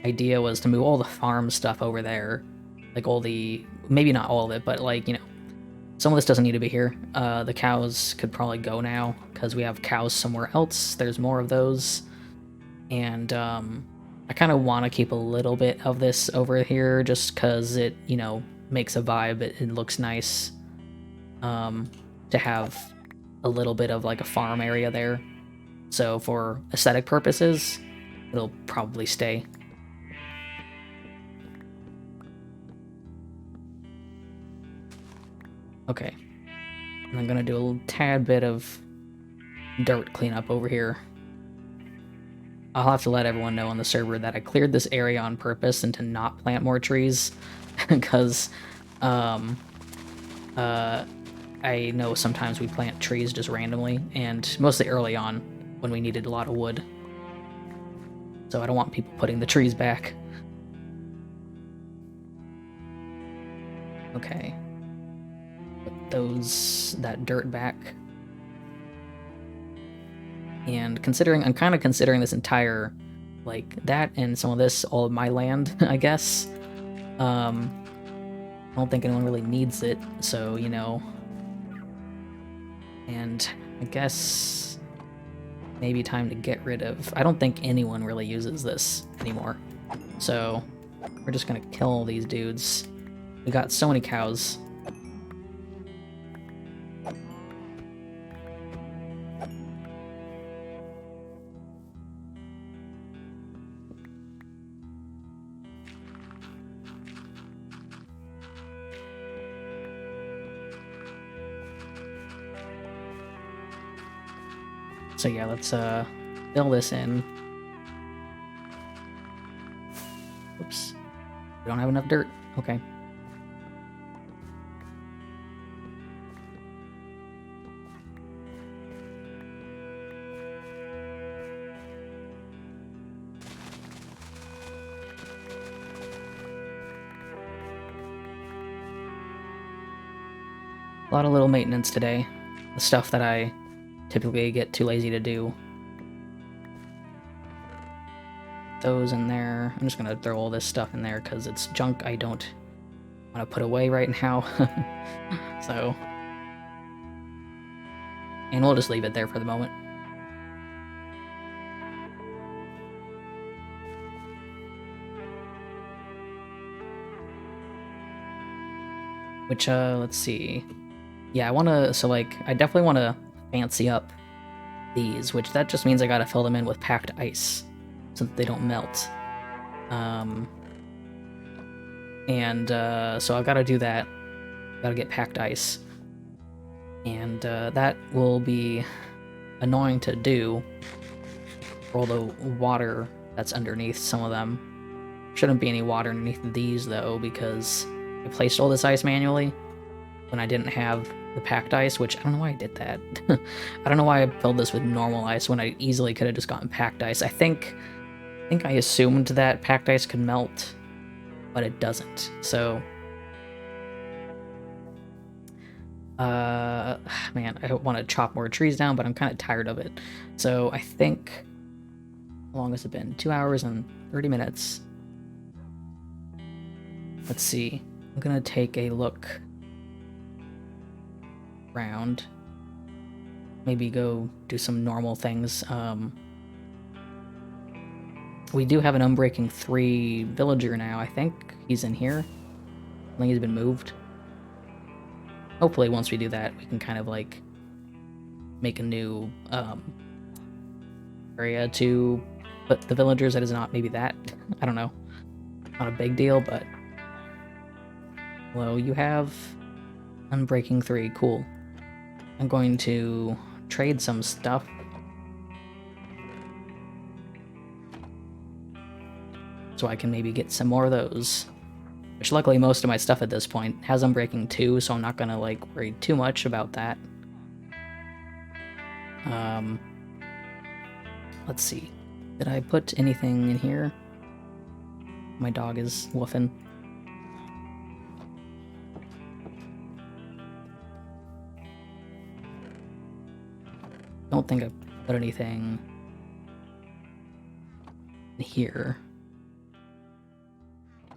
idea was to move all the farm stuff over there. Like all the, maybe not all of it, but like, you know, some of this doesn't need to be here. The cows could probably go now, because we have cows somewhere else. There's more of those. And I kind of want to keep a little bit of this over here, just because it, you know, makes a vibe. It looks nice to have a little bit of like a farm area there. So for aesthetic purposes, it'll probably stay. Okay, and I'm gonna do a little tad bit of dirt cleanup over here. I'll have to let everyone know on the server that I cleared this area on purpose and to not plant more trees, because I know sometimes we plant trees just randomly, and mostly early on when we needed a lot of wood. So I don't want people putting the trees back. Okay. That dirt back. And I'm kind of considering this entire, like, that and some of this all of my land, I guess. I don't think anyone really needs it, so, you know. And I guess maybe time to get rid of... I don't think anyone really uses this anymore. So we're just gonna kill all these dudes. We got so many cows. So yeah, let's fill this in. Oops. We don't have enough dirt. Okay. A lot of little maintenance today. The stuff that I typically get too lazy to do. Those in there. I'm just gonna throw all this stuff in there because it's junk I don't want to put away right now. So, and we'll just leave it there for the moment. Which, let's see. Yeah, I definitely want to fancy up these, which that just means I gotta fill them in with packed ice so that they don't melt. So I've gotta do that. Gotta get packed ice. And that will be annoying to do for all the water that's underneath some of them. Shouldn't be any water underneath these though, because I placed all this ice manually when I didn't have the packed ice, which I don't know why I did that. I don't know why I filled this with normal ice when I easily could have just gotten packed ice. I think I assumed that packed ice could melt, but it doesn't. So, man, I want to chop more trees down, but I'm kind of tired of it. So I think, how long has it been? 2 hours and 30 minutes. Let's see. I'm gonna take a look around. Maybe go do some normal things. We do have an Unbreaking 3 villager now. I think he's in here. I think he's been moved. Hopefully once we do that, we can kind of like make a new area to put the villagers that is not maybe that. I don't know. Not a big deal, but... Well, you have Unbreaking 3. Cool. I'm going to trade some stuff. So I can maybe get some more of those. Which luckily most of my stuff at this point has Unbreaking 2, so I'm not gonna like worry too much about that. Let's see. Did I put anything in here? My dog is woofing. Don't think I put anything in here.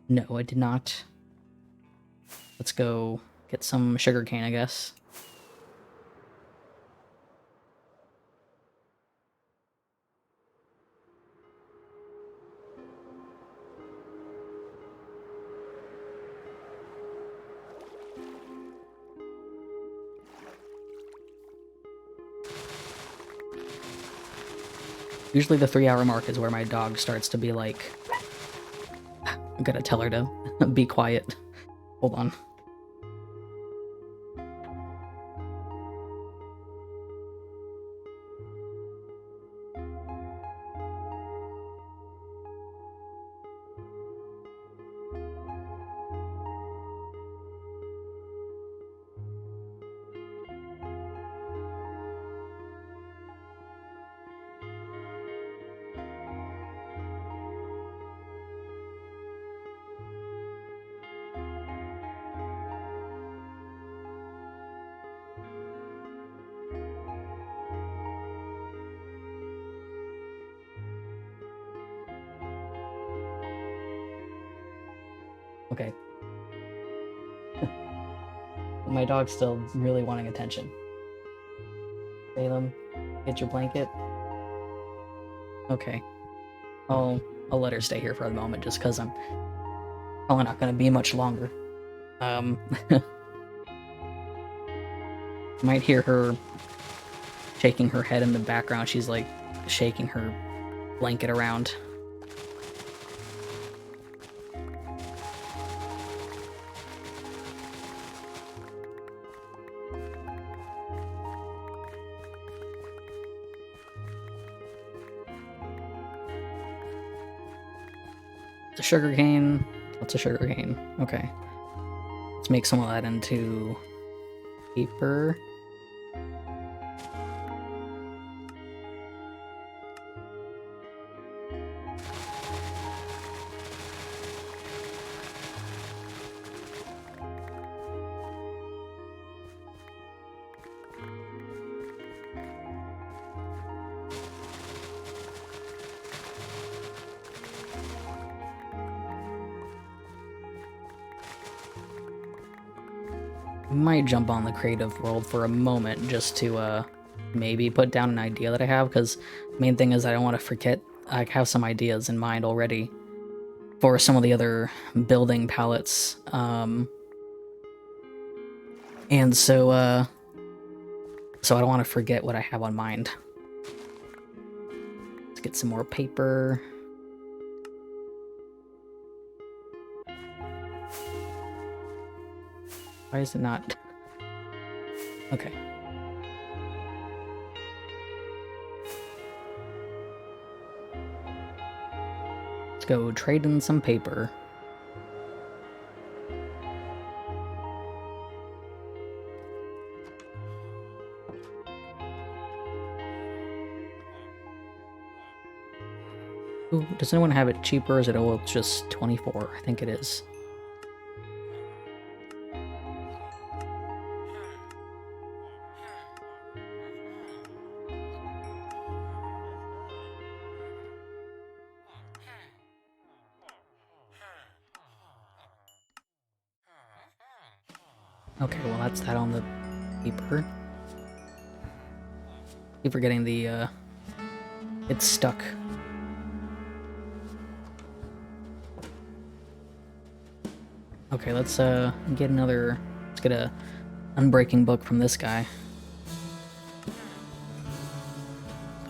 No, I did not. Let's go get some sugarcane, I guess. Usually the 3-hour mark is where my dog starts to be like, I'm gonna tell her to be quiet. Hold on. Okay. My dog's still really wanting attention. Salem, get your blanket. Okay. I'll let her stay here for the moment just because I'm probably not going to be much longer. Might hear her shaking her head in the background. She's like shaking her blanket around. The sugarcane. What's a sugarcane? Okay. Let's make some of that into paper. Might jump on the creative world for a moment just to maybe put down an idea that I have, because main thing is I don't want to forget. I have some ideas in mind already for some of the other building palettes, and so I don't want to forget what I have on mind. Let's get some more paper. Why is it not? Okay. Let's go trade in some paper. Ooh, does anyone have it cheaper? Is it, oh, it's just 24? I think it is. Okay, well that's that on the paper. Keep forgetting the, it's stuck. Okay, let's get another, let's get a unbreaking book from this guy.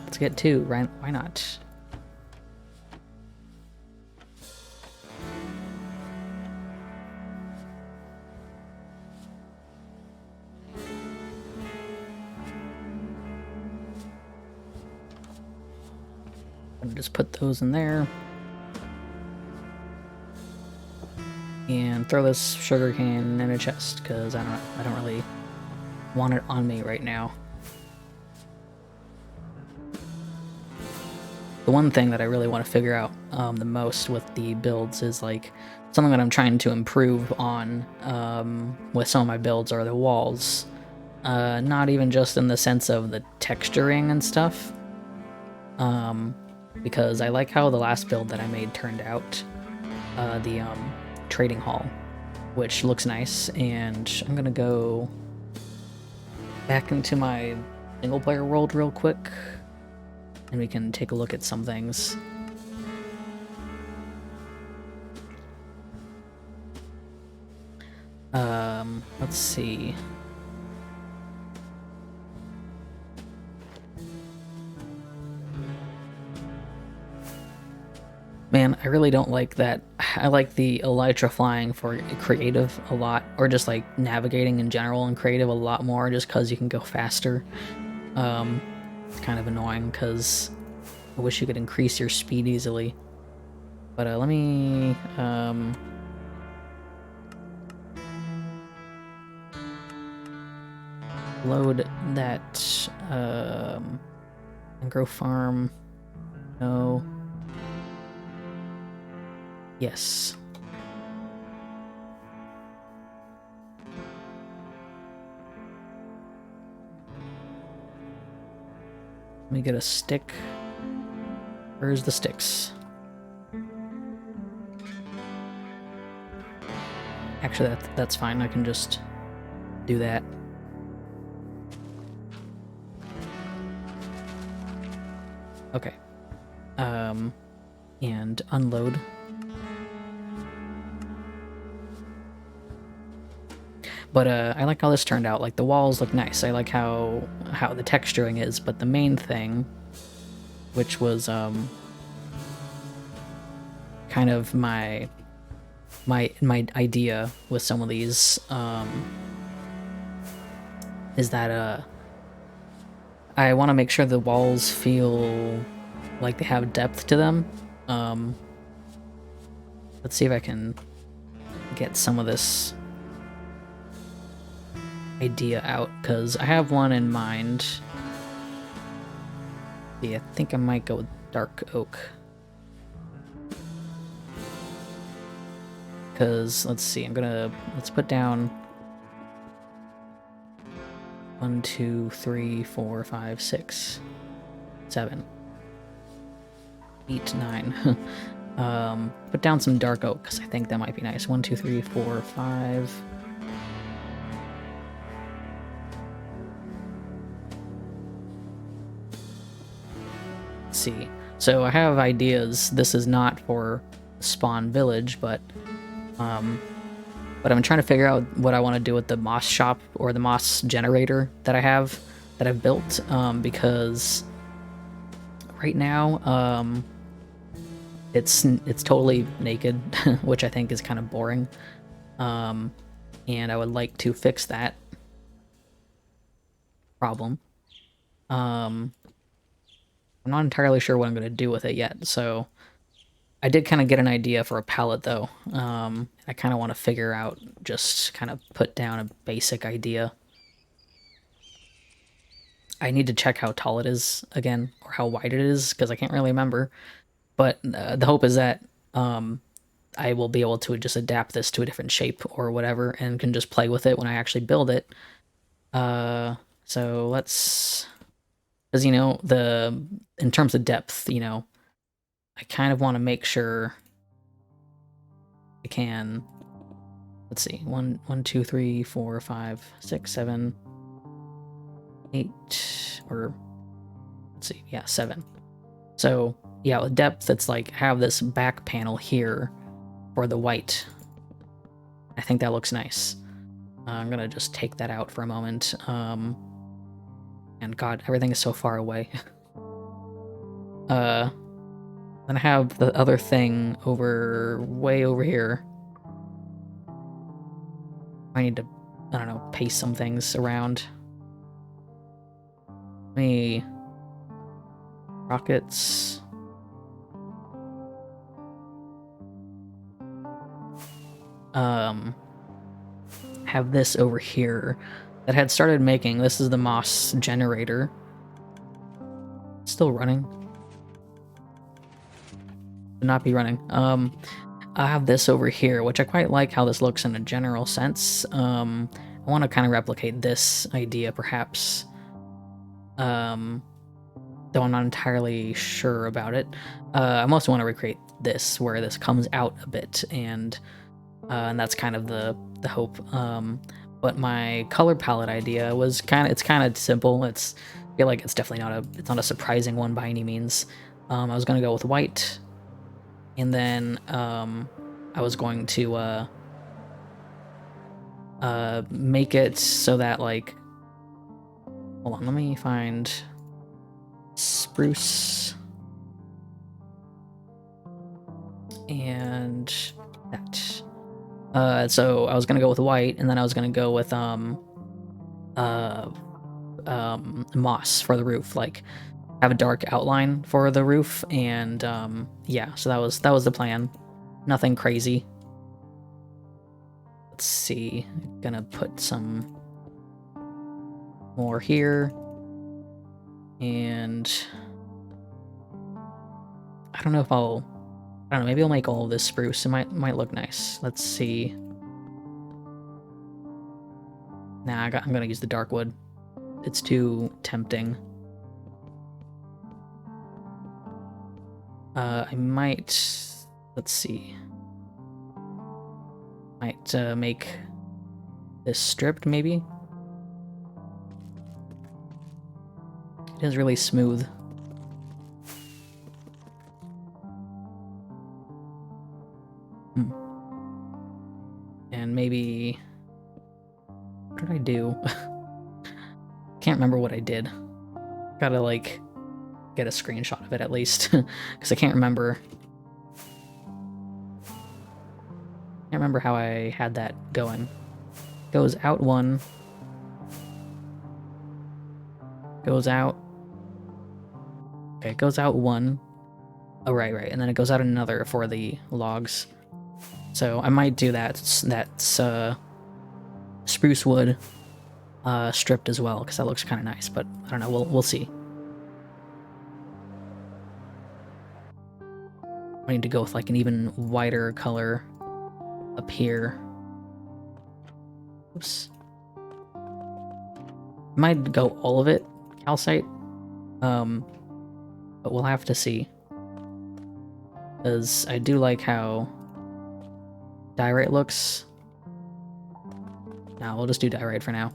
Let's get 2, right? Why not? Just put those in there. And throw this sugarcane in a chest, because I don't really want it on me right now. the one thing that I really want to figure out the most with the builds is like something that I'm trying to improve on with some of my builds are the walls. Not even just in the sense of the texturing and stuff, because I like how the last build that I made turned out, the trading hall, which looks nice, and I'm gonna go back into my single player world real quick, and we can take a look at some things. Let's see. Man, I really don't like that. I like the elytra flying for creative a lot, or just like navigating in general and creative a lot more, just because you can go faster. It's kind of annoying because I wish you could increase your speed easily. But let me load that and grow farm. No. Yes. Let me get a stick. Where's the sticks? Actually, that's fine. I can just do that. Okay. And unload. But I like how this turned out. Like the walls look nice. I like how the texturing is. But the main thing, which was kind of my idea with some of these, is that I want to make sure the walls feel like they have depth to them. Let's see if I can get some of this idea out, because I have one in mind. Yeah, I think I might go with dark oak. Because, let's see, let's put down 1, 2, 3, 4, 5, 6, 7, 8, 9. Put down some dark oak, because I think that might be nice. 1, 2, 3, 4, 5. Let's see. So I have ideas. This is not for spawn village, but I'm trying to figure out what I want to do with the moss shop or the moss generator that I've built, because right now it's totally naked, which I think is kind of boring, and I would like to fix that problem. I'm not entirely sure what I'm going to do with it yet, so I did kind of get an idea for a palette, though. I kind of want to figure out, just kind of put down a basic idea. I need to check how tall it is again, or how wide it is, because I can't really remember. But the hope is that I will be able to just adapt this to a different shape or whatever, and can just play with it when I actually build it. So let's... Because, you know, in terms of depth, you know, I kind of want to make sure I can... Let's see, 1, 2, 3, 4, 5, 6, 7, 8, or let's see, yeah, 7. So yeah, with depth, it's like have this back panel here for the white. I think that looks nice. I'm gonna just take that out for a moment. And God, everything is so far away. Then I have the other thing way over here. I need to, I don't know, paste some things around. Rockets. Have this over here that had started making. This is the moss generator. Still running. not be running. I have this over here, which I quite like how this looks in a general sense. I want to kind of replicate this idea, perhaps. Though I'm not entirely sure about it. I mostly want to recreate this, where this comes out a bit, and that's kind of the hope. But my color palette idea was it's kind of simple. I feel like it's definitely not a surprising one by any means. I was gonna go with white, and then I was going to make it so that, like, hold on, let me find spruce and that. So I was gonna go with white, and then I was gonna go with moss for the roof, like have a dark outline for the roof, and yeah, so that was the plan. Nothing crazy. Let's see, I'm gonna put some more here, and I don't know, maybe I'll make all of this spruce. It might look nice. Let's see. Nah, I'm gonna use the dark wood. It's too tempting. I might, let's see. Might make this stripped, maybe? It is really smooth. And maybe... What did I do? Can't remember what I did. Gotta, like, get a screenshot of it at least, because I can't remember. Can't remember how I had that going. Goes out one. Goes out. Okay, it goes out one. Oh, right, and then it goes out another for the logs. So I might do that. That's spruce wood stripped as well, because that looks kind of nice. But I don't know. We'll see. I need to go with like an even whiter color up here. Oops. Might go all of it calcite. But we'll have to see. Because I do like how diorite looks. Nah, we'll just do diorite for now.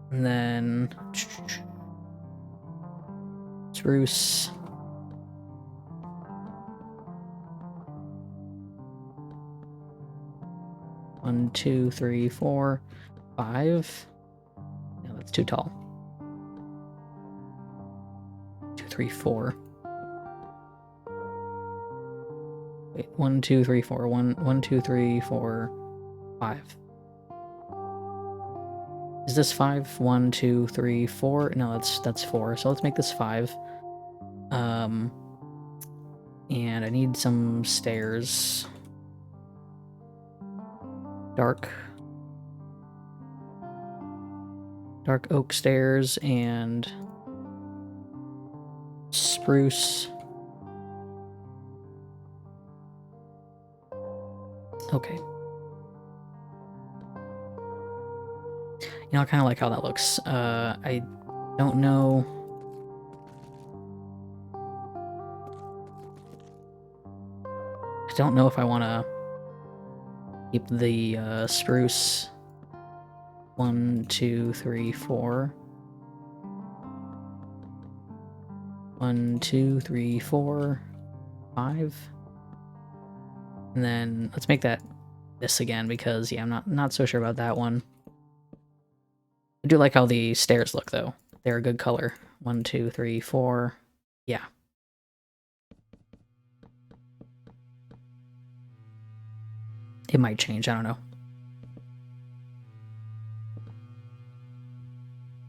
And then spruce. One, two, three, four, five. No, that's too tall. 2, 3, 4. Wait, 1, 2, 3, 4. 1, 2, 3, 4, 5. Is this 5? 1, 2, 3, 4. No, that's 4. So let's make this 5. And I need some stairs. Dark oak stairs and spruce. Okay. You know, I kind of like how that looks. I don't know. I don't know if I want to keep the spruce. 1, 2, 3, 4. 1, 2, 3, 4, 5. And then let's make that this again, because yeah, I'm not so sure about that one. I do like how the stairs look though. They're a good color. 1, 2, 3, 4. Yeah. It might change, I don't know.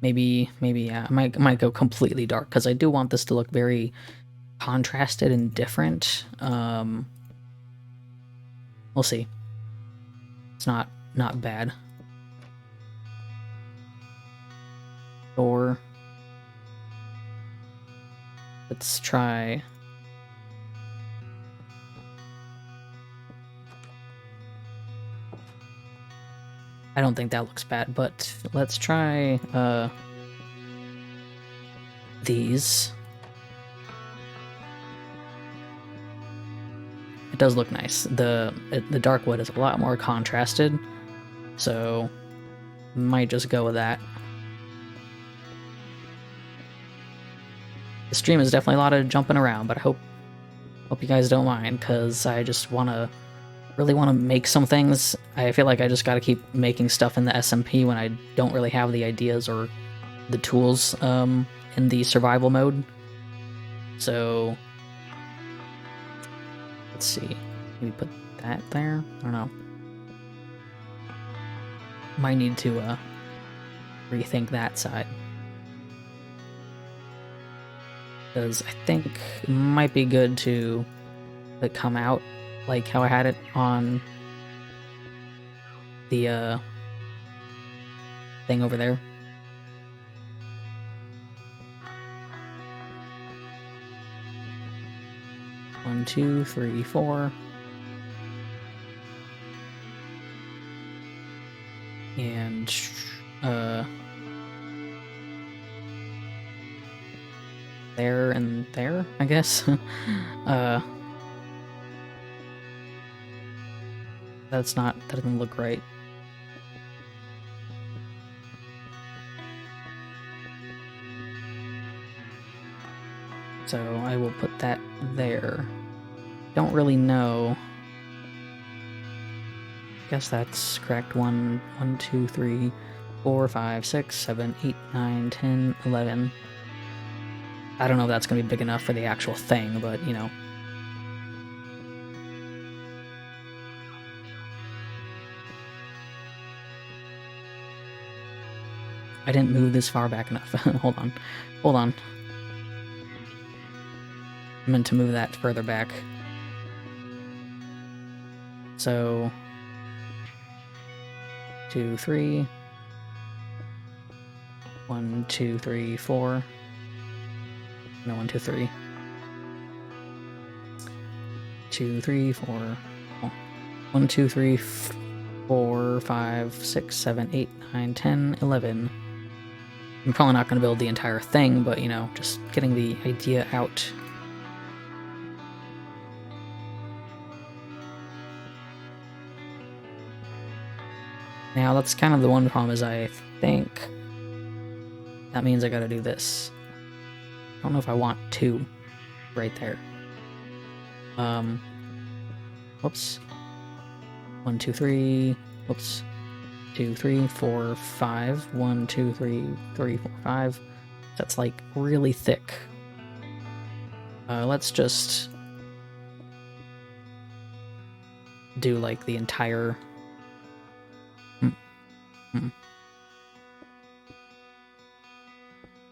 Maybe yeah, I might go completely dark, because I do want this to look very contrasted and different. We'll see. It's not bad. Door. Let's try... I don't think that looks bad, but let's try these. It does look nice. The dark wood is a lot more contrasted, so might just go with that. The stream is definitely a lot of jumping around, but I hope you guys don't mind, because I just really want to make some things. I feel like I just got to keep making stuff in the SMP when I don't really have the ideas or the tools in the survival mode. So let's see, maybe put that there. I don't know. Might need to rethink that side, because I think it might be good to come out like how I had it on the thing over there. One, two, three, four. And there and there, I guess. That doesn't look right. So I will put that there. Don't really know. Guess that's correct. 1, 2, 3, 4, 5, 6, 7, 8, 9, 10, 11. I don't know if that's gonna be big enough for the actual thing, but you know. I didn't move this far back enough. Hold on. Hold on. I meant to move that further back. So 2, 3. 1, 2, 3, 4. No, 1, 2, 3. 2, 3, 4. Oh. 1, 2, 3, 4, 5, 6, 7, 8, 9, 10, 11. I'm probably not going to build the entire thing, but you know, just getting the idea out. Now, that's kind of the one problem, is I think that means I gotta do this. I don't know if I want 2 right there. Whoops. 1, 2, 3. Whoops. 2, 3, 4, 5. 1, 2, 3, 3, 4, 5. That's like really thick. Let's just do like the entire...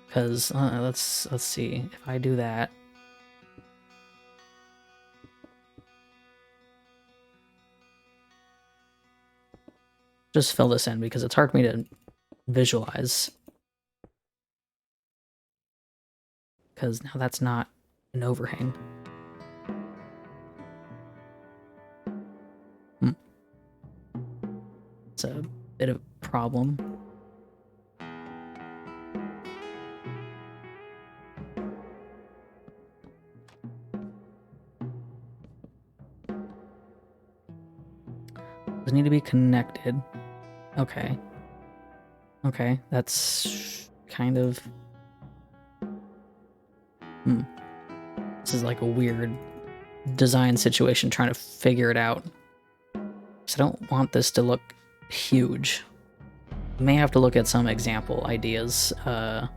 Because let's see, if I do that, just fill this in because it's hard for me to visualize, because now that's not an overhang. It's a bit of a problem. Those need to be connected. Okay. Okay, that's kind of... This is like a weird design situation, trying to figure it out. So I don't want this to look huge. I may have to look at some example ideas to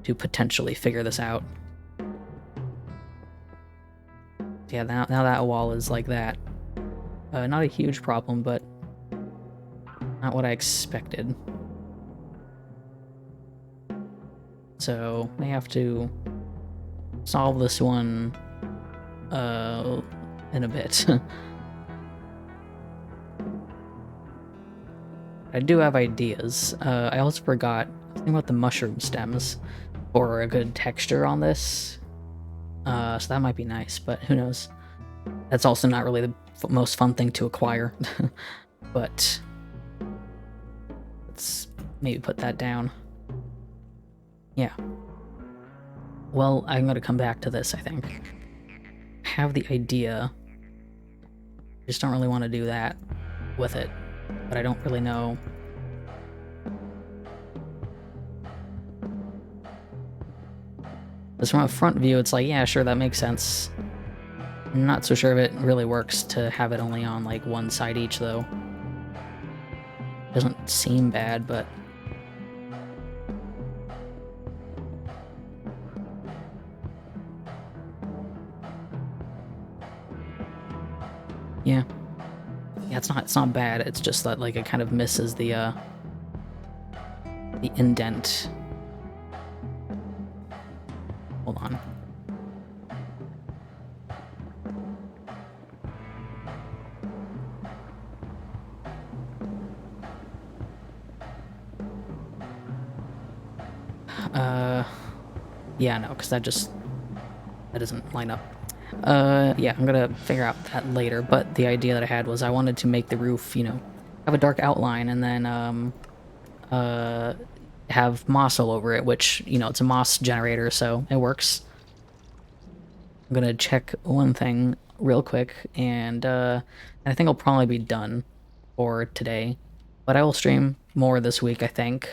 potentially figure this out. Yeah, now that wall is like that. Not a huge problem, but not what I expected. So I have to solve this one in a bit. I do have ideas. I also forgot something about the mushroom stems for a good texture on this. So that might be nice, but who knows? That's also not really the most fun thing to acquire. But let's maybe put that down. Yeah. Well, I'm gonna come back to this, I think. I have the idea. I just don't really want to do that with it. But I don't really know. Because from a front view, it's like, yeah, sure, that makes sense. I'm not so sure if it really works to have it only on, like, one side each, though. Doesn't seem bad, but... yeah. Yeah, it's not bad, it's just that, like, it kind of misses the indent. Hold on. Yeah, no, because that doesn't line up. Yeah, I'm gonna figure out that later, but the idea that I had was I wanted to make the roof, you know, have a dark outline and then, have moss all over it, which, you know, it's a moss generator, so it works. I'm gonna check one thing real quick, and I think I'll probably be done for today, but I will stream more this week, I think.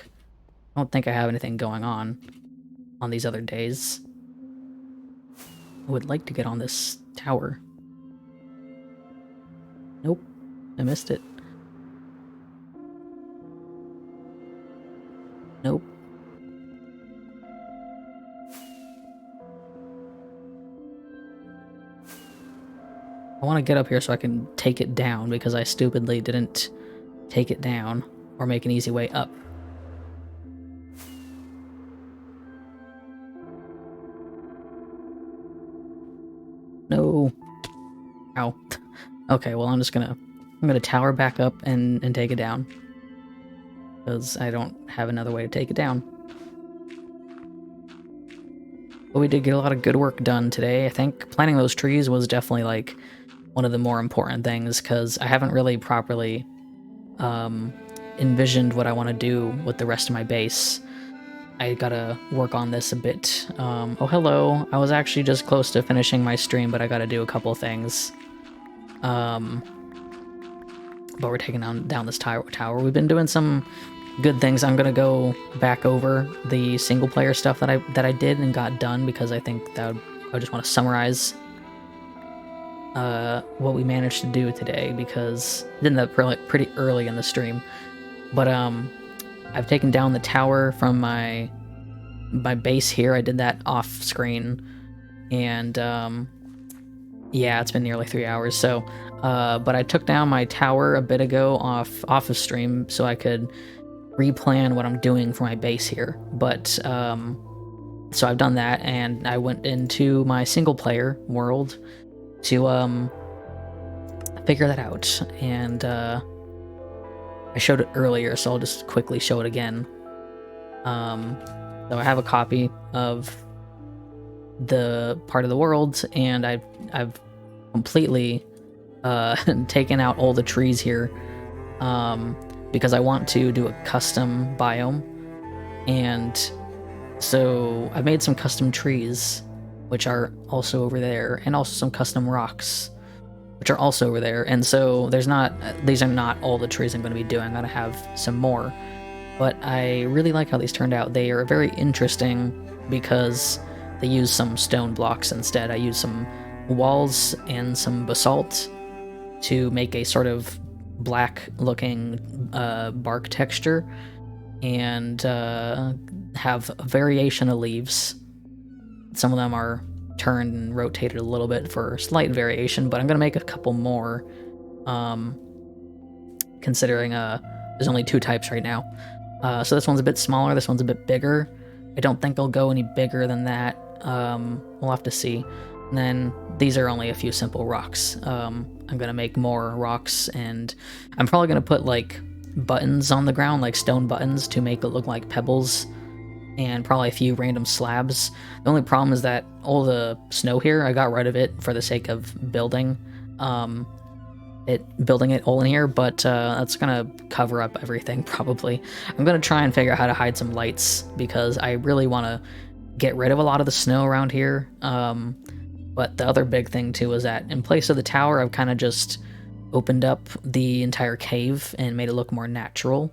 I don't think I have anything going on these other days. I would like to get on this tower. Nope, I missed it. Nope. I want to get up here so I can take it down because I stupidly didn't take it down or make an easy way up. No. Ow. Okay, well I'm gonna tower back up and take it down. Because I don't have another way to take it down. But we did get a lot of good work done today. I think planting those trees was definitely like one of the more important things because I haven't really properly envisioned what I want to do with the rest of my base. I gotta work on this a bit. Oh, hello. I was actually just close to finishing my stream, but I gotta do a couple things. But we're taking down this tower. We've been doing some good things. I'm gonna go back over the single player stuff that I did and got done because I think I just want to summarize what we managed to do today because I did that pretty early in the stream. But I've taken down the tower from my base here. I did that off screen, and yeah, it's been nearly 3 hours. So, but I took down my tower a bit ago off of stream so I could replan what I'm doing for my base here. But so I've done that, and I went into my single player world to figure that out, and I showed it earlier, so I'll just quickly show it again. So I have a copy of the part of the world, and I've completely taken out all the trees here because I want to do a custom biome, and so I've made some custom trees, which are also over there, and also some custom rocks, which are also over there. And so these are not all the trees I'm going to be doing. I'm going to have some more. But I really like how these turned out. They are very interesting because they use some stone blocks instead. I used some walls and some basalt to make a sort of black looking bark texture and have a variation of leaves. Some of them are turned and rotated a little bit for slight variation, but I'm going to make a couple more, considering there's only 2 types right now. So this one's a bit smaller, this one's a bit bigger. I don't think I'll go any bigger than that. We'll have to see. And then these are only a few simple rocks. I'm going to make more rocks, and I'm probably going to put like buttons on the ground, like stone buttons, to make it look like pebbles. and probably a few random slabs. The only problem is that all the snow here, I got rid of it for the sake of building it all in here, but that's gonna cover up everything probably. I'm gonna try and figure out how to hide some lights because I really want to get rid of a lot of the snow around here. But the other big thing too is that in place of the tower, I've kind of just opened up the entire cave and made it look more natural,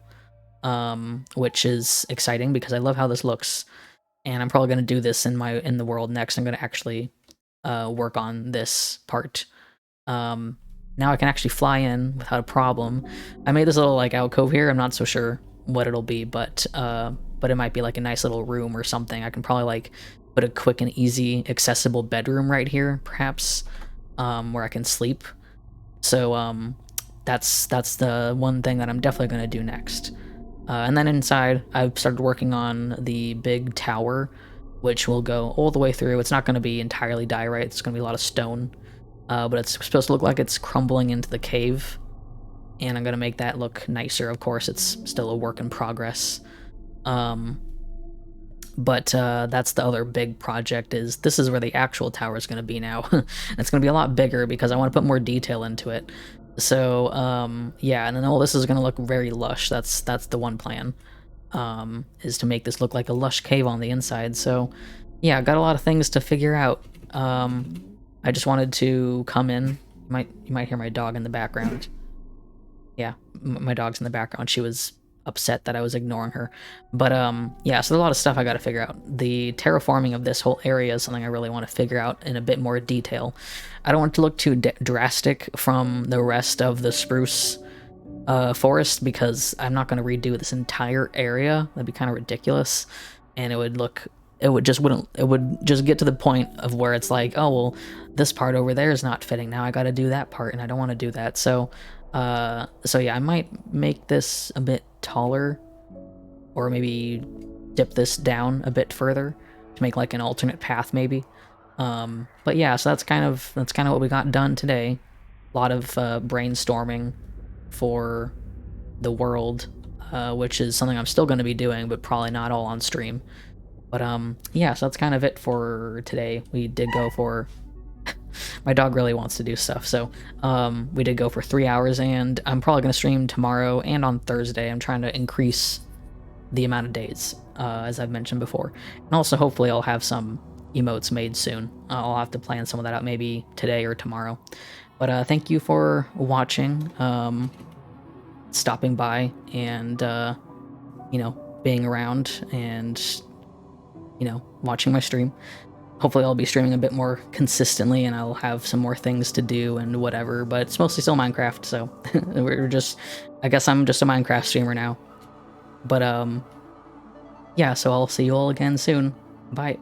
which is exciting because I love how this looks. And I'm probably going to do this in the world next. I'm going to actually work on this part. Now I can actually fly in without a problem. I made this little like alcove here. I'm not so sure what it'll be, but it might be like a nice little room or something. I can probably like put a quick and easy accessible bedroom right here, perhaps, where I can sleep. So that's the one thing that I'm definitely gonna do next. And then inside, I've started working on the big tower, which will go all the way through. It's not going to be entirely diorite. It's going to be a lot of stone, but it's supposed to look like it's crumbling into the cave. And I'm going to make that look nicer. Of course, it's still a work in progress. But that's the other big project. This is where the actual tower is going to be now. It's going to be a lot bigger because I want to put more detail into it. So yeah, and then all this is going to look very lush. That's the one plan, is to make this look like a lush cave on the inside. So yeah, I've got a lot of things to figure out. I just wanted to come in. You might hear my dog in the background. Yeah, my dog's in the background. She was upset that I was ignoring her. But yeah, so there's a lot of stuff I got to figure out. The terraforming of this whole area is something I really want to figure out in a bit more detail. I don't want it to look too drastic from the rest of the spruce forest because I'm not going to redo this entire area. That'd be kind of ridiculous, and it would just get to the point of where it's like, oh well, this part over there is not fitting. Now I got to do that part, and I don't want to do that. So yeah, I might make this a bit taller, or maybe dip this down a bit further to make like an alternate path, maybe. But yeah, so that's kind of what we got done today. A lot of brainstorming for the world, which is something I'm still going to be doing, but probably not all on stream. But yeah, so that's kind of it for today. We did go for my dog really wants to do stuff, so we did go for 3 hours, and I'm probably going to stream tomorrow and on Thursday. I'm trying to increase the amount of days, as I've mentioned before. And also, hopefully, I'll have some emotes made soon. I'll have to plan some of that out maybe today or tomorrow. But thank you for watching, stopping by, and, you know, being around and, you know, watching my stream. Hopefully I'll be streaming a bit more consistently and I'll have some more things to do and whatever, but it's mostly still Minecraft, so I guess I'm just a Minecraft streamer now. But yeah, so I'll see you all again soon. Bye.